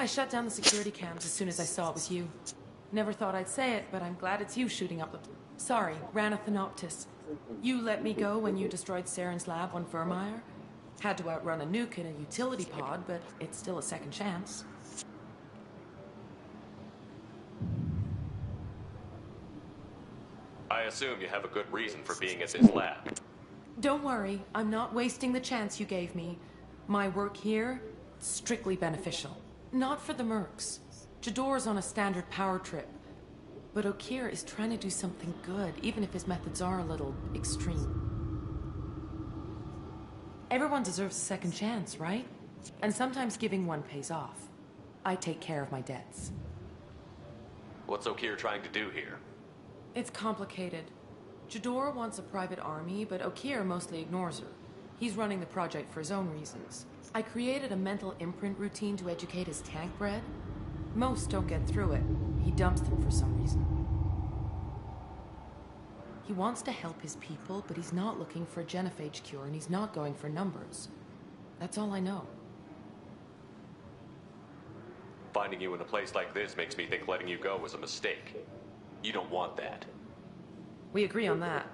I shut down the security cams as soon as I saw it was you. Never thought I'd say it, but I'm glad it's you shooting up the... Sorry, Ranathanoptis. You let me go when you destroyed Saren's lab on Vermeer. Had to outrun a nuke in a utility pod, but it's still a second chance. I assume you have a good reason for being at this lab. Don't worry, I'm not wasting the chance you gave me. My work here, strictly beneficial. Not for the mercs. Jador's on a standard power trip. But Okir is trying to do something good, even if his methods are a little extreme. Everyone deserves a second chance, right? And sometimes giving one pays off. I take care of my debts. What's Okir trying to do here? It's complicated. Jador wants a private army, but Okir mostly ignores her. He's running the project for his own reasons. I created a mental imprint routine to educate his tank bred. Most don't get through it. He dumps them for some reason. He wants to help his people, but he's not looking for a genophage cure, and he's not going for numbers. That's all I know. Finding you in a place like this makes me think letting you go was a mistake. You don't want that. We agree on that.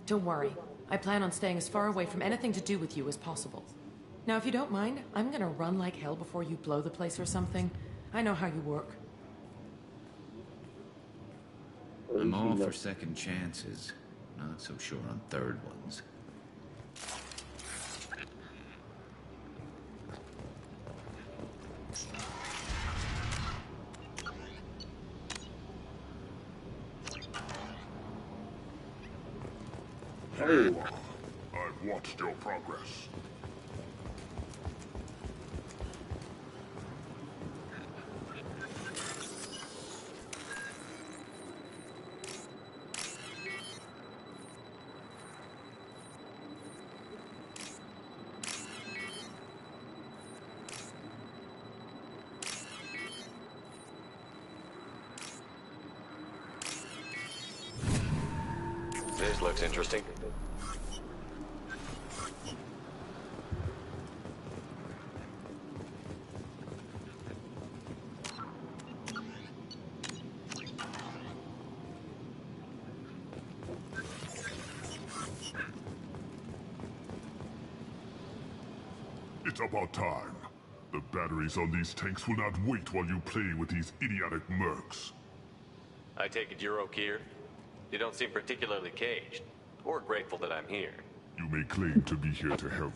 Don't worry. I plan on staying as far away from anything to do with you as possible. Now, if you don't mind, I'm gonna run like hell before you blow the place or something. I know how you work. I'm all for second chances. Not so sure on third ones. Very well. I've watched your progress. This looks interesting. It's about time. The batteries on these tanks will not wait while you play with these idiotic mercs. I take it you're okay here? You don't seem particularly caged, or grateful that I'm here. You may claim to be here to help,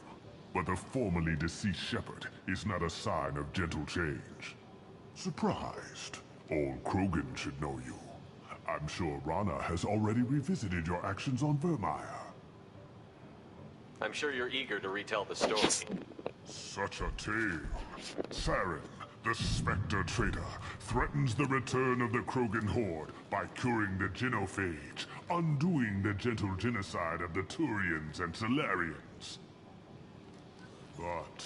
but the formerly deceased shepherd is not a sign of gentle change. Surprised? Old Krogan should know you. I'm sure Rana has already revisited your actions on Vermeer. I'm sure you're eager to retell the story. Such a tale. Saren, the Spectre traitor, threatens the return of the Krogan horde by curing the genophage, undoing the gentle genocide of the Turians and Solarians. But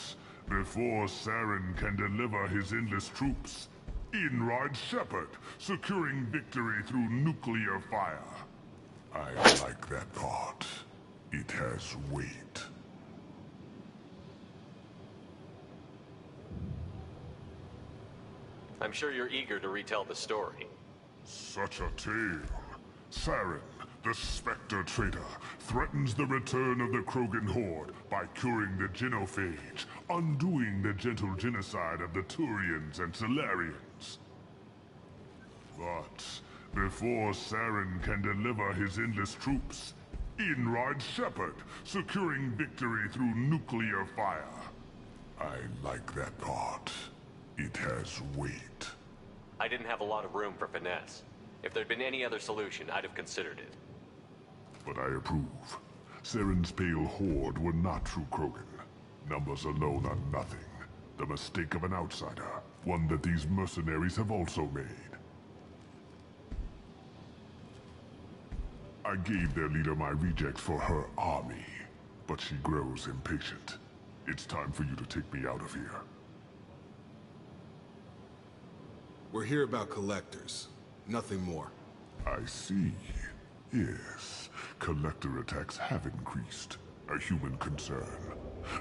before Saren can deliver his endless troops, in rides Shepard, securing victory through nuclear fire. I like that part. It has weight. I'm sure you're eager to retell the story. Such a tale. Saren, the Spectre traitor, threatens the return of the Krogan horde by curing the genophage, undoing the gentle genocide of the Turians and Solarians. But before Saren can deliver his endless troops, in rides Shepard, securing victory through nuclear fire. I like that part. It has weight. I didn't have a lot of room for finesse. If there'd been any other solution, I'd have considered it. But I approve. Saren's pale horde were not true Krogan. Numbers alone are nothing. The mistake of an outsider, one that these mercenaries have also made. I gave their leader my rejects for her army, but she grows impatient. It's time for you to take me out of here. We're here about collectors, nothing more. I see. Yes, collector attacks have increased. A human concern.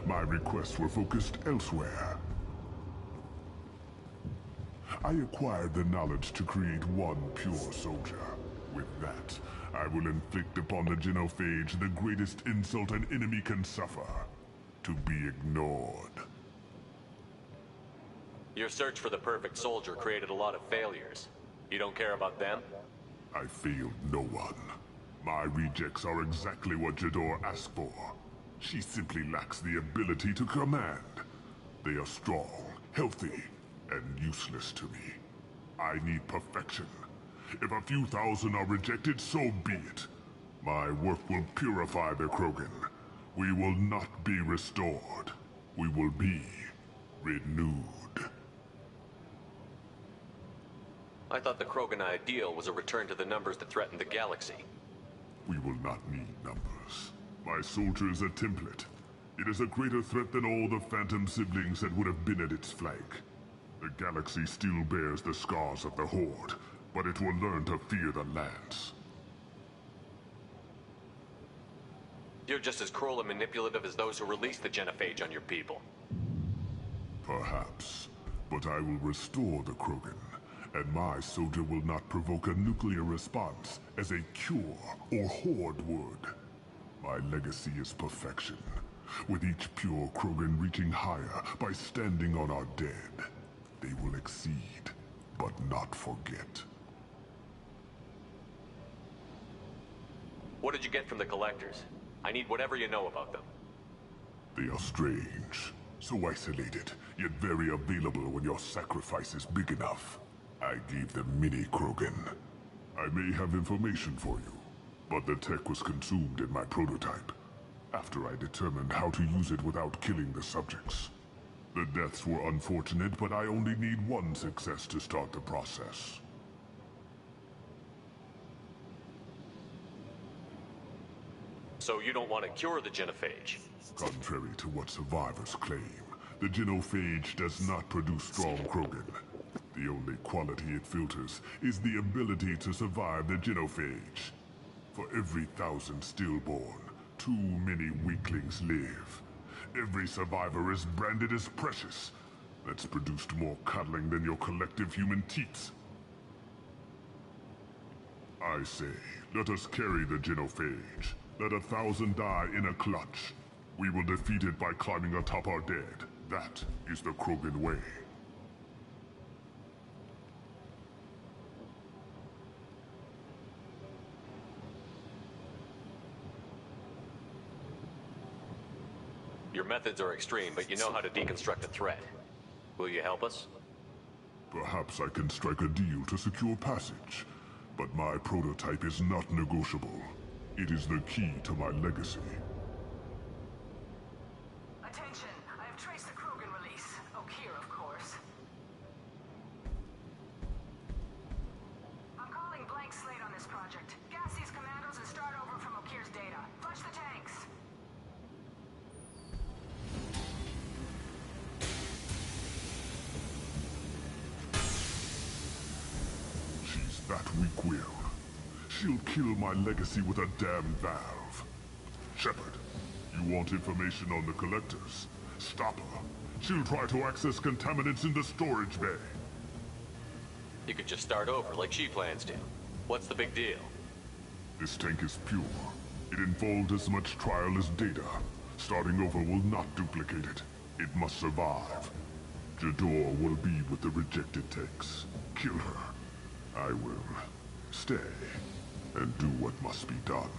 My requests were focused elsewhere. I acquired the knowledge to create one pure soldier. With that, I will inflict upon the genophage the greatest insult an enemy can suffer. To be ignored. Your search for the perfect soldier created a lot of failures. You don't care about them? I failed no one. My rejects are exactly what Jador asked for. She simply lacks the ability to command. They are strong, healthy, and useless to me. I need perfection. If a few thousand are rejected, so be it. My work will purify the Krogan. We will not be restored. We will be renewed. I thought the Krogan ideal was a return to the numbers that threatened the galaxy. We will not need numbers. My soldier is a template. It is a greater threat than all the Phantom siblings that would have been at its flank. The galaxy still bears the scars of the Horde, but it will learn to fear the Lance. You're just as cruel and manipulative as those who released the genophage on your people. Perhaps, but I will restore the Krogan, and my soldier will not provoke a nuclear response as a cure or Horde would. My legacy is perfection, with each pure Krogan reaching higher by standing on our dead. They will exceed, but not forget. What did you get from the collectors? I need whatever you know about them. They are strange, so isolated, yet very available when your sacrifice is big enough. I gave them mini Krogan. I may have information for you, but the tech was consumed in my prototype, after I determined how to use it without killing the subjects. The deaths were unfortunate, but I only need one success to start the process. So you don't want to cure the genophage? Contrary to what survivors claim, the genophage does not produce strong Krogan. The only quality it filters is the ability to survive the genophage. For every 1,000 stillborn, too many weaklings live. Every survivor is branded as precious. That's produced more cuddling than your collective human teats. I say, let us carry the genophage. Let 1,000 die in a clutch. We will defeat it by climbing atop our dead. That is the Krogan way. Your methods are extreme, but you know how to deconstruct a threat. Will you help us? Perhaps I can strike a deal to secure passage. But my prototype is not negotiable. It is the key to my legacy. Attention! I have traced the Krogan release. Okeer, of course. I'm calling blank slate on this project. Gas these commandos and start over from Okeer's data. Flush the tanks! She's that weak-willed. She'll kill my legacy with a damn valve. Shepard, you want information on the collectors? Stop her. She'll try to access contaminants in the storage bay. You could just start over, like she plans to. What's the big deal? This tank is pure. It involved as much trial as data. Starting over will not duplicate it. It must survive. Jador will be with the rejected tanks. Kill her. I will stay and do what must be done.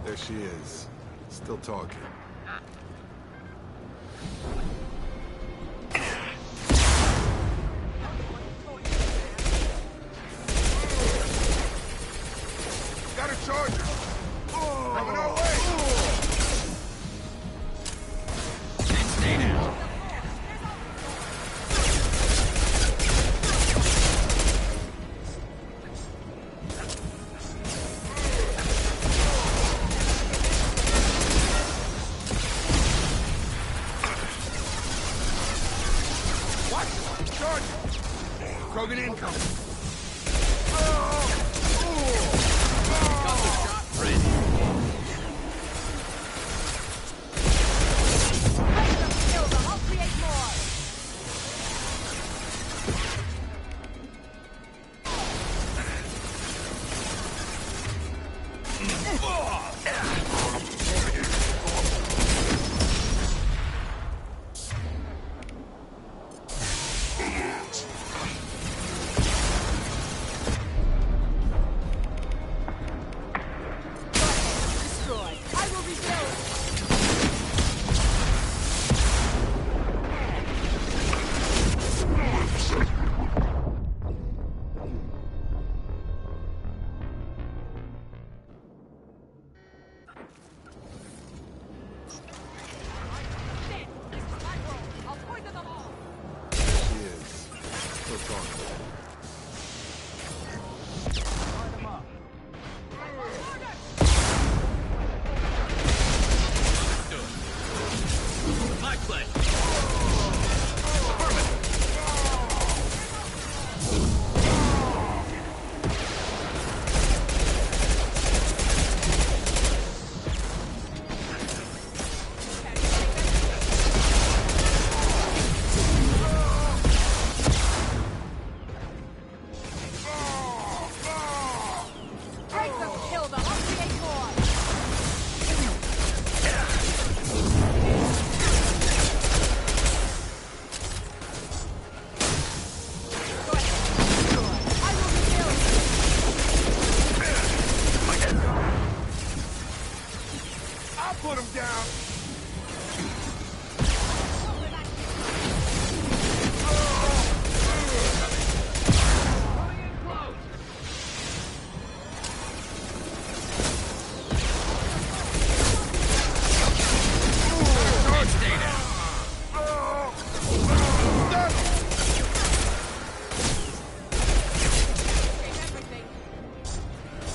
There she is. Still talking. Got a charger! Coming our way! Stay down. Krogan incoming! Got the shot ready. I'll create more!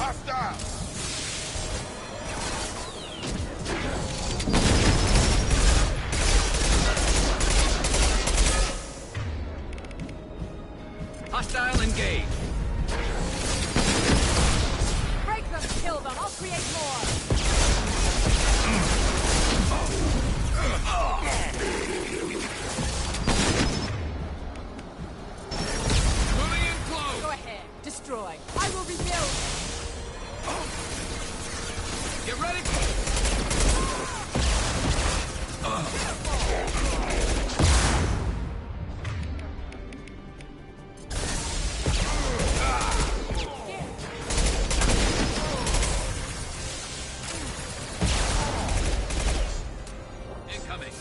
Hostile! Hostile engaged. Break them, kill them, I'll create more! Moving in close. Go ahead, destroy. I will rebuild! Get ready. Incoming.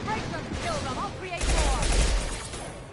Break them, kill them, I'll create more!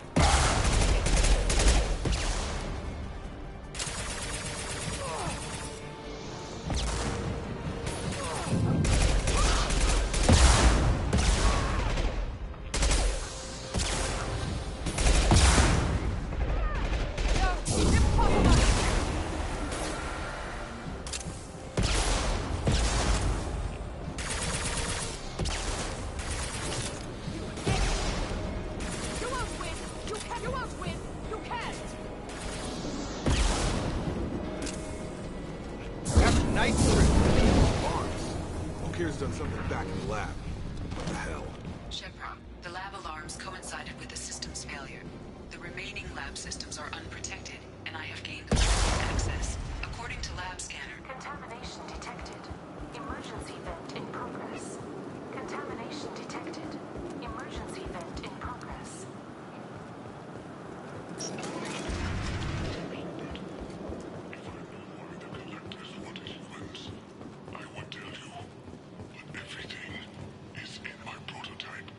You won't win! You can't! You won't win! You can't! That's a nice trick. Barnes. O'Kear's done something back in the lab. What the hell? Shepard, the lab alarms coincided with the system's failure. The remaining lab systems are unprotected, and I have gained access. According to lab scanner, Contamination detected. Emergency vent in progress. Contamination detected. Emergency vent in progress. I would tell you, but everything is in my prototype.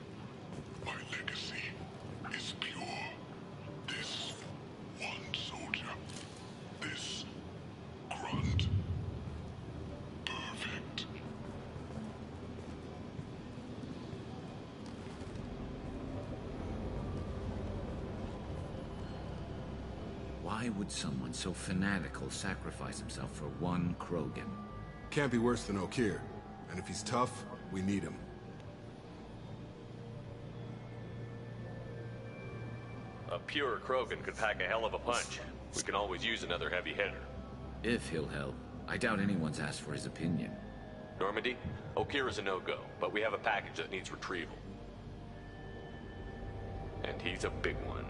My legacy is pure. This one soldier, this grunt, perfect. Why would someone so fanatical sacrifice himself for one Krogan? Can't be worse than O'Kear. And if he's tough, we need him. A pure Krogan could pack a hell of a punch. We can always use another heavy hitter. If he'll help. I doubt anyone's asked for his opinion. Normandy, O'Kear is a no-go, but we have a package that needs retrieval. And he's a big one.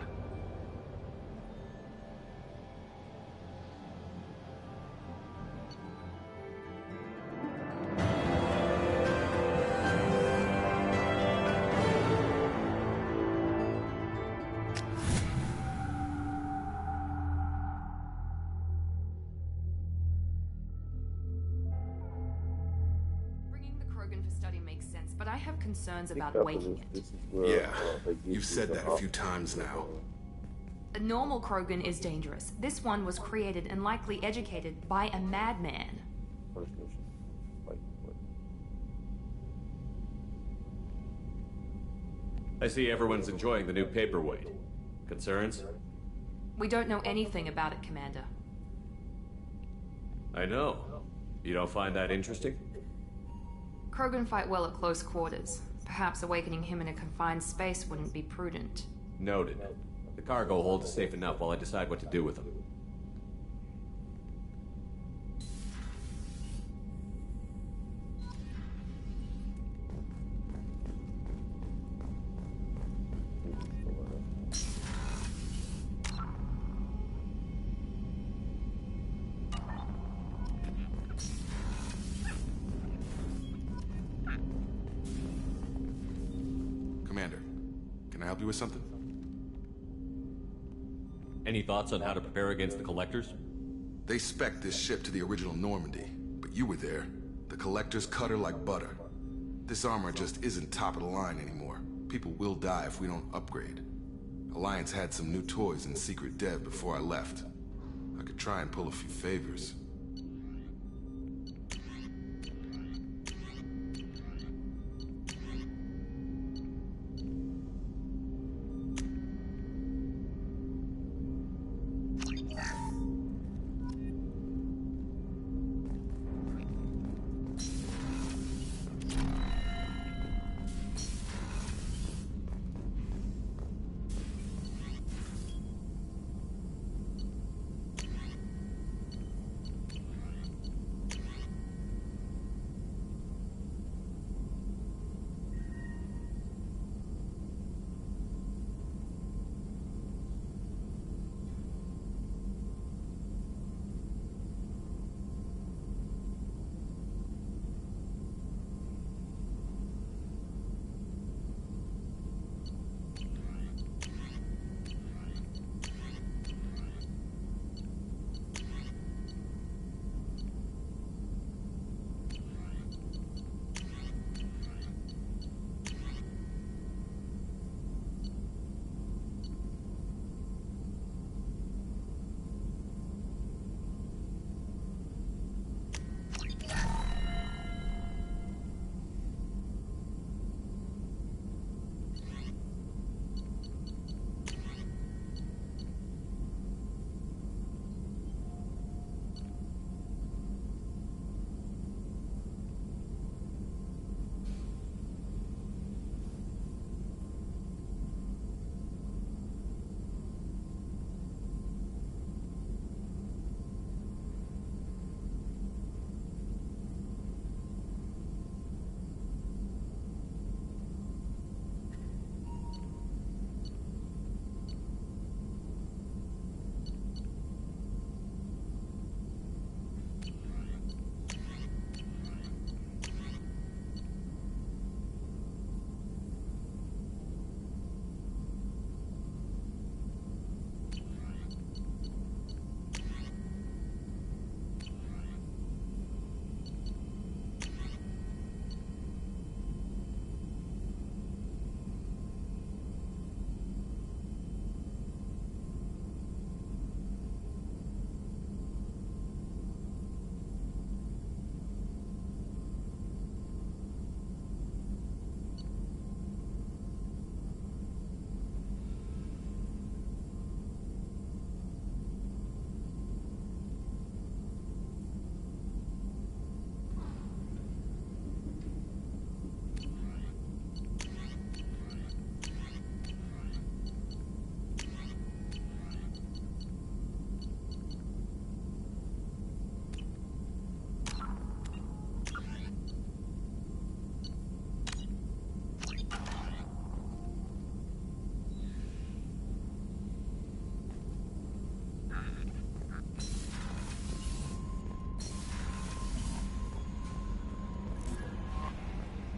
Bringing the Krogan for study makes sense, but I have concerns about Careful, waking it. this is where, Yeah, they give you've said the that a few times now. A normal Krogan is dangerous. This one was created and likely educated by a madman. First mission. Like, what? I see everyone's enjoying the new paperweight. Concerns? We don't know anything about it, Commander. I know. You don't find that interesting? Krogan fight well at close quarters. Perhaps awakening him in a confined space wouldn't be prudent. Noted. The cargo hold is safe enough while I decide what to do with them. help you with something? Any thoughts on how to prepare against the Collectors? They spec'd this ship to the original Normandy, but you were there. The Collectors cut her like butter. This armor just isn't top of the line anymore. People will die if we don't upgrade. Alliance had some new toys in secret dev before I left. I could try and pull a few favors.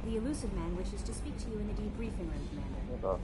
The Elusive Man wishes to speak to you in the debriefing room, Commander.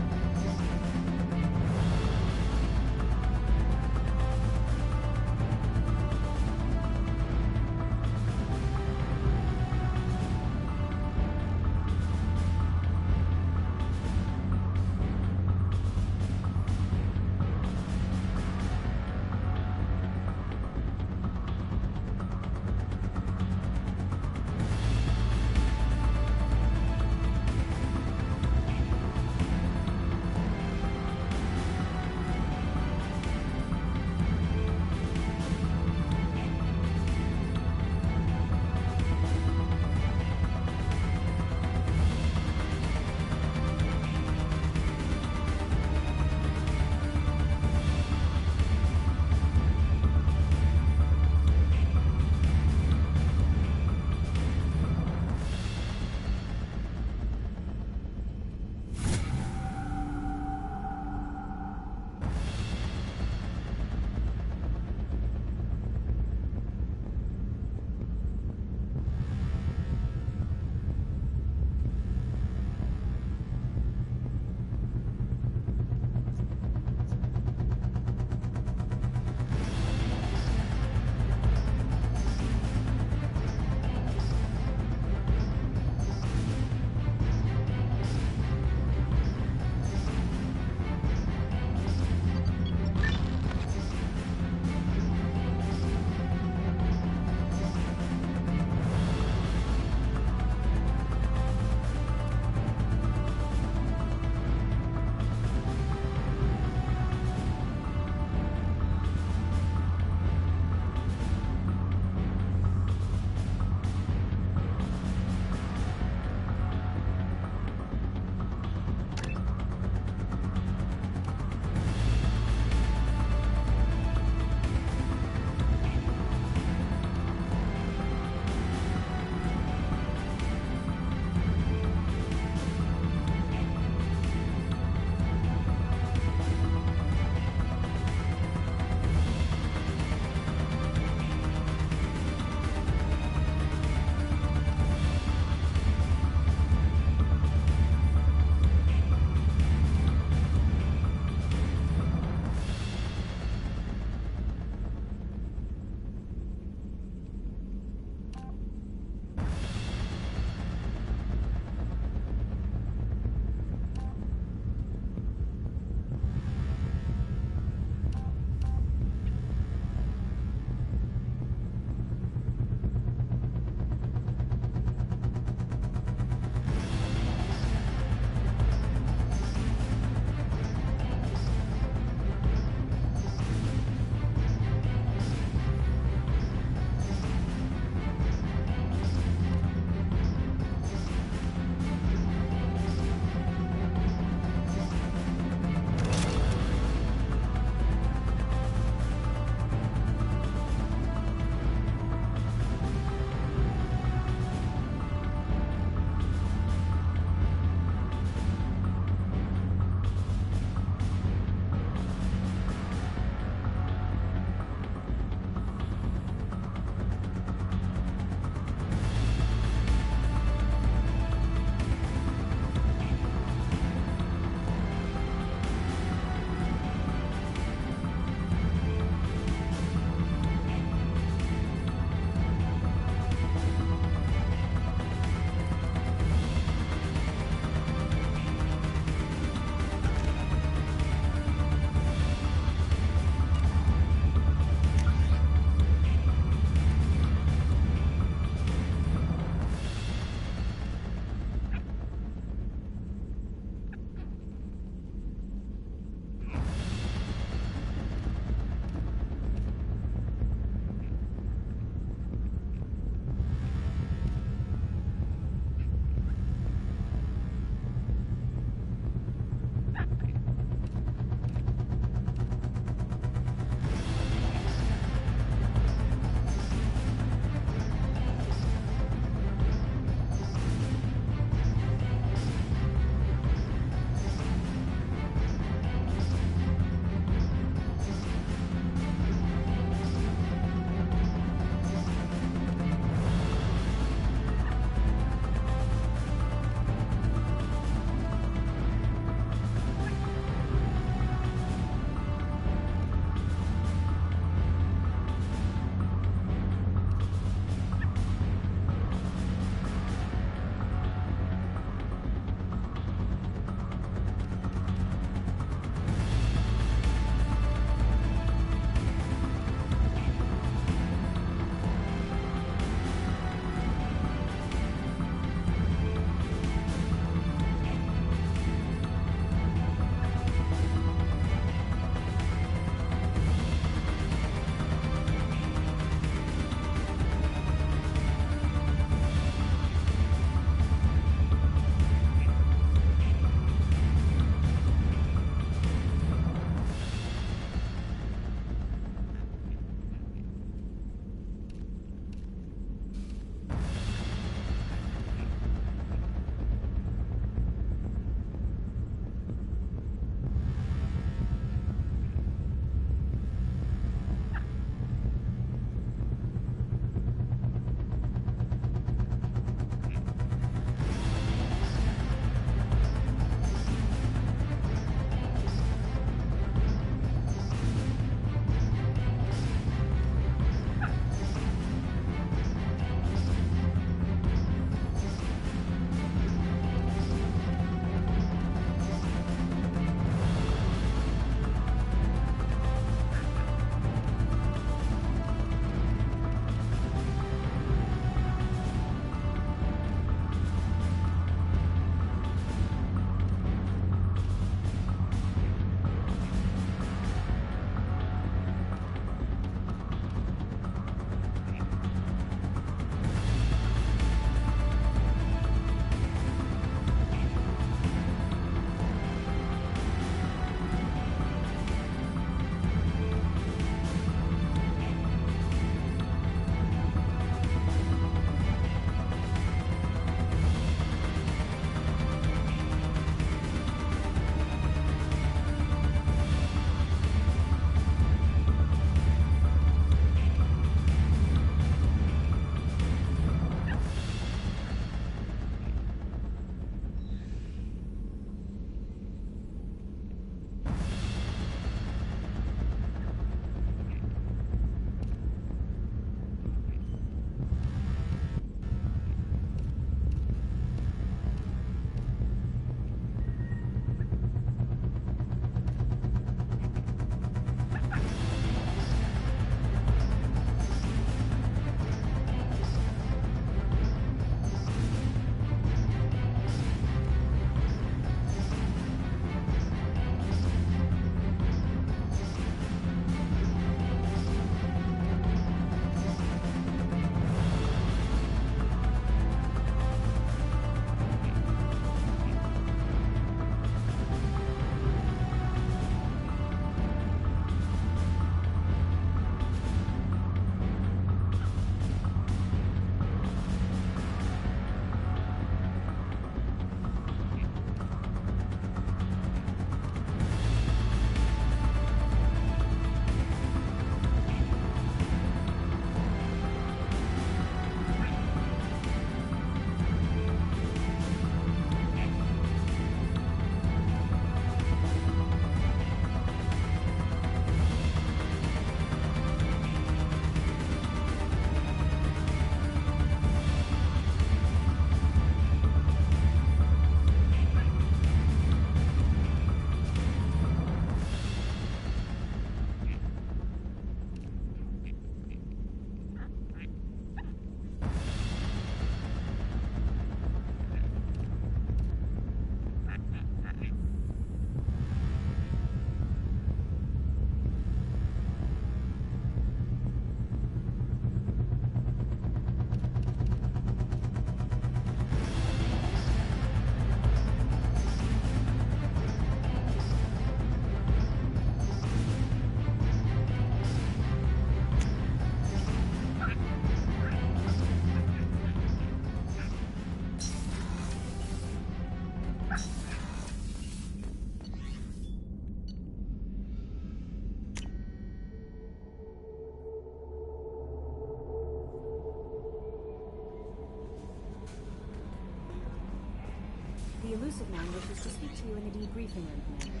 elusive man wishes to speak to you in the debriefing room, Commander.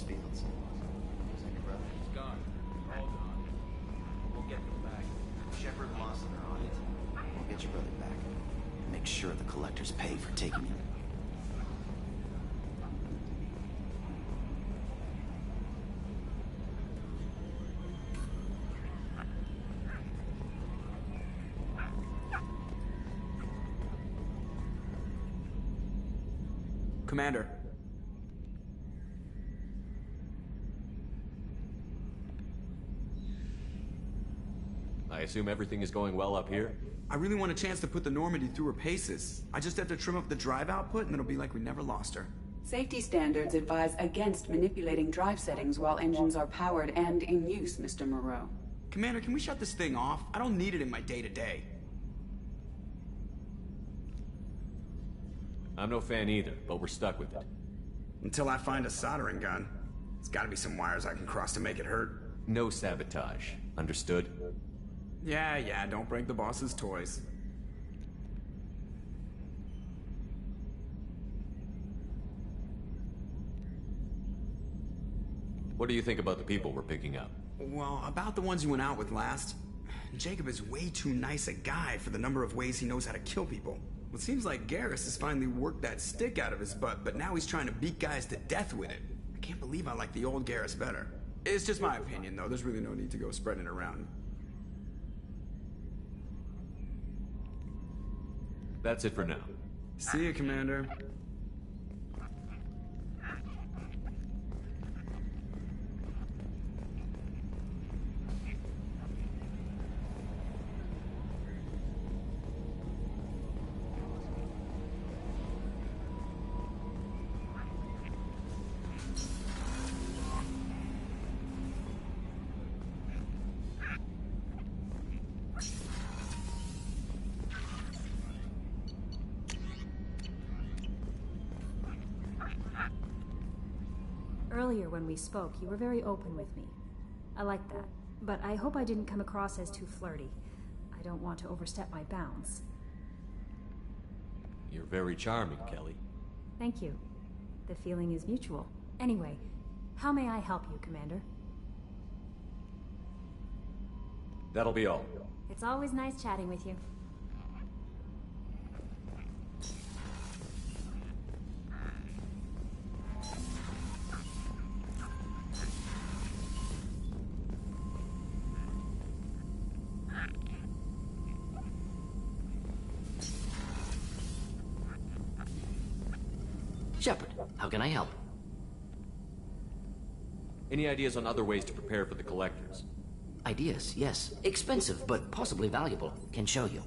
Fields. He's gone. All gone. We'll get them back. Shepard and Lawson are on it. We'll get your brother back. Make sure the collectors pay for taking him. Commander. I assume everything is going well up here? I really want a chance to put the Normandy through her paces. I just have to trim up the drive output and it'll be like we never lost her. Safety standards advise against manipulating drive settings while engines are powered and in use, Mr. Moreau. Commander, can we shut this thing off? I don't need it in my day-to-day. I'm no fan either, but we're stuck with it. Until I find a soldering gun. There's gotta be some wires I can cross to make it hurt. No sabotage. Understood? Yeah, don't break the boss's toys. What do you think about the people we're picking up? Well, about the ones you went out with last. Jacob is way too nice a guy for the number of ways he knows how to kill people. Well, it seems like Garrus has finally worked that stick out of his butt, but now he's trying to beat guys to death with it. I can't believe I like the old Garrus better. It's just my opinion, though. There's really no need to go spreading it around. That's it for now. See you, Commander. Earlier when we spoke, you were very open with me. I like that, but I hope I didn't come across as too flirty. I don't want to overstep my bounds. You're very charming, Kelly. Thank you. The feeling is mutual. Anyway, how may I help you, Commander? That'll be all. It's always nice chatting with you. Shepard, how can I help? Any ideas on other ways to prepare for the collectors? Ideas, yes. Expensive, but possibly valuable. Can show you.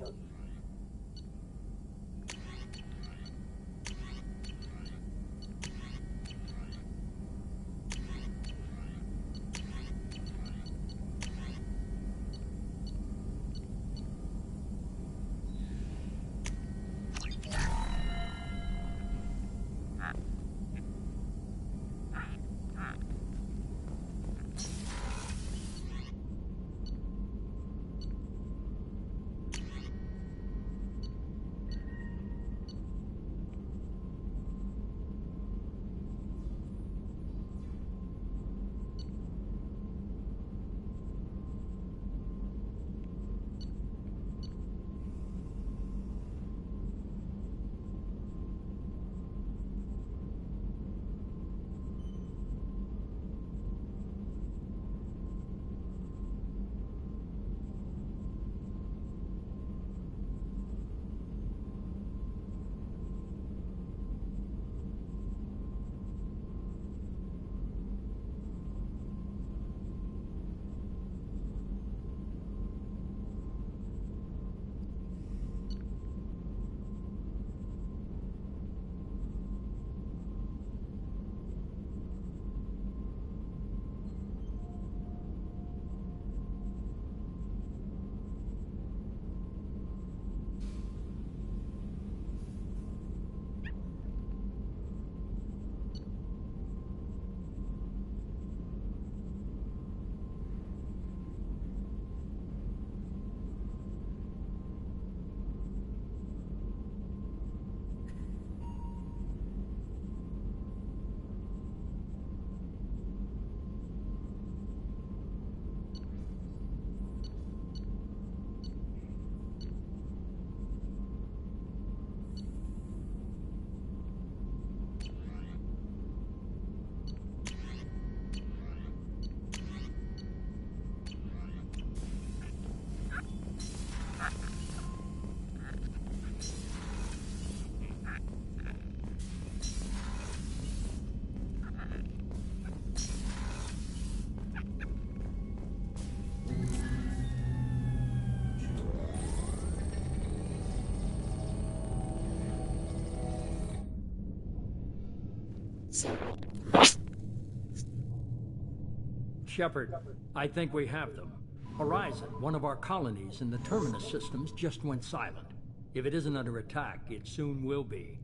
Shepard, I think we have them. Horizon, one of our colonies in the Terminus systems, just went silent. If it isn't under attack, it soon will be.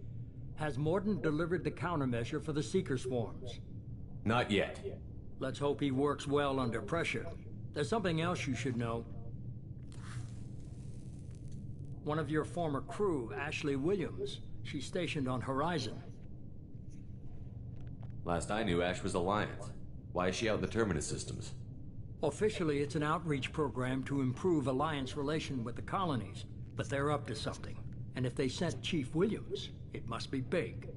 Has Mordant delivered the countermeasure for the Seeker swarms? Not yet. Let's hope he works well under pressure. There's something else you should know. One of your former crew, Ashley Williams, she's stationed on Horizon. Last I knew, Ash was Alliance. Why is she out in the Terminus systems? Officially, it's an outreach program to improve Alliance relation with the colonies, but they're up to something. And if they sent Chief Williams, it must be big.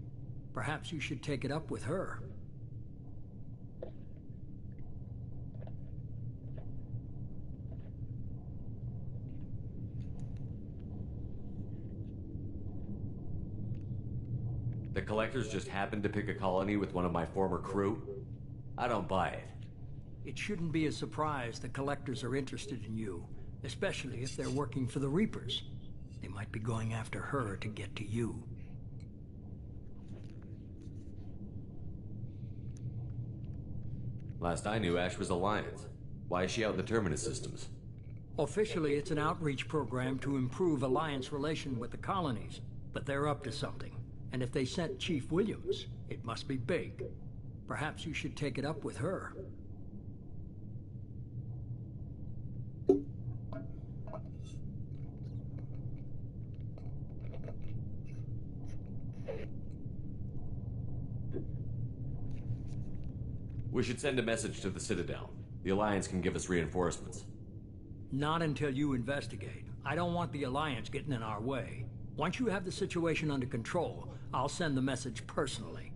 Perhaps you should take it up with her. The Collectors just happened to pick a colony with one of my former crew? I don't buy it. It shouldn't be a surprise the Collectors are interested in you, especially if they're working for the Reapers. They might be going after her to get to you. Last I knew, Ash was Alliance. Why is she out in the Terminus systems? Officially, it's an outreach program to improve Alliance relation with the colonies, but they're up to something. And if they sent Chief Williams, it must be big. Perhaps you should take it up with her. We should send a message to the Citadel. The Alliance can give us reinforcements. Not until you investigate. I don't want the Alliance getting in our way. Once you have the situation under control, I'll send the message personally.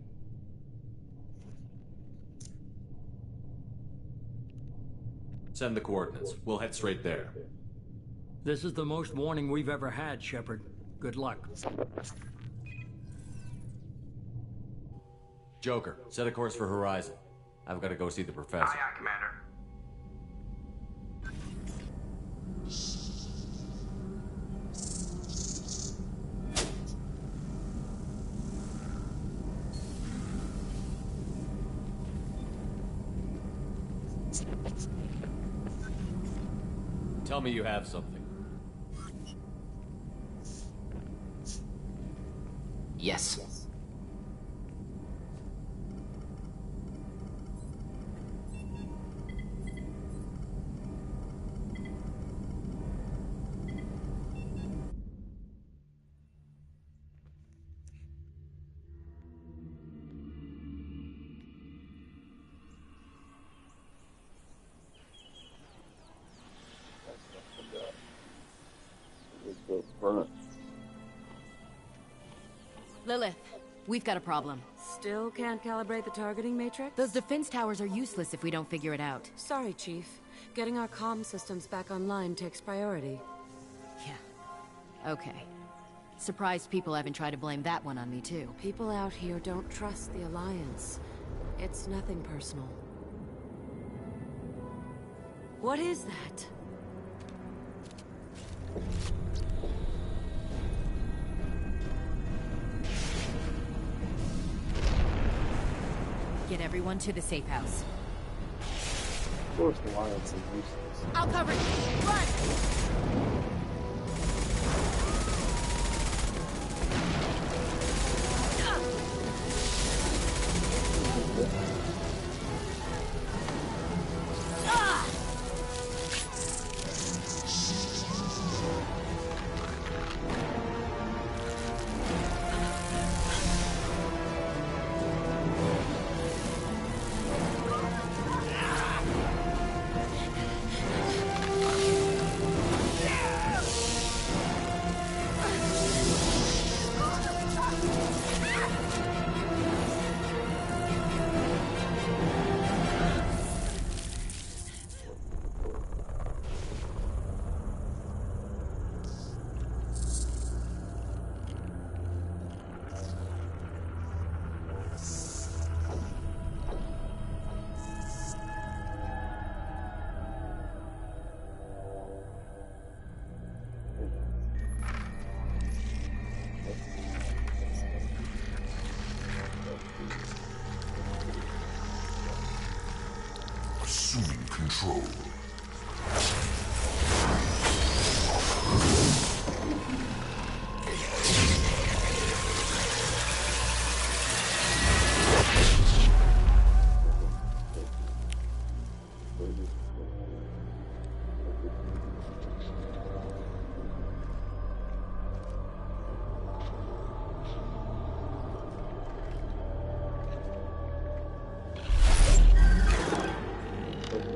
Send the coordinates. We'll head straight there. This is the most warning we've ever had, Shepard. Good luck. Joker, set a course for Horizon. I've got to go see the professor. Aye, aye, Commander. Tell me you have something. Yes. Lilith, we've got a problem. Still can't calibrate the targeting matrix? Those defense towers are useless if we don't figure it out. Sorry, Chief. Getting our comm systems back online takes priority. Yeah. Okay. Surprised people haven't tried to blame that one on me, too. People out here don't trust the Alliance. It's nothing personal. What is that? Get everyone to the safe house. Of course the Alliance is useless. I'll cover you. Run! assuming control.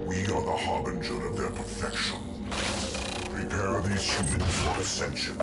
We are the harbinger of their perfection. Prepare these humans for ascension.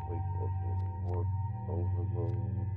Wake up and warp overload.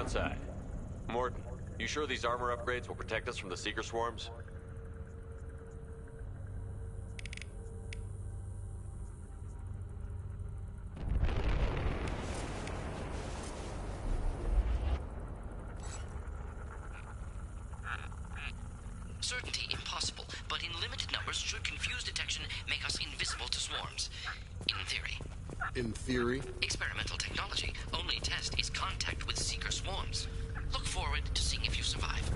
outside. Morton, you sure these armor upgrades will protect us from the Seeker swarms? Certainty impossible, but in limited numbers should confuse detection make us invisible to swarms. In theory. In theory? Experimental technology. Only test is contact with Seeker swarms. Look forward to seeing if you survive.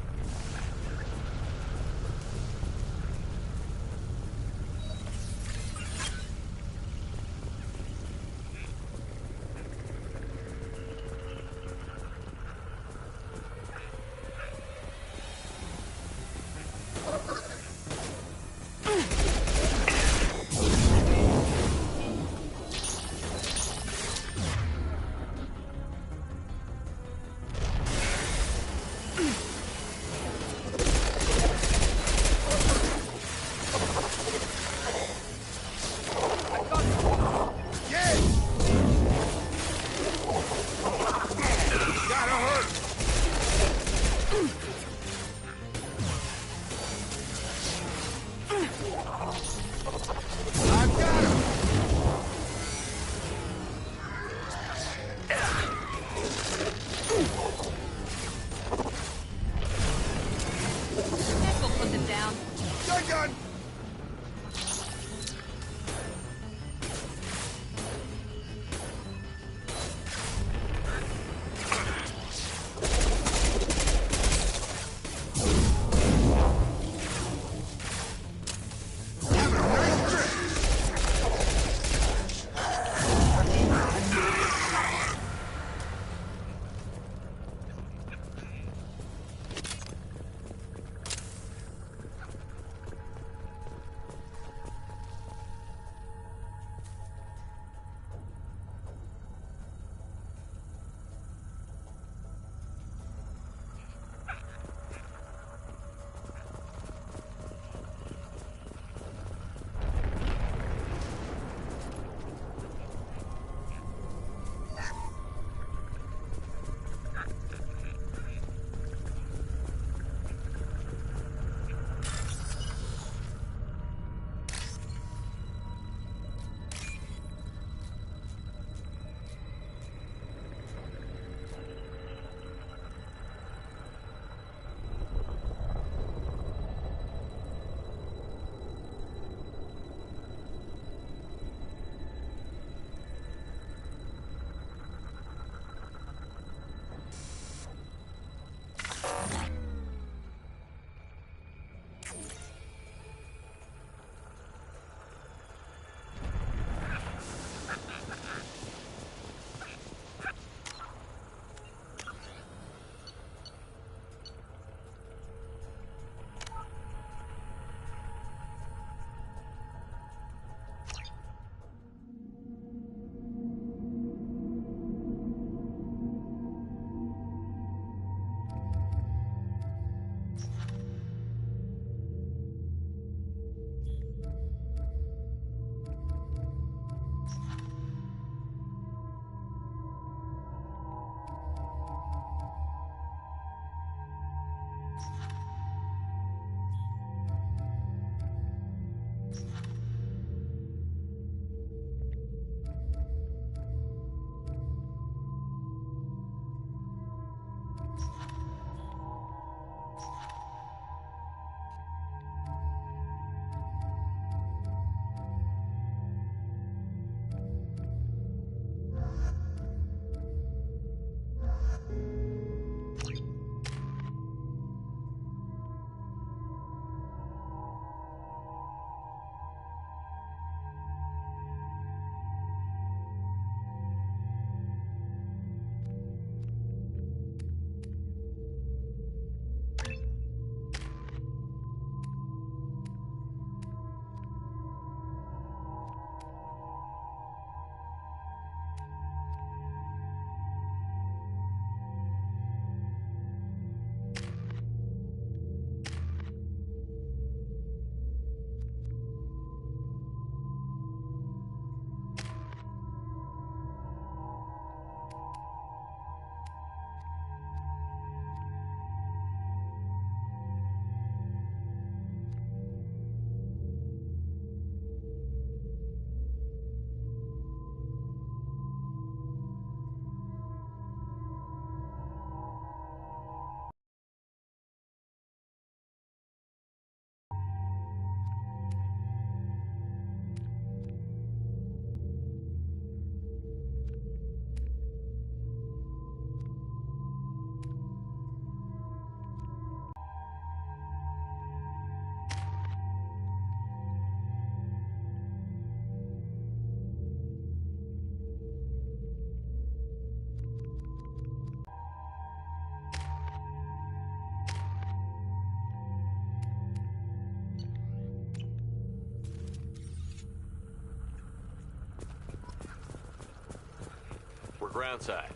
Ground side.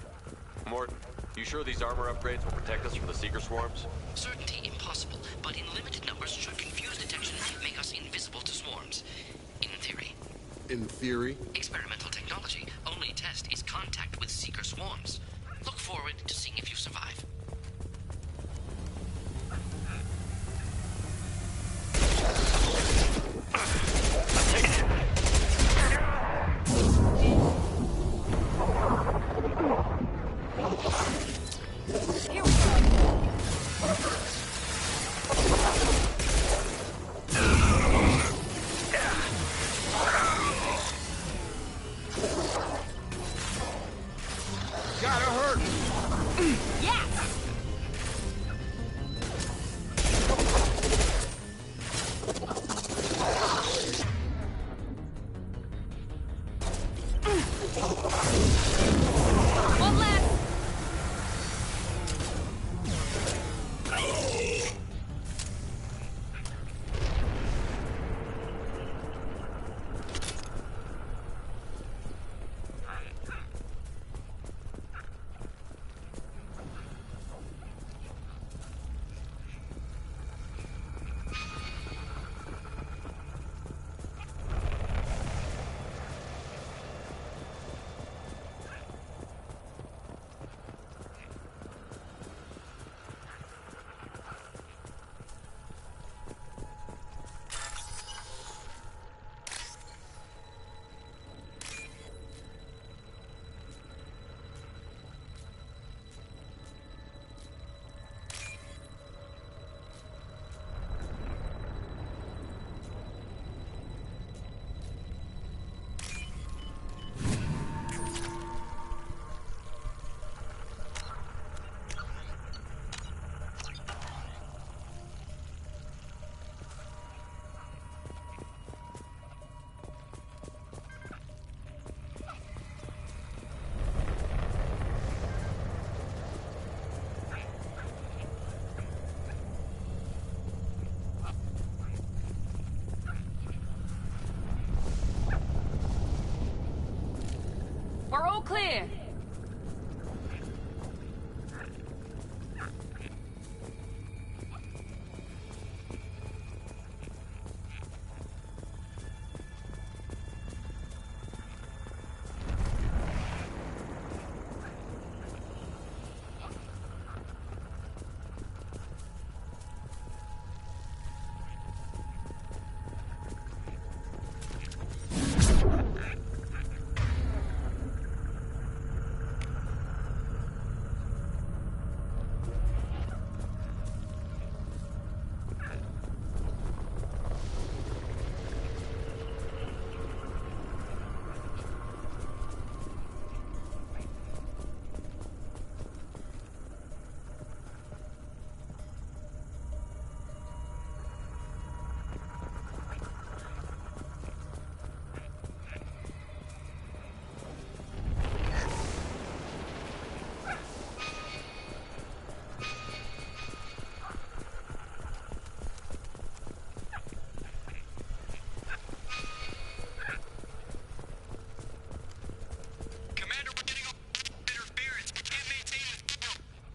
Morton, you sure these armor upgrades will protect us from the Seeker swarms? Certainty impossible, but in limited numbers should confuse detection, make us invisible to swarms. In theory. In theory? Experimental technology. Only test is contact with Seeker swarms. Look forward to seeing if you survive. We're all clear.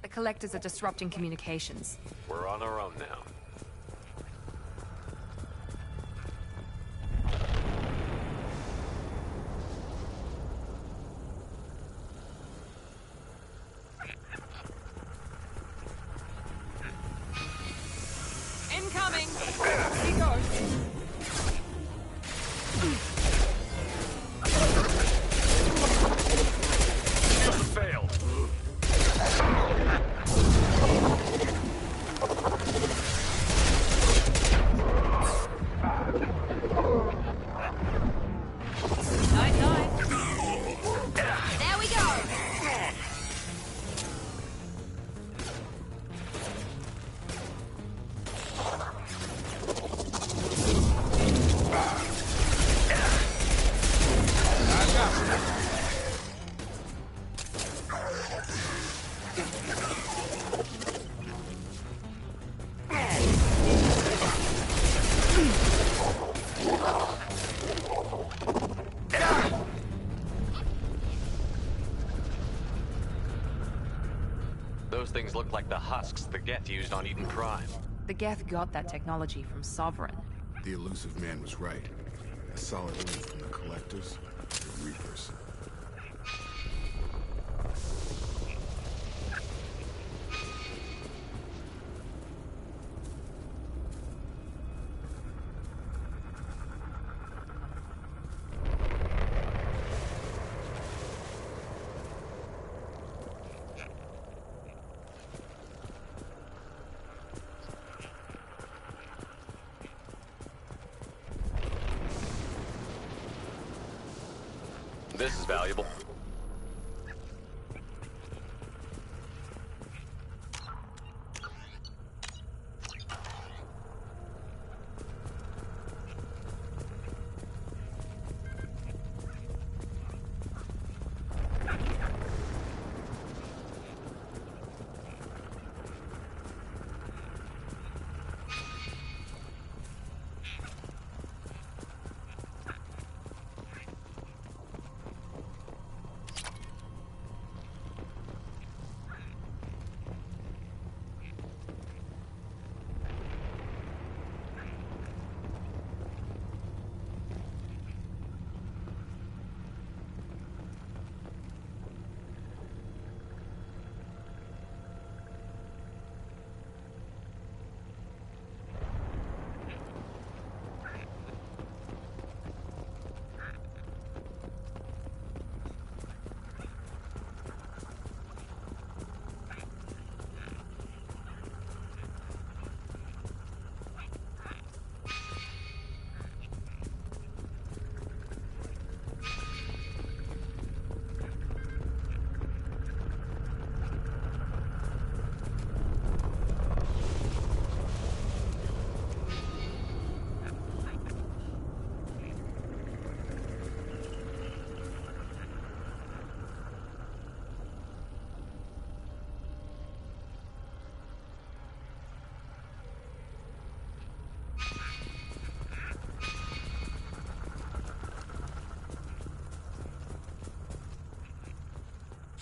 The collectors are disrupting communications. We're on our own now. Incoming! He goes. Failed. husks the Geth used on Eden Prime. The Geth got that technology from Sovereign. The elusive man was right. A solid link from the Collectors to the Reapers. This is valuable.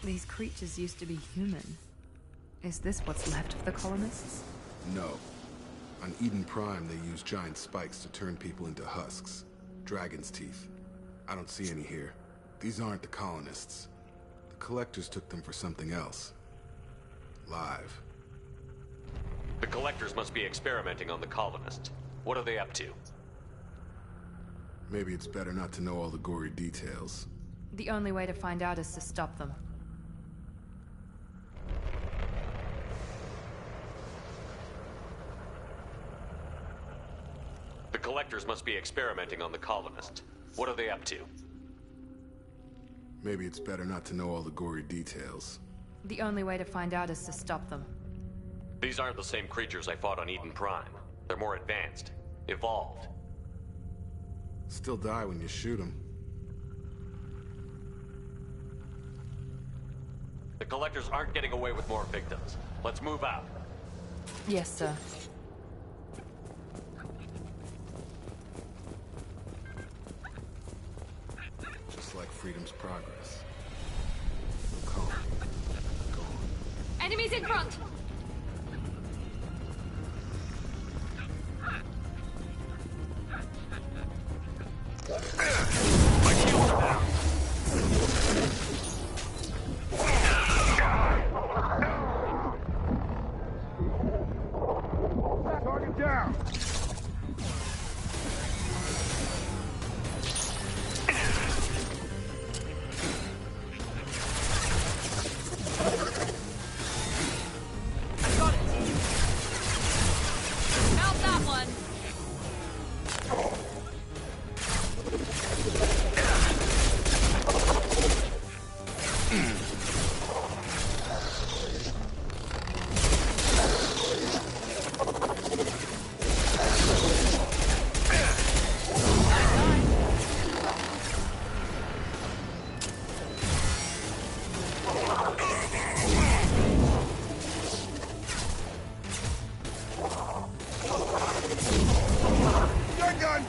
These creatures used to be human. Is this what's left of the colonists? No. On Eden Prime, they use giant spikes to turn people into husks. Dragon's teeth. I don't see any here. These aren't the colonists. The Collectors took them for something else. Live. The Collectors must be experimenting on the colonists. What are they up to? Maybe it's better not to know all the gory details. The only way to find out is to stop them. The Collectors must be experimenting on the colonists. What are they up to? Maybe it's better not to know all the gory details. The only way to find out is to stop them. These aren't the same creatures I fought on Eden Prime. They're more advanced. Evolved. Still die when you shoot them. The Collectors aren't getting away with more victims. Let's move out. Yes, sir. Just like freedom's progress. Calm. Gone. Enemies in front! My shields are down. Target down! Out that one! Gun!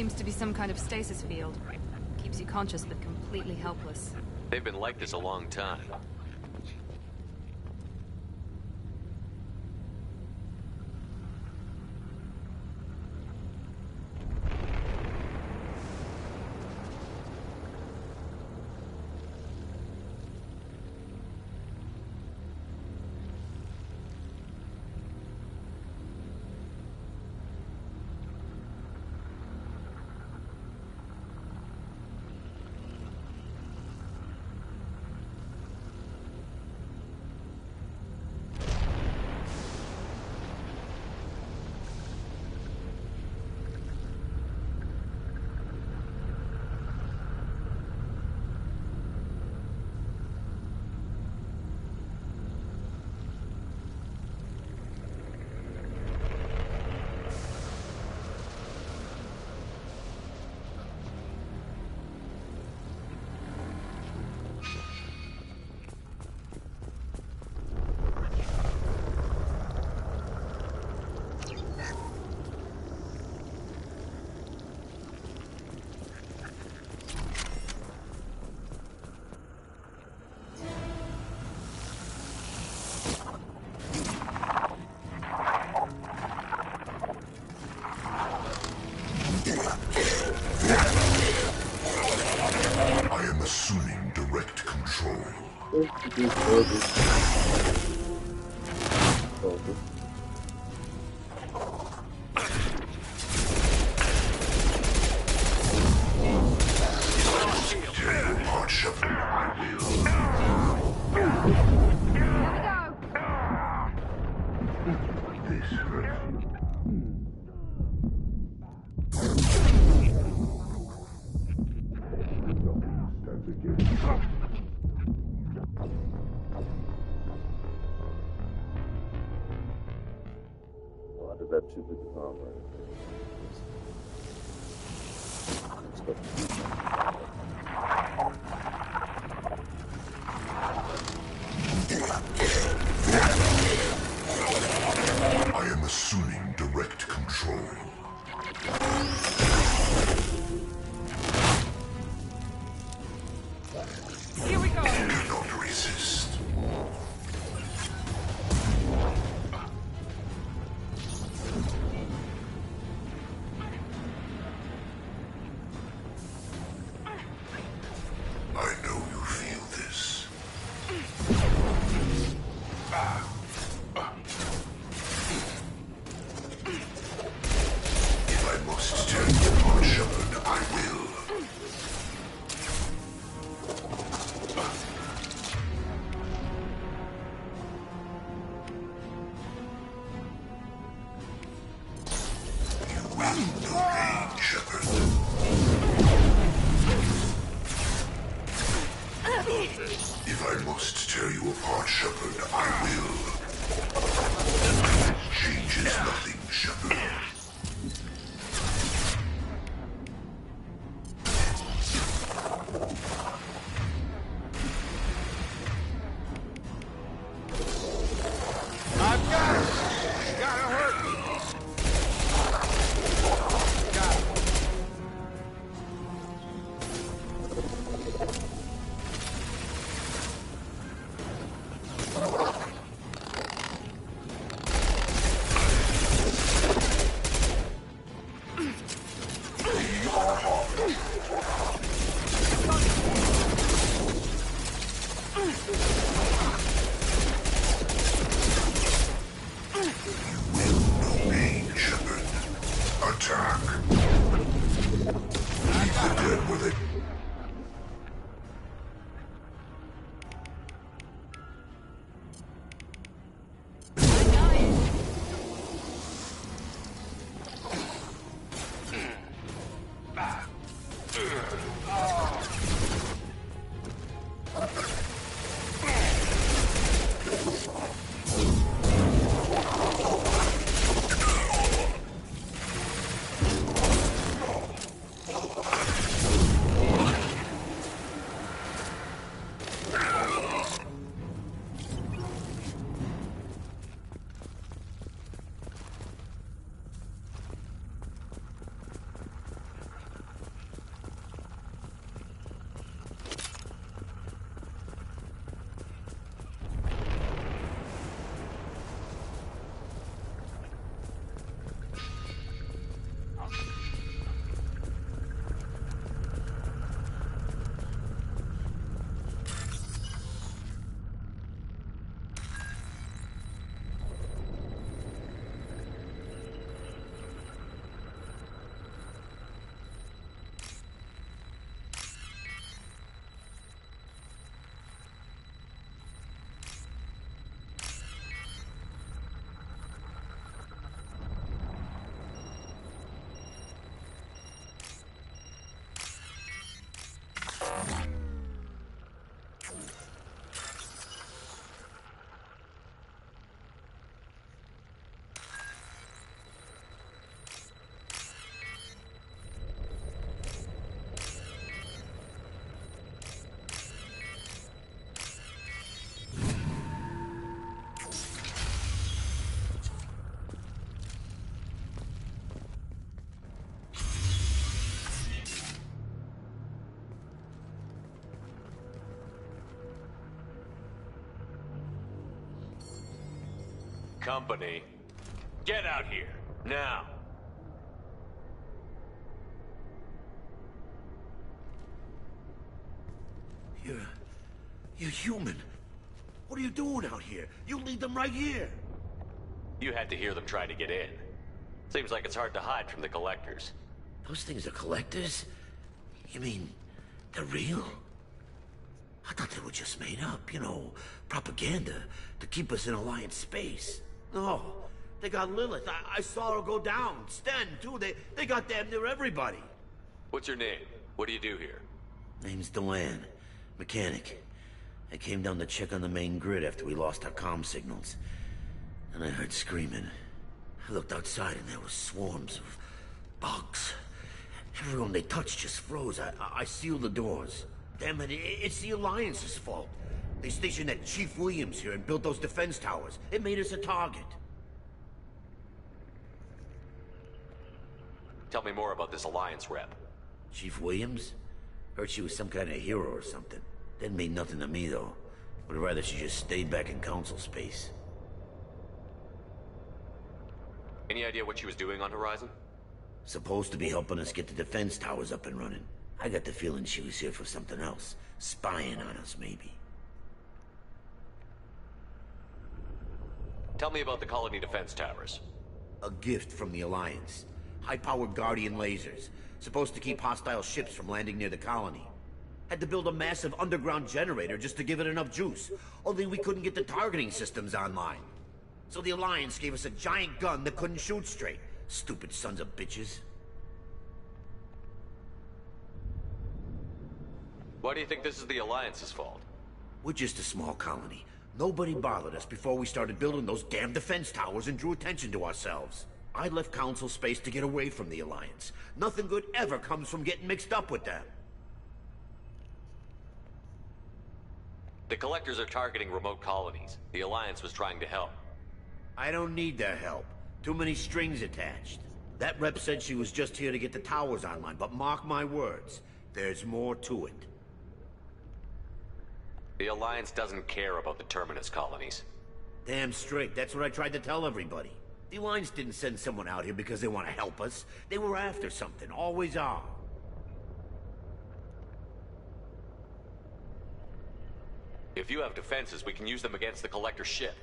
seems to be some kind of stasis field. Keeps you conscious but completely helpless. They've been like this a long time. I am assuming direct control. Oh, I did that too big a time, right? I am assuming direct control. Here we go! Do not resist. I know you feel this. If I must turn you upon Shepard, I will. You will no pain, Shepard. If I must tear you apart, Shepard, I will. Changes nothing, Shepard. I've got it! Gotta hurt me! Got it. Pain, Shepard. Attack. Leave the dead where they... Company. Get out here, now. You're human. What are you doing out here? You lead them right here. You had to hear them try to get in. Seems like it's hard to hide from the collectors. Those things are collectors? You mean, they're real? I thought they were just made up, you know, propaganda to keep us in Alliance space. No, they got Lilith. I saw her go down. Sten, too. They got damn near everybody. What's your name? What do you do here? Name's Delan. Mechanic. I came down to check on the main grid after we lost our comm signals. And I heard screaming. I looked outside and there were swarms of bugs. Everyone they touched just froze. I sealed the doors. Damn it, it's the Alliance's fault. They stationed that Chief Williams here and built those defense towers. It made us a target. Tell me more about this Alliance rep. Chief Williams? Heard she was some kind of hero or something. Didn't mean nothing to me, though. Would rather she just stayed back in Council space. Any idea what she was doing on Horizon? Supposed to be helping us get the defense towers up and running. I got the feeling she was here for something else. Spying on us, maybe. Tell me about the colony defense towers. A gift from the Alliance. High-powered Guardian lasers. Supposed to keep hostile ships from landing near the colony. Had to build a massive underground generator just to give it enough juice. Only we couldn't get the targeting systems online. So the Alliance gave us a giant gun that couldn't shoot straight. Stupid sons of bitches. Why do you think this is the Alliance's fault? We're just a small colony. Nobody bothered us before we started building those damn defense towers and drew attention to ourselves. I left Council space to get away from the Alliance. Nothing good ever comes from getting mixed up with them. The Collectors are targeting remote colonies. The Alliance was trying to help. I don't need their help. Too many strings attached. That rep said she was just here to get the towers online, but mark my words, there's more to it. The Alliance doesn't care about the Terminus colonies. Damn straight, that's what I tried to tell everybody. The Alliance didn't send someone out here because they want to help us. They were after something, always are. If you have defenses, we can use them against the Collector ship.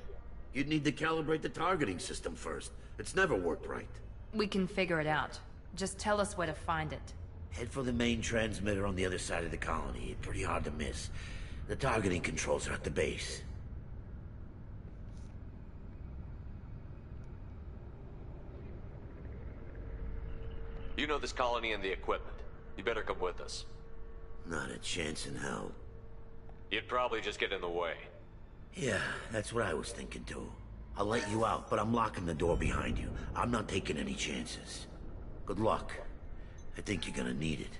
You'd need to calibrate the targeting system first. It's never worked right. We can figure it out. Just tell us where to find it. Head for the main transmitter on the other side of the colony. It's pretty hard to miss. The targeting controls are at the base. You know this colony and the equipment. You better come with us. Not a chance in hell. You'd probably just get in the way. Yeah, that's what I was thinking too. I'll let you out, but I'm locking the door behind you. I'm not taking any chances. Good luck. I think you're gonna need it.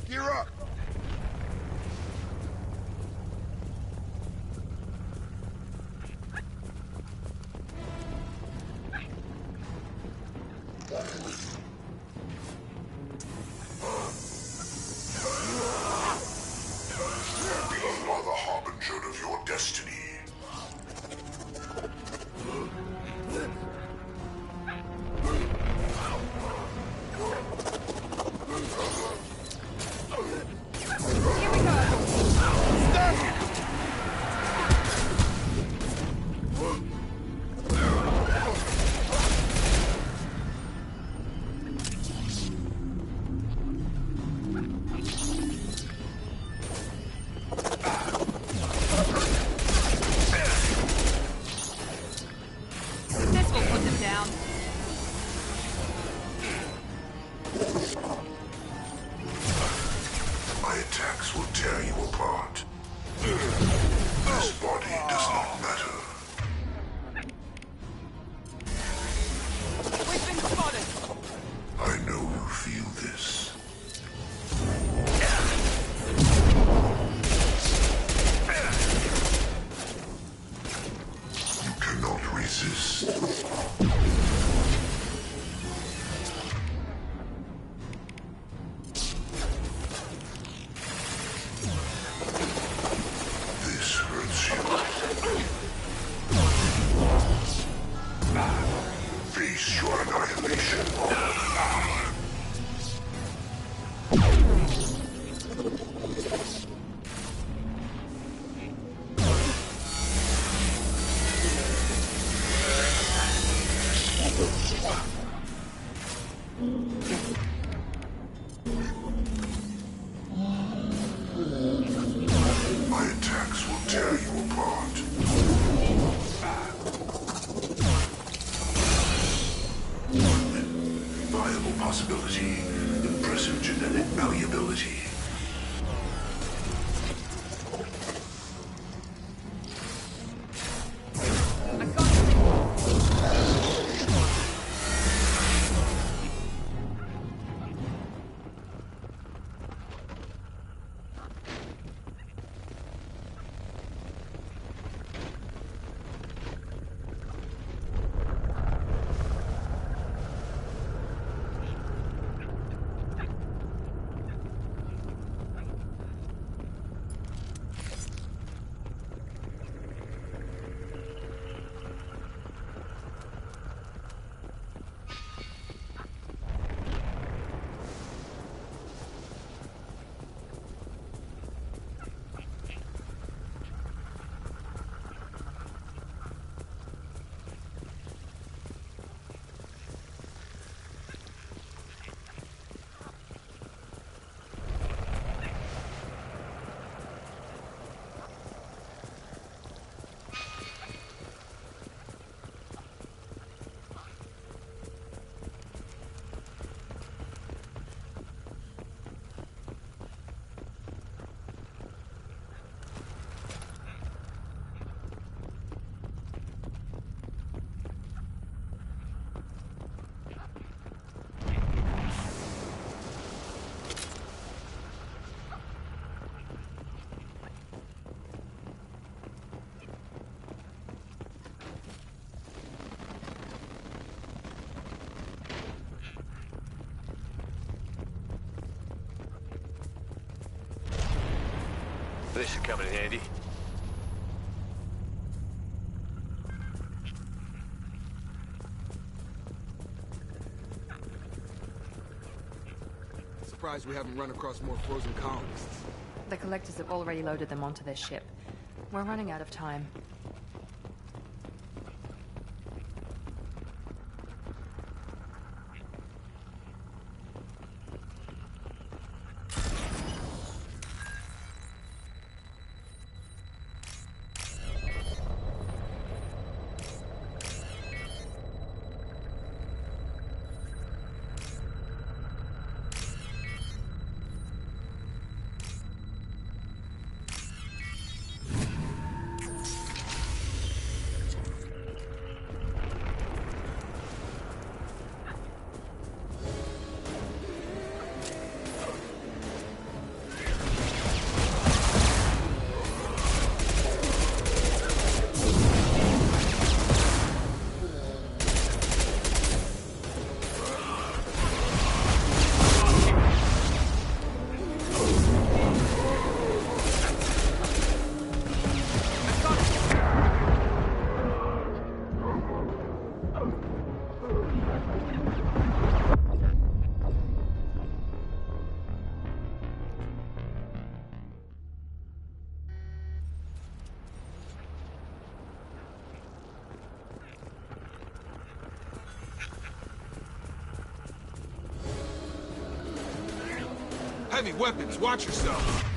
Gear up! Champions are the harbinger of your destiny. This will put them down. My attacks will tear you apart. This body does not matter. We've been spotted! I know you feel this. You cannot resist. This hurts you. Face your annihilation. My attacks will tear you apart. Viable possibility. Impressive genetic malleability. This should come in handy. Surprised we haven't run across more frozen colonists. The collectors have already loaded them onto their ship. We're running out of time. Heavy weapons, watch yourself.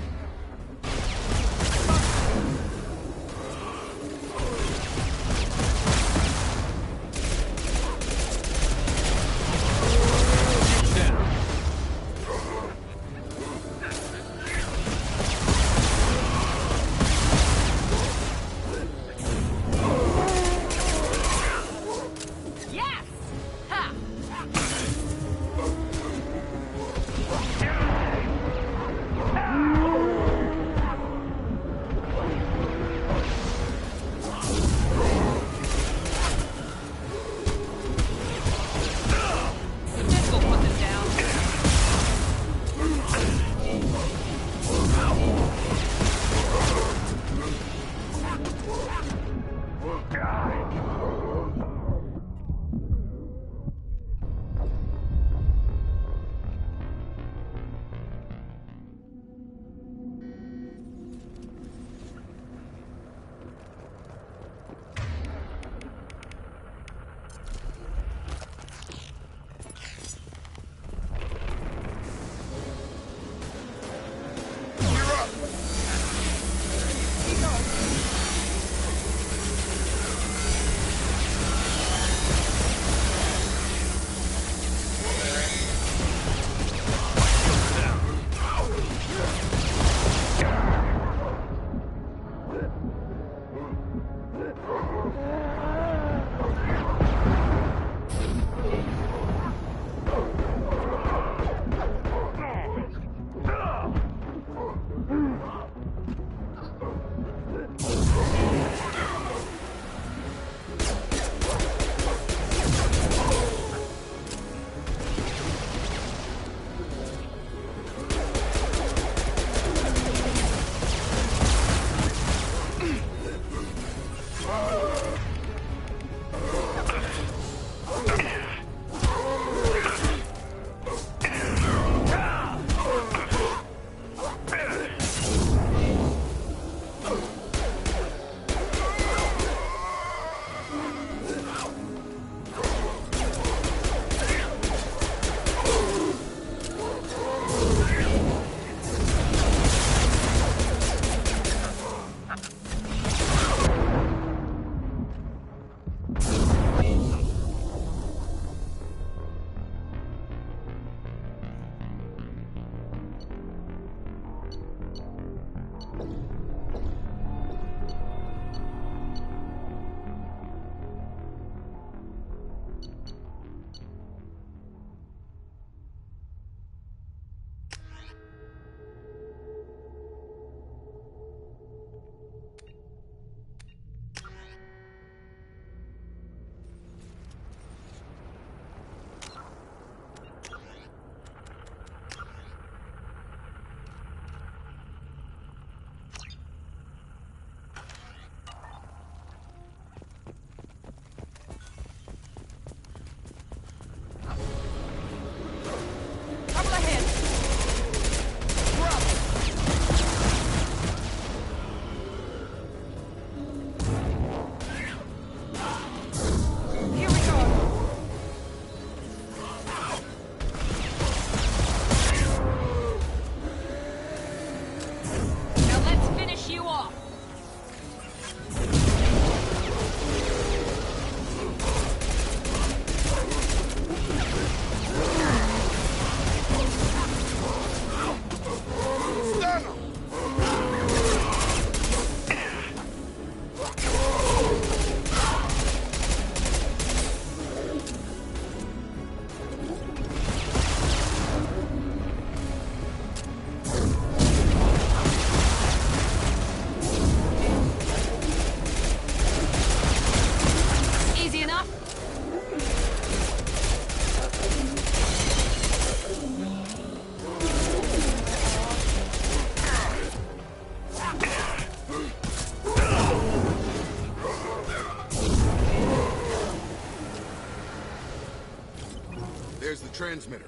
There's the transmitter.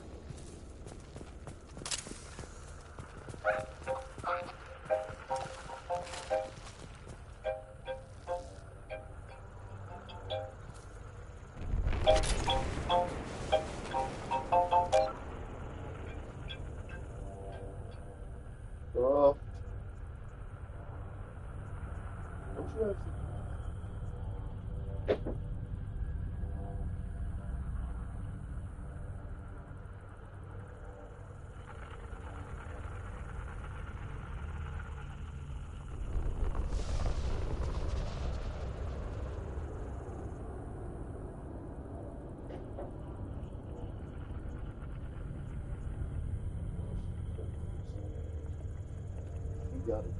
got it.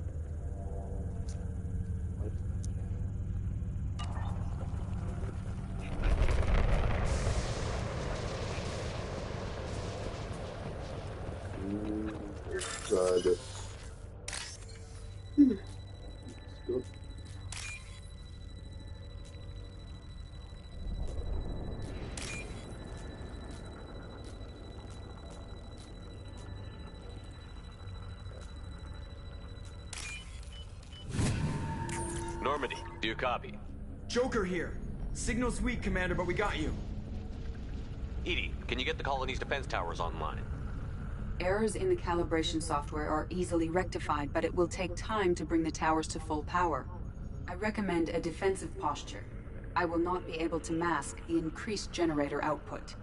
Tried it. Good. Normandy, do you copy? Joker here. Signal's weak, Commander, but we got you. Edie, can you get the colony's defense towers online? Errors in the calibration software are easily rectified, but it will take time to bring the towers to full power. I recommend a defensive posture. I will not be able to mask the increased generator output.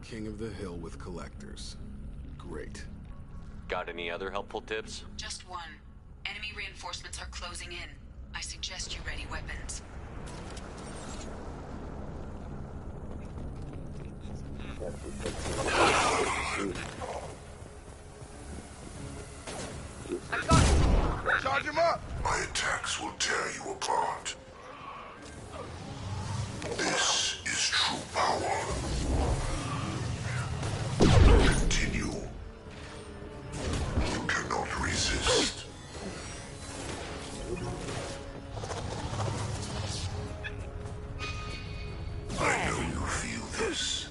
King of the Hill with collectors. Great. Got any other helpful tips? Just one. Enemy reinforcements are closing in. I suggest you ready weapons. I got you! Charge him up! My attacks will tear you apart. This is true power. Continue. You cannot resist. I know you feel this.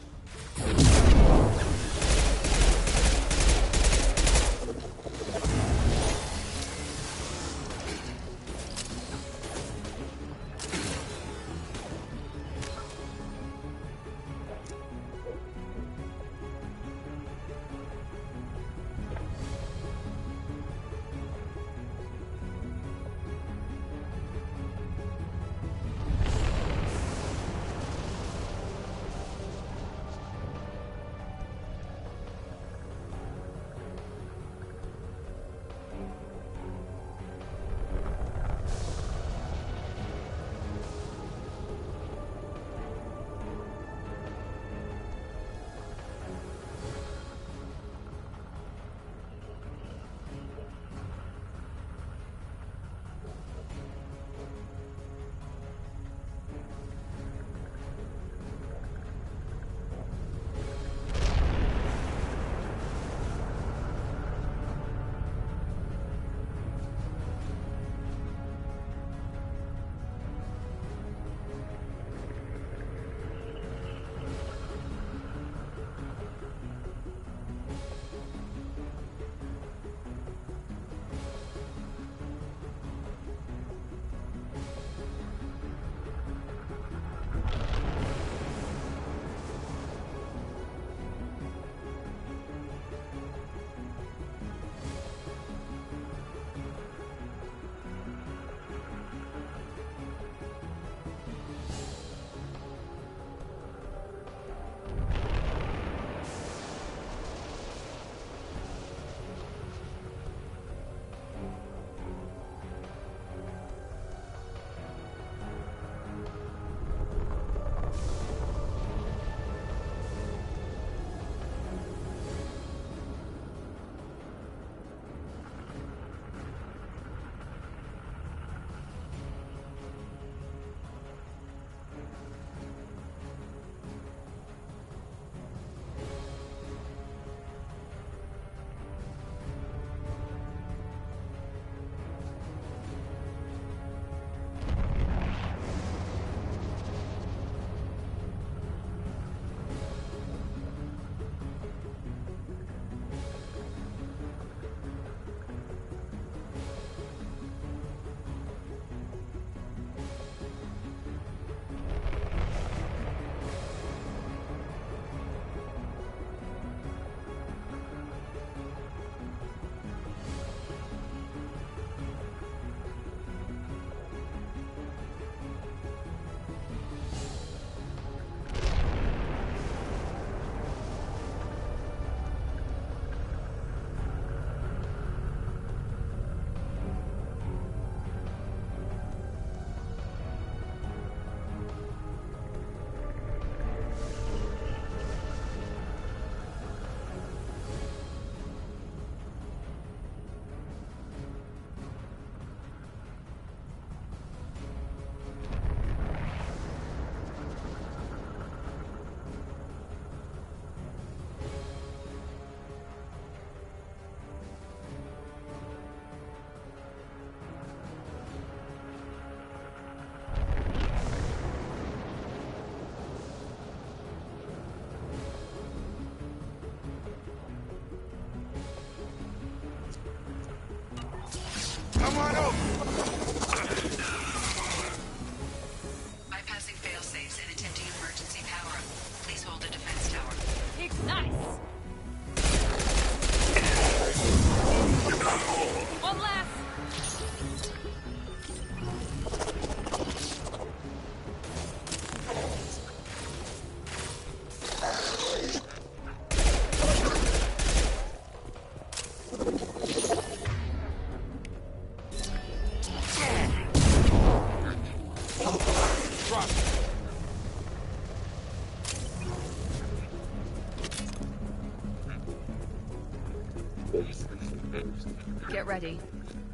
Get ready.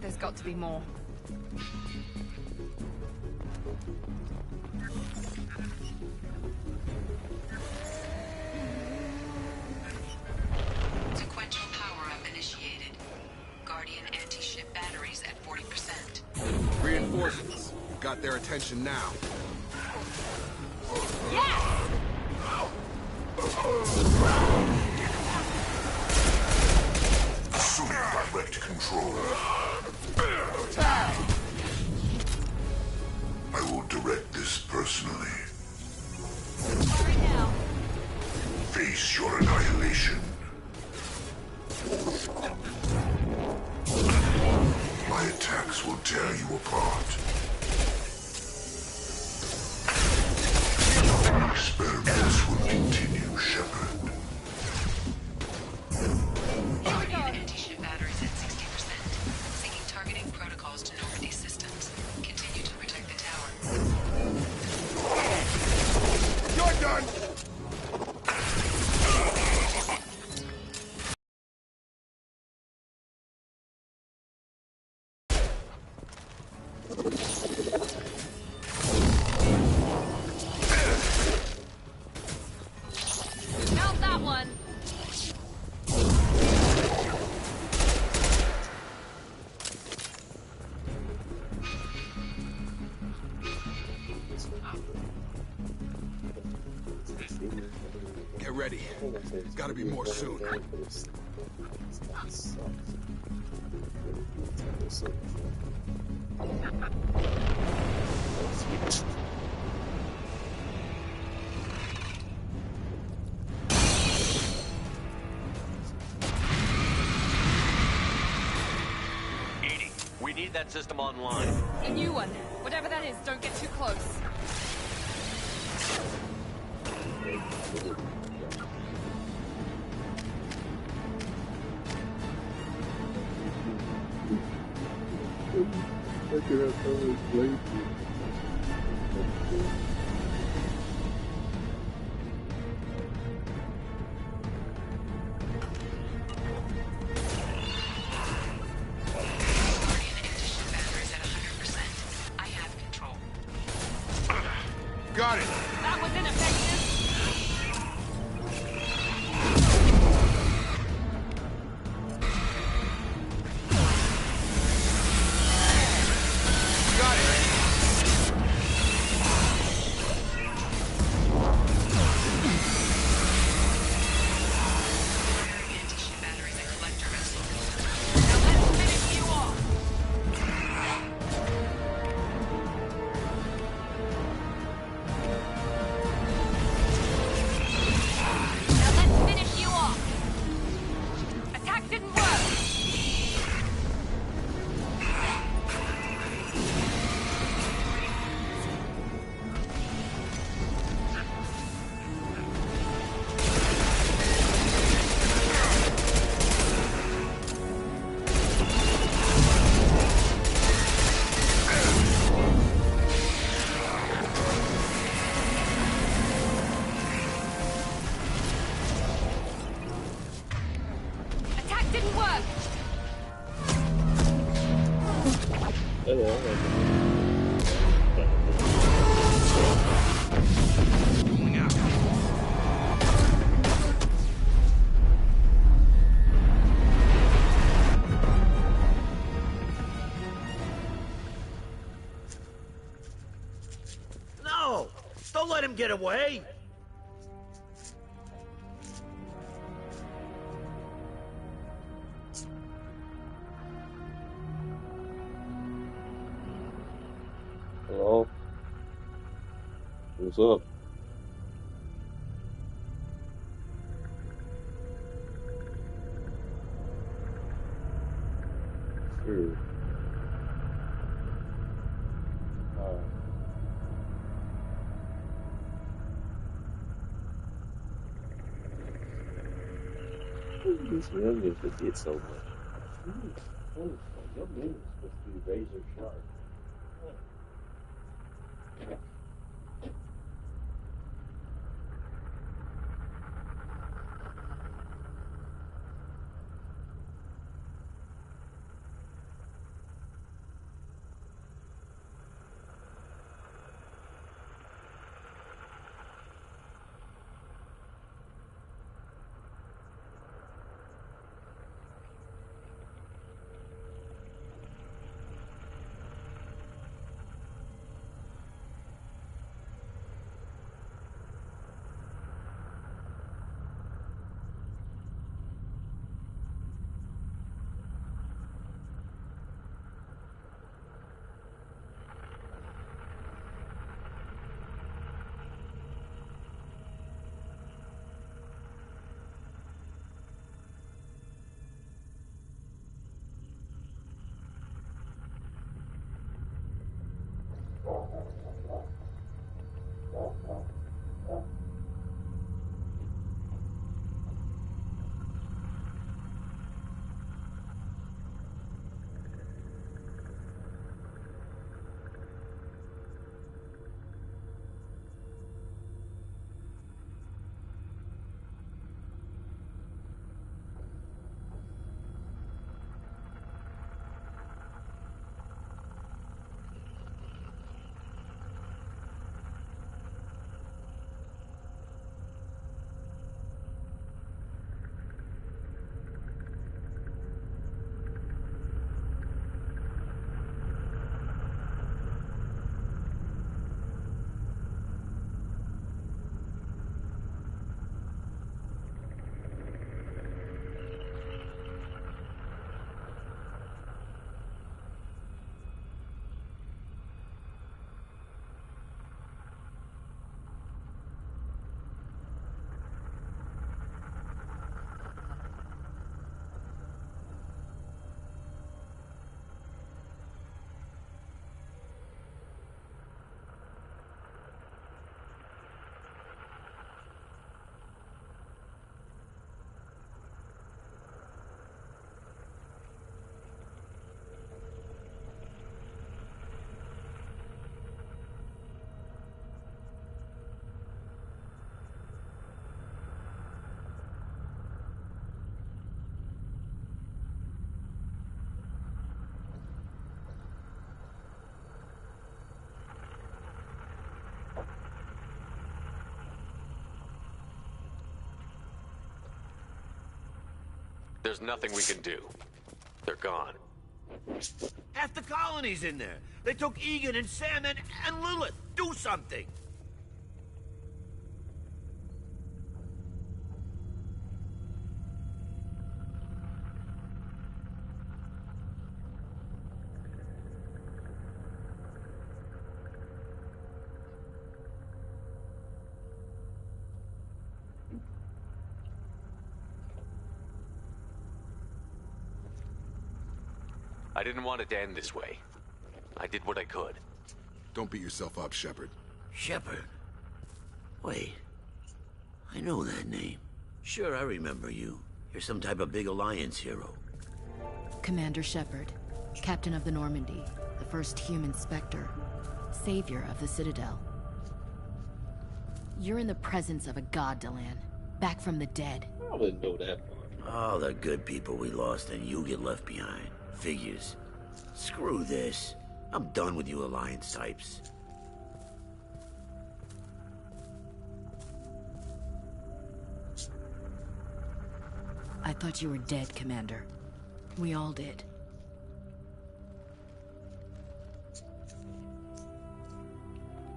There's got to be more. Sequential power-up initiated. Guardian anti-ship batteries at 40%. Reinforcements. Got their attention now. Assuming direct control. I will direct this personally. Face your annihilation. My attacks will tear you apart. Experiments will continue, Shepard. Guardian anti-ship batteries at 60%. Syncing targeting protocols to Normandy systems. Continue to protect the tower. You're done! Count that one! Get ready. Gotta be more soon. Edie, we need that system online. The new one. Whatever that is, don't get too close. Got it! That was ineffective! Got it! Anti-ship batteries at collector vessel. Now let's finish you off! Now let's finish you off! Attack didn't work! Attack didn't work! Rolling out. No! Don't let him get away! Hello? What's up? Sure. This really forget so much. Your memory's supposed to be razor sharp. There's nothing we can do. They're gone. Half the colony's in there. They took Egan and Sam and Lilith. Do something. I didn't want it to end this way. I did what I could. Don't beat yourself up, Shepard. Shepard? Wait. I know that name. Sure, I remember you. You're some type of big Alliance hero. Commander Shepard, Captain of the Normandy, the first human Spectre, savior of the Citadel. You're in the presence of a god, Delan, back from the dead. I didn't know that part. All the good people we lost and you get left behind. Figures. Screw this. I'm done with you Alliance types. I thought you were dead, Commander. We all did.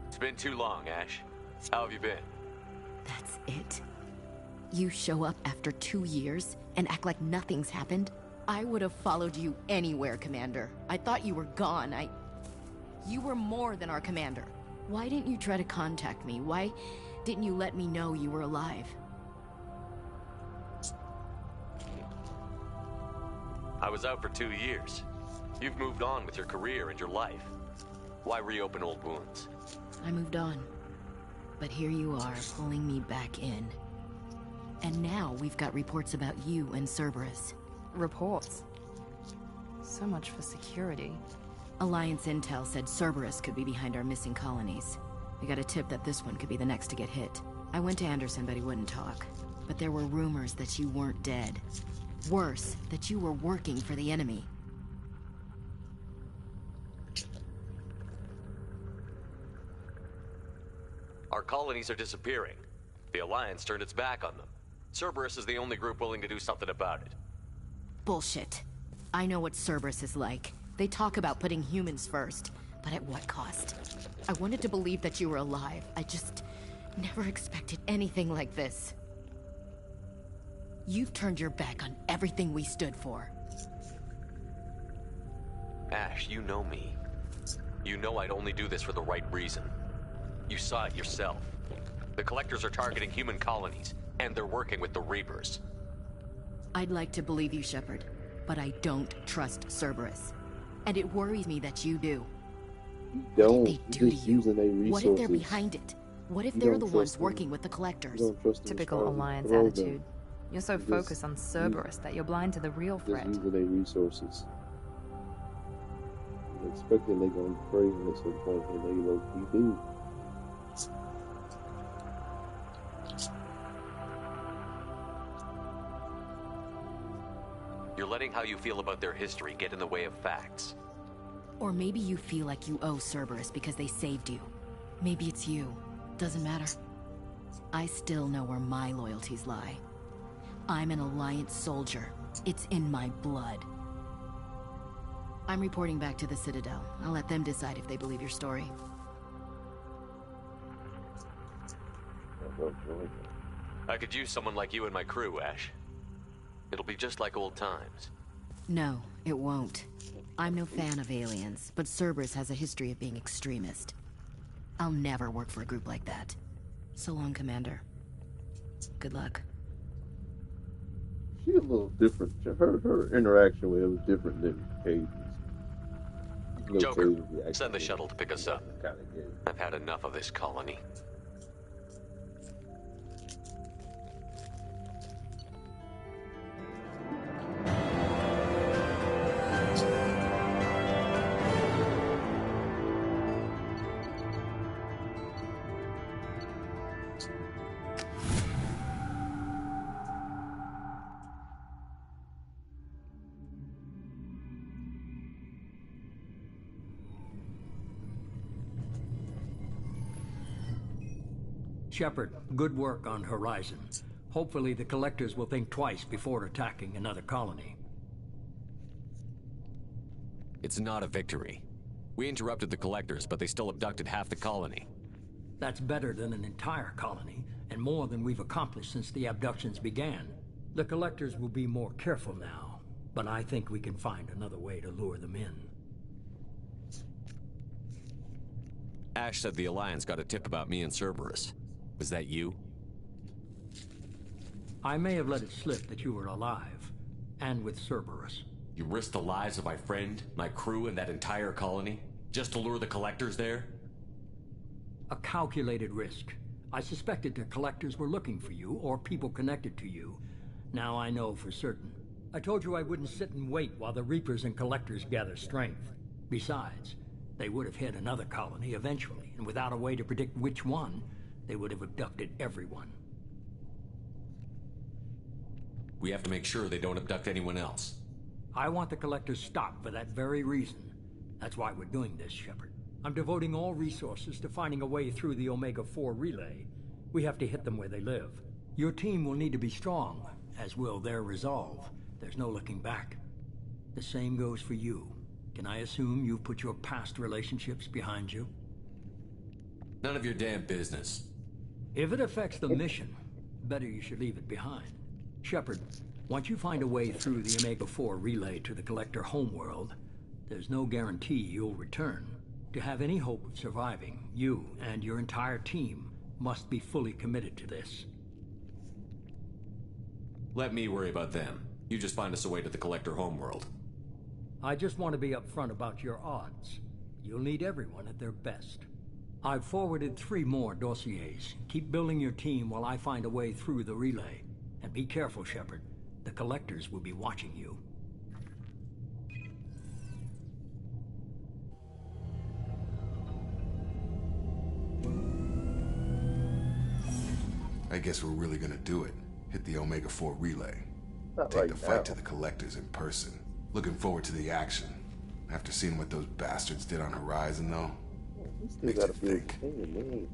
It's been too long, Ash. How have you been? That's it? You show up after 2 years and act like nothing's happened? I would have followed you anywhere, Commander. I thought you were gone. You were more than our commander. Why didn't you try to contact me? Why didn't you let me know you were alive? I was out for 2 years. You've moved on with your career and your life. Why reopen old wounds? I moved on. But here you are, pulling me back in. And now we've got reports about you and Cerberus. Reports? So much for security. Alliance intel said Cerberus could be behind our missing colonies. We got a tip that this one could be the next to get hit. I went to Anderson, but he wouldn't talk. But there were rumors that you weren't dead. Worse, that you were working for the enemy. Our colonies are disappearing. The Alliance turned its back on them. Cerberus is the only group willing to do something about it. Bullshit. I know what Cerberus is like. They talk about putting humans first, but at what cost? I wanted to believe that you were alive. I just never expected anything like this. You've turned your back on everything we stood for. Ash, you know me. You know I'd only do this for the right reason. You saw it yourself. The Collectors are targeting human colonies, and they're working with the Reapers. I'd like to believe you, Shepard, but I don't trust Cerberus. And it worries me that you do. Don't. What did they do to you? Using their resources. What if they're behind it? What if they're the ones working with the Collectors? Typical Alliance attitude. You're so focused on Cerberus that you're blind to the real threat. Just using their resources. I'm expecting they're going to pray at some point, and they low-key do. You're letting how you feel about their history get in the way of facts. Or maybe you feel like you owe Cerberus because they saved you. Maybe it's you. Doesn't matter. I still know where my loyalties lie. I'm an Alliance soldier. It's in my blood. I'm reporting back to the Citadel. I'll let them decide if they believe your story. I could use someone like you in my crew, Ash. It'll be just like old times. No, it won't. I'm no fan of aliens, but Cerberus has a history of being extremist. I'll never work for a group like that. So long, Commander. Good luck. She's a little different. Her interaction with him was different than Cage's. Joker, send the shuttle to pick us up. I've had enough of this colony. Shepard, good work on Horizon. Hopefully the Collectors will think twice before attacking another colony. It's not a victory. We interrupted the Collectors, but they still abducted half the colony. That's better than an entire colony, and more than we've accomplished since the abductions began. The Collectors will be more careful now, but I think we can find another way to lure them in. Ash said the Alliance got a tip about me and Cerberus. Was that you? I may have let it slip that you were alive, and with Cerberus. You risked the lives of my friend, my crew, and that entire colony? Just to lure the Collectors there? A calculated risk. I suspected the Collectors were looking for you, or people connected to you. Now I know for certain. I told you I wouldn't sit and wait while the Reapers and Collectors gather strength. Besides, they would have hit another colony eventually, and without a way to predict which one, they would have abducted everyone. We have to make sure they don't abduct anyone else. I want the Collectors stopped for that very reason. That's why we're doing this, Shepard. I'm devoting all resources to finding a way through the Omega-4 relay. We have to hit them where they live. Your team will need to be strong, as will their resolve. There's no looking back. The same goes for you. Can I assume you've put your past relationships behind you? None of your damn business. If it affects the mission, better you should leave it behind. Shepard, once you find a way through the Omega-4 relay to the Collector homeworld, there's no guarantee you'll return. To have any hope of surviving, you and your entire team must be fully committed to this. Let me worry about them. You just find us a way to the Collector homeworld. I just want to be upfront about your odds. You'll need everyone at their best. I've forwarded 3 more dossiers. Keep building your team while I find a way through the relay. And be careful, Shepard. The Collectors will be watching you. I guess we're really gonna do it. Hit the Omega-4 relay. Not Take right the fight now. to the Collectors in person. Looking forward to the action. After seeing what those bastards did on Horizon, though, We still makes gotta you be a think. team, man.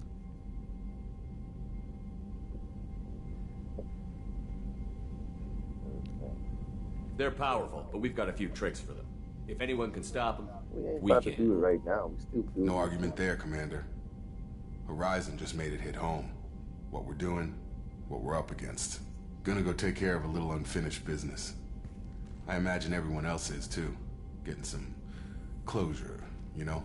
They're powerful, but we've got a few tricks for them. If anyone can stop them, We ain't we about to can. do it right now. We still do. No argument there, Commander. Horizon just made it hit home. What we're doing, what we're up against. Gonna go take care of a little unfinished business. I imagine everyone else is too. Getting some closure, you know?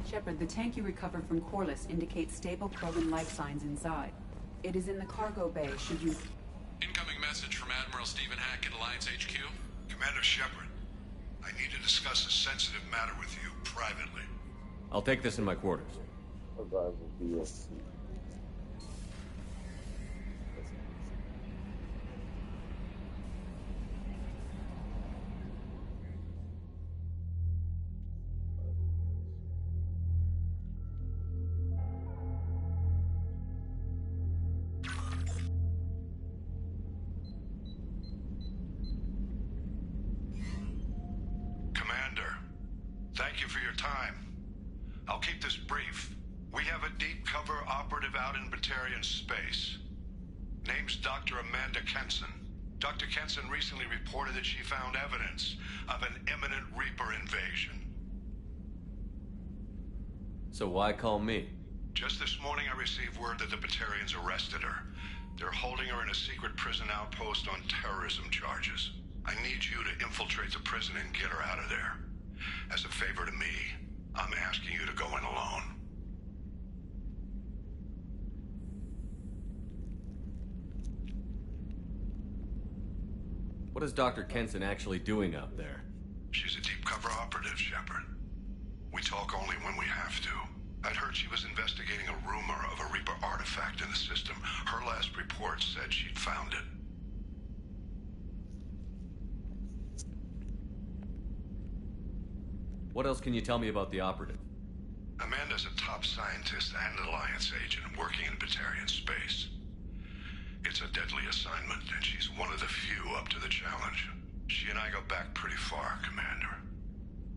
Shepard, the tank you recovered from Corliss indicates stable Krogan life signs inside. It is in the cargo bay, should you... Incoming message from Admiral Stephen Hackett, Alliance HQ. Commander Shepard, I need to discuss a sensitive matter with you privately. I'll take this in my quarters. Otherwise, we'll be Commander, thank you for your time. I'll keep this brief. We have a deep cover operative out in Batarian space. Name's Dr. Amanda Kenson. Dr. Kenson recently reported that she found evidence of an imminent Reaper invasion. So why call me? Just this morning I received word that the Batarians arrested her. They're holding her in a secret prison outpost on terrorism charges. I need you to infiltrate the prison and get her out of there. As a favor to me, I'm asking you to go in alone. What is Dr. Kenson actually doing out there? She's a deep cover operative, Shepard. We talk only when we have to. I'd heard she was investigating a rumor of a Reaper artifact in the system. Her last report said she'd found it. What else can you tell me about the operative? Amanda's a top scientist and an Alliance agent working in Batarian space. It's a deadly assignment, and she's one of the few up to the challenge. She and I go back pretty far, Commander.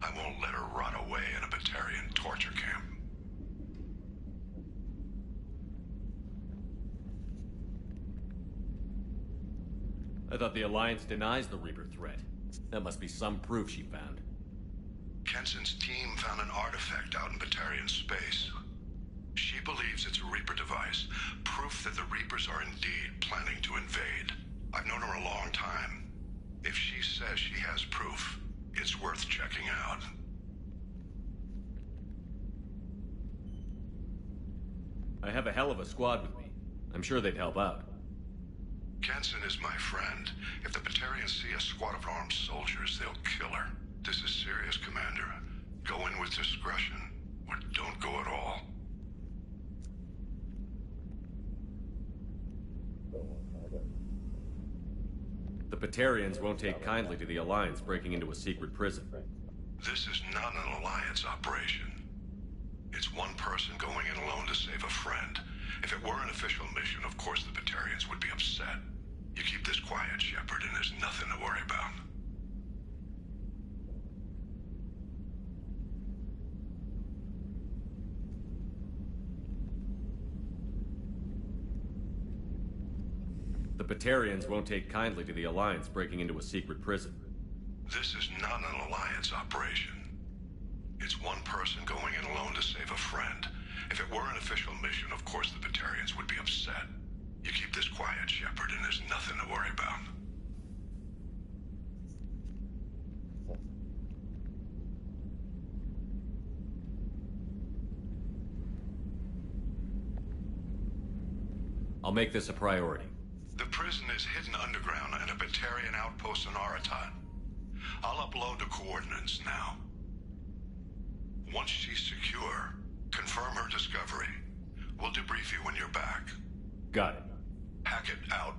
I won't let her rot away in a Batarian torture camp. I thought the Alliance denies the Reaper threat. That must be some proof she found. Kenson's team found an artifact out in Batarian space. She believes it's a Reaper device, proof that the Reapers are indeed planning to invade. I've known her a long time. If she says she has proof, it's worth checking out. I have a hell of a squad with me. I'm sure they'd help out. Kenson is my friend. If the Batarians see a squad of armed soldiers, they'll kill her. This is serious, Commander. Go in with discretion, or don't go at all. The Batarians won't take kindly to the Alliance breaking into a secret prison. This is not an Alliance operation. It's one person going in alone to save a friend. If it were an official mission, of course the Batarians would be upset. You keep this quiet, Shepard, and there's nothing to worry about. The Batarians won't take kindly to the Alliance breaking into a secret prison. This is not an Alliance operation. It's one person going in alone to save a friend. If it were an official mission, of course the Batarians would be upset. You keep this quiet, Shepard, and there's nothing to worry about. I'll make this a priority. The prison is hidden underground in a Batarian outpost on Aratat. I'll upload the coordinates now. Once she's secure, confirm her discovery. We'll debrief you when you're back. Got it. Hackett out.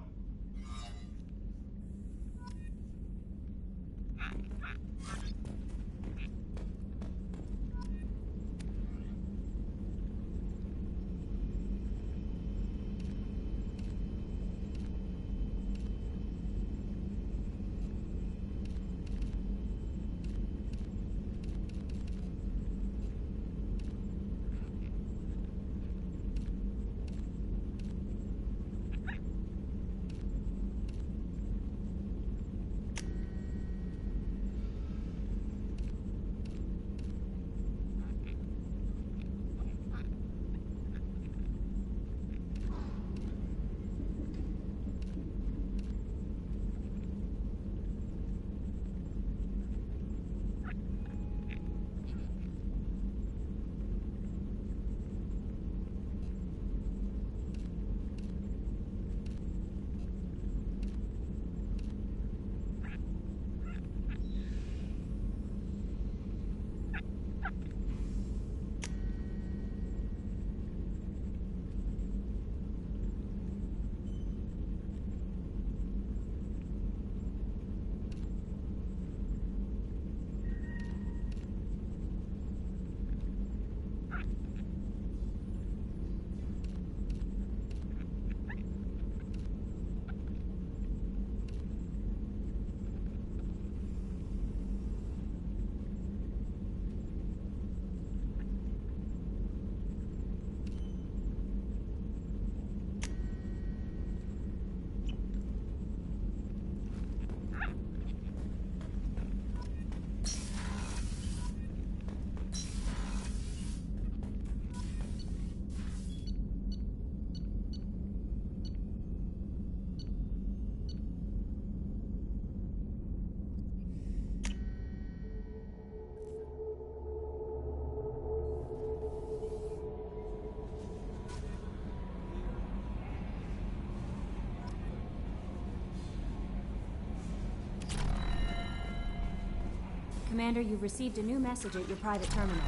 Commander, you've received a new message at your private terminal.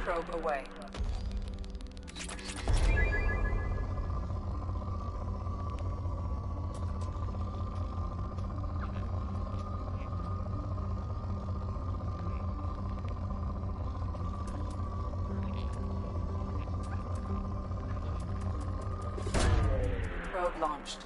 probe away. Probe launched.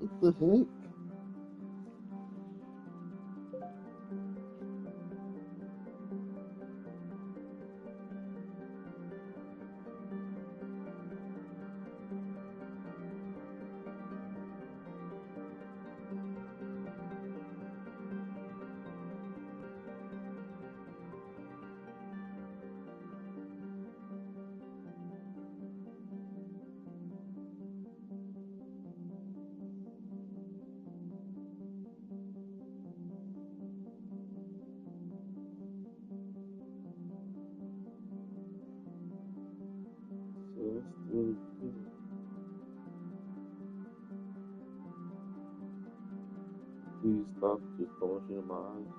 What the heck? So that's really good. Please stop just throwing shit in my eyes.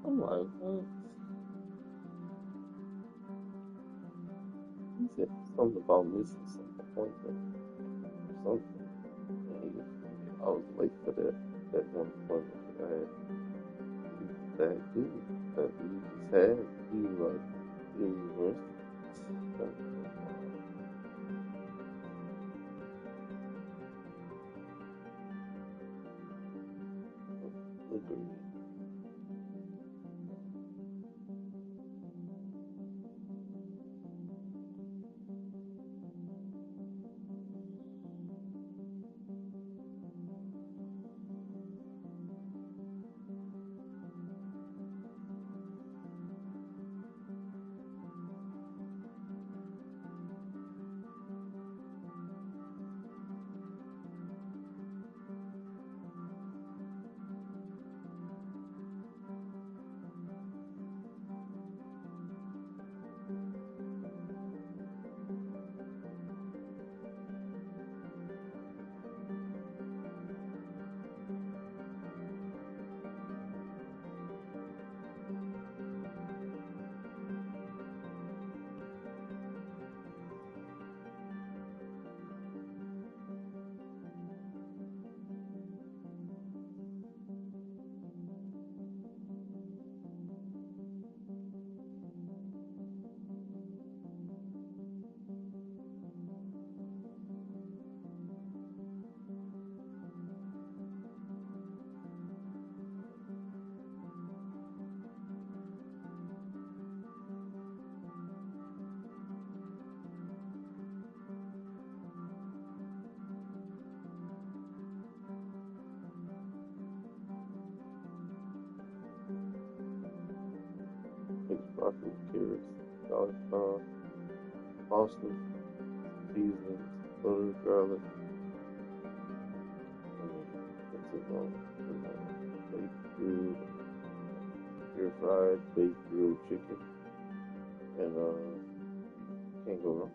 I'm like, what? He said something about missing some appointment or something. And I was late for that one appointment that I had. That dude that he just had, he was like, he was arrested. Agreed. Mixed broccoli, carrots, cauliflower, pasta, seasonings, butter, garlic, and it's baked grilled, air fried, baked grilled chicken, and can't go wrong.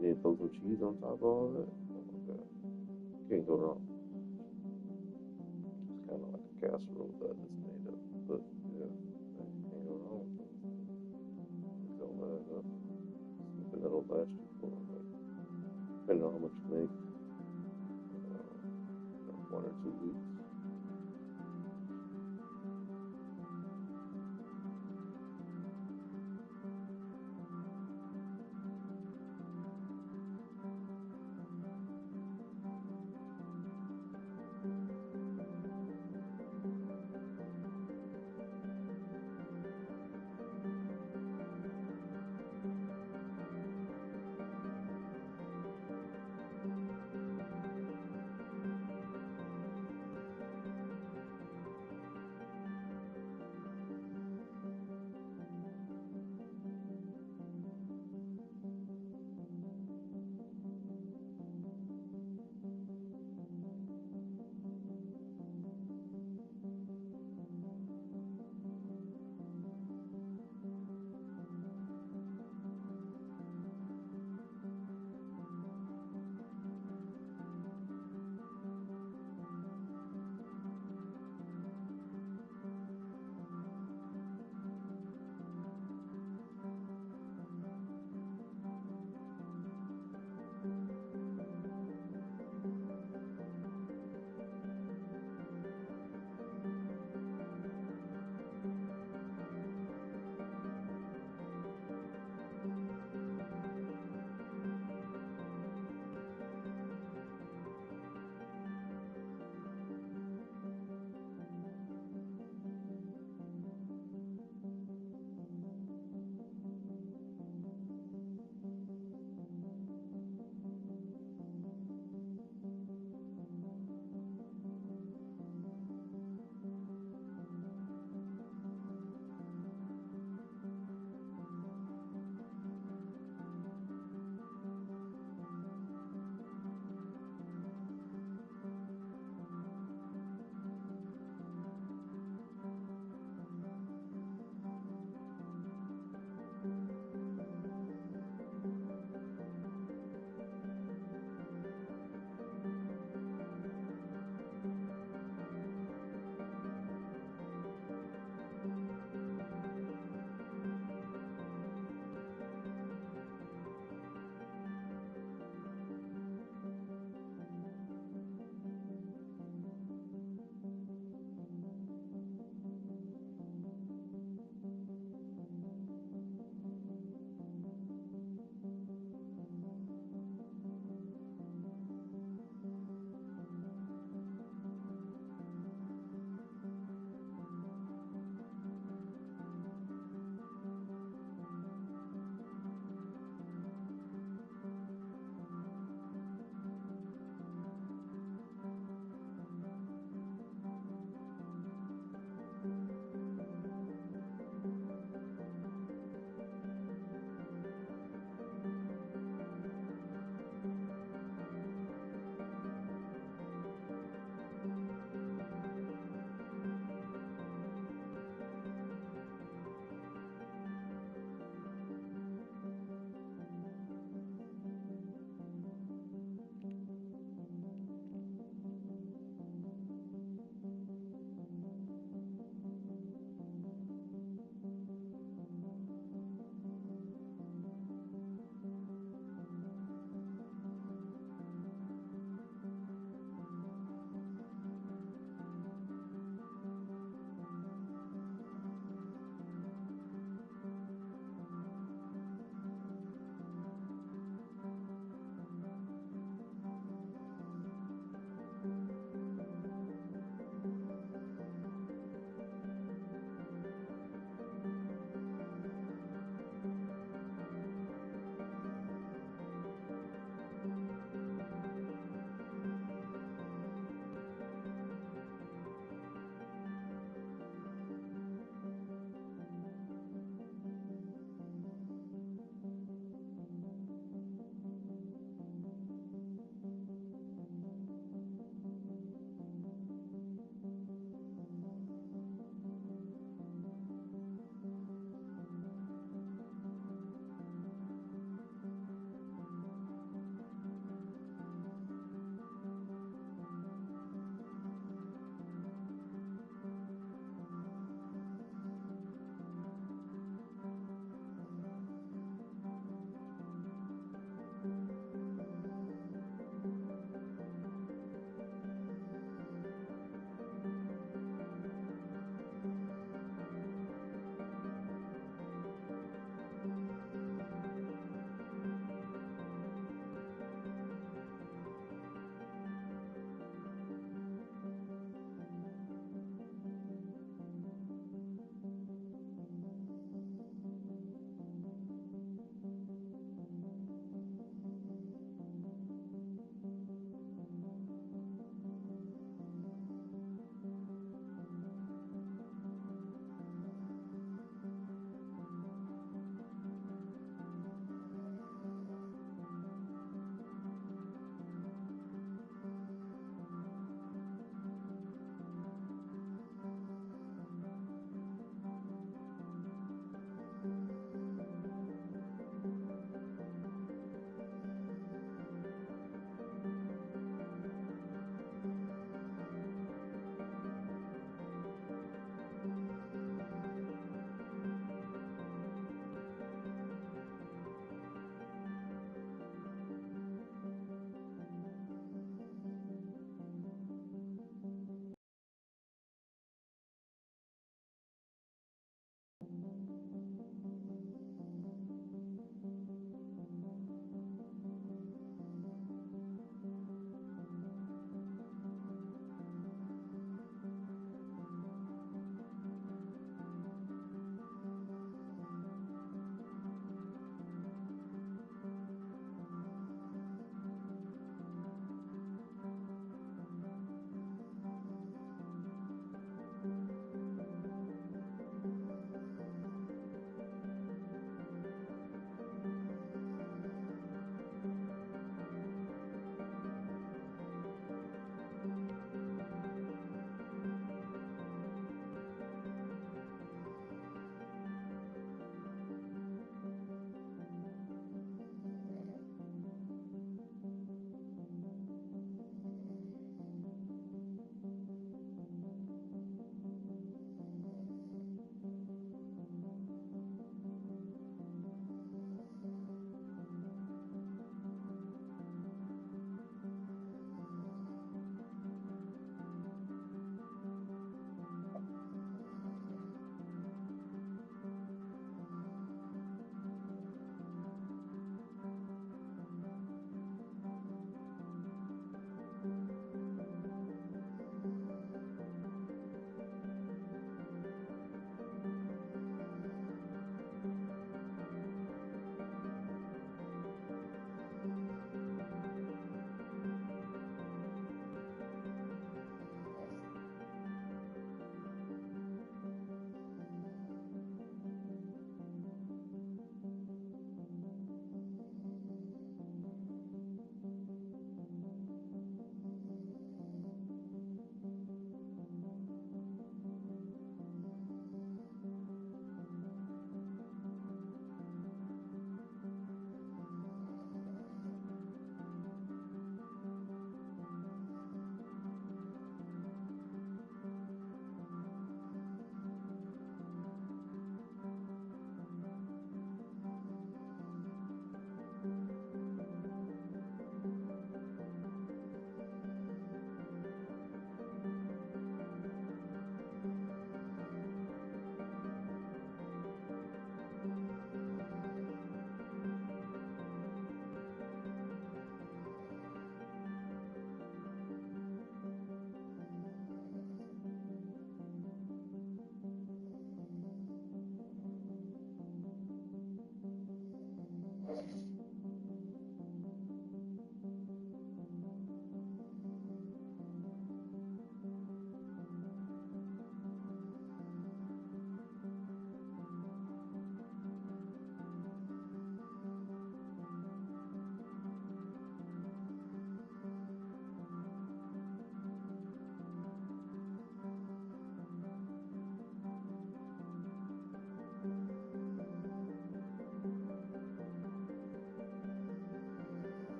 Then throw some cheese on top of all that. Oh my god, can't go wrong. It's kind of like a casserole that it's made of, but yeah, can't go wrong. It's all that up. Something that'll last you for like, depending on how much you make, 1 or 2 weeks.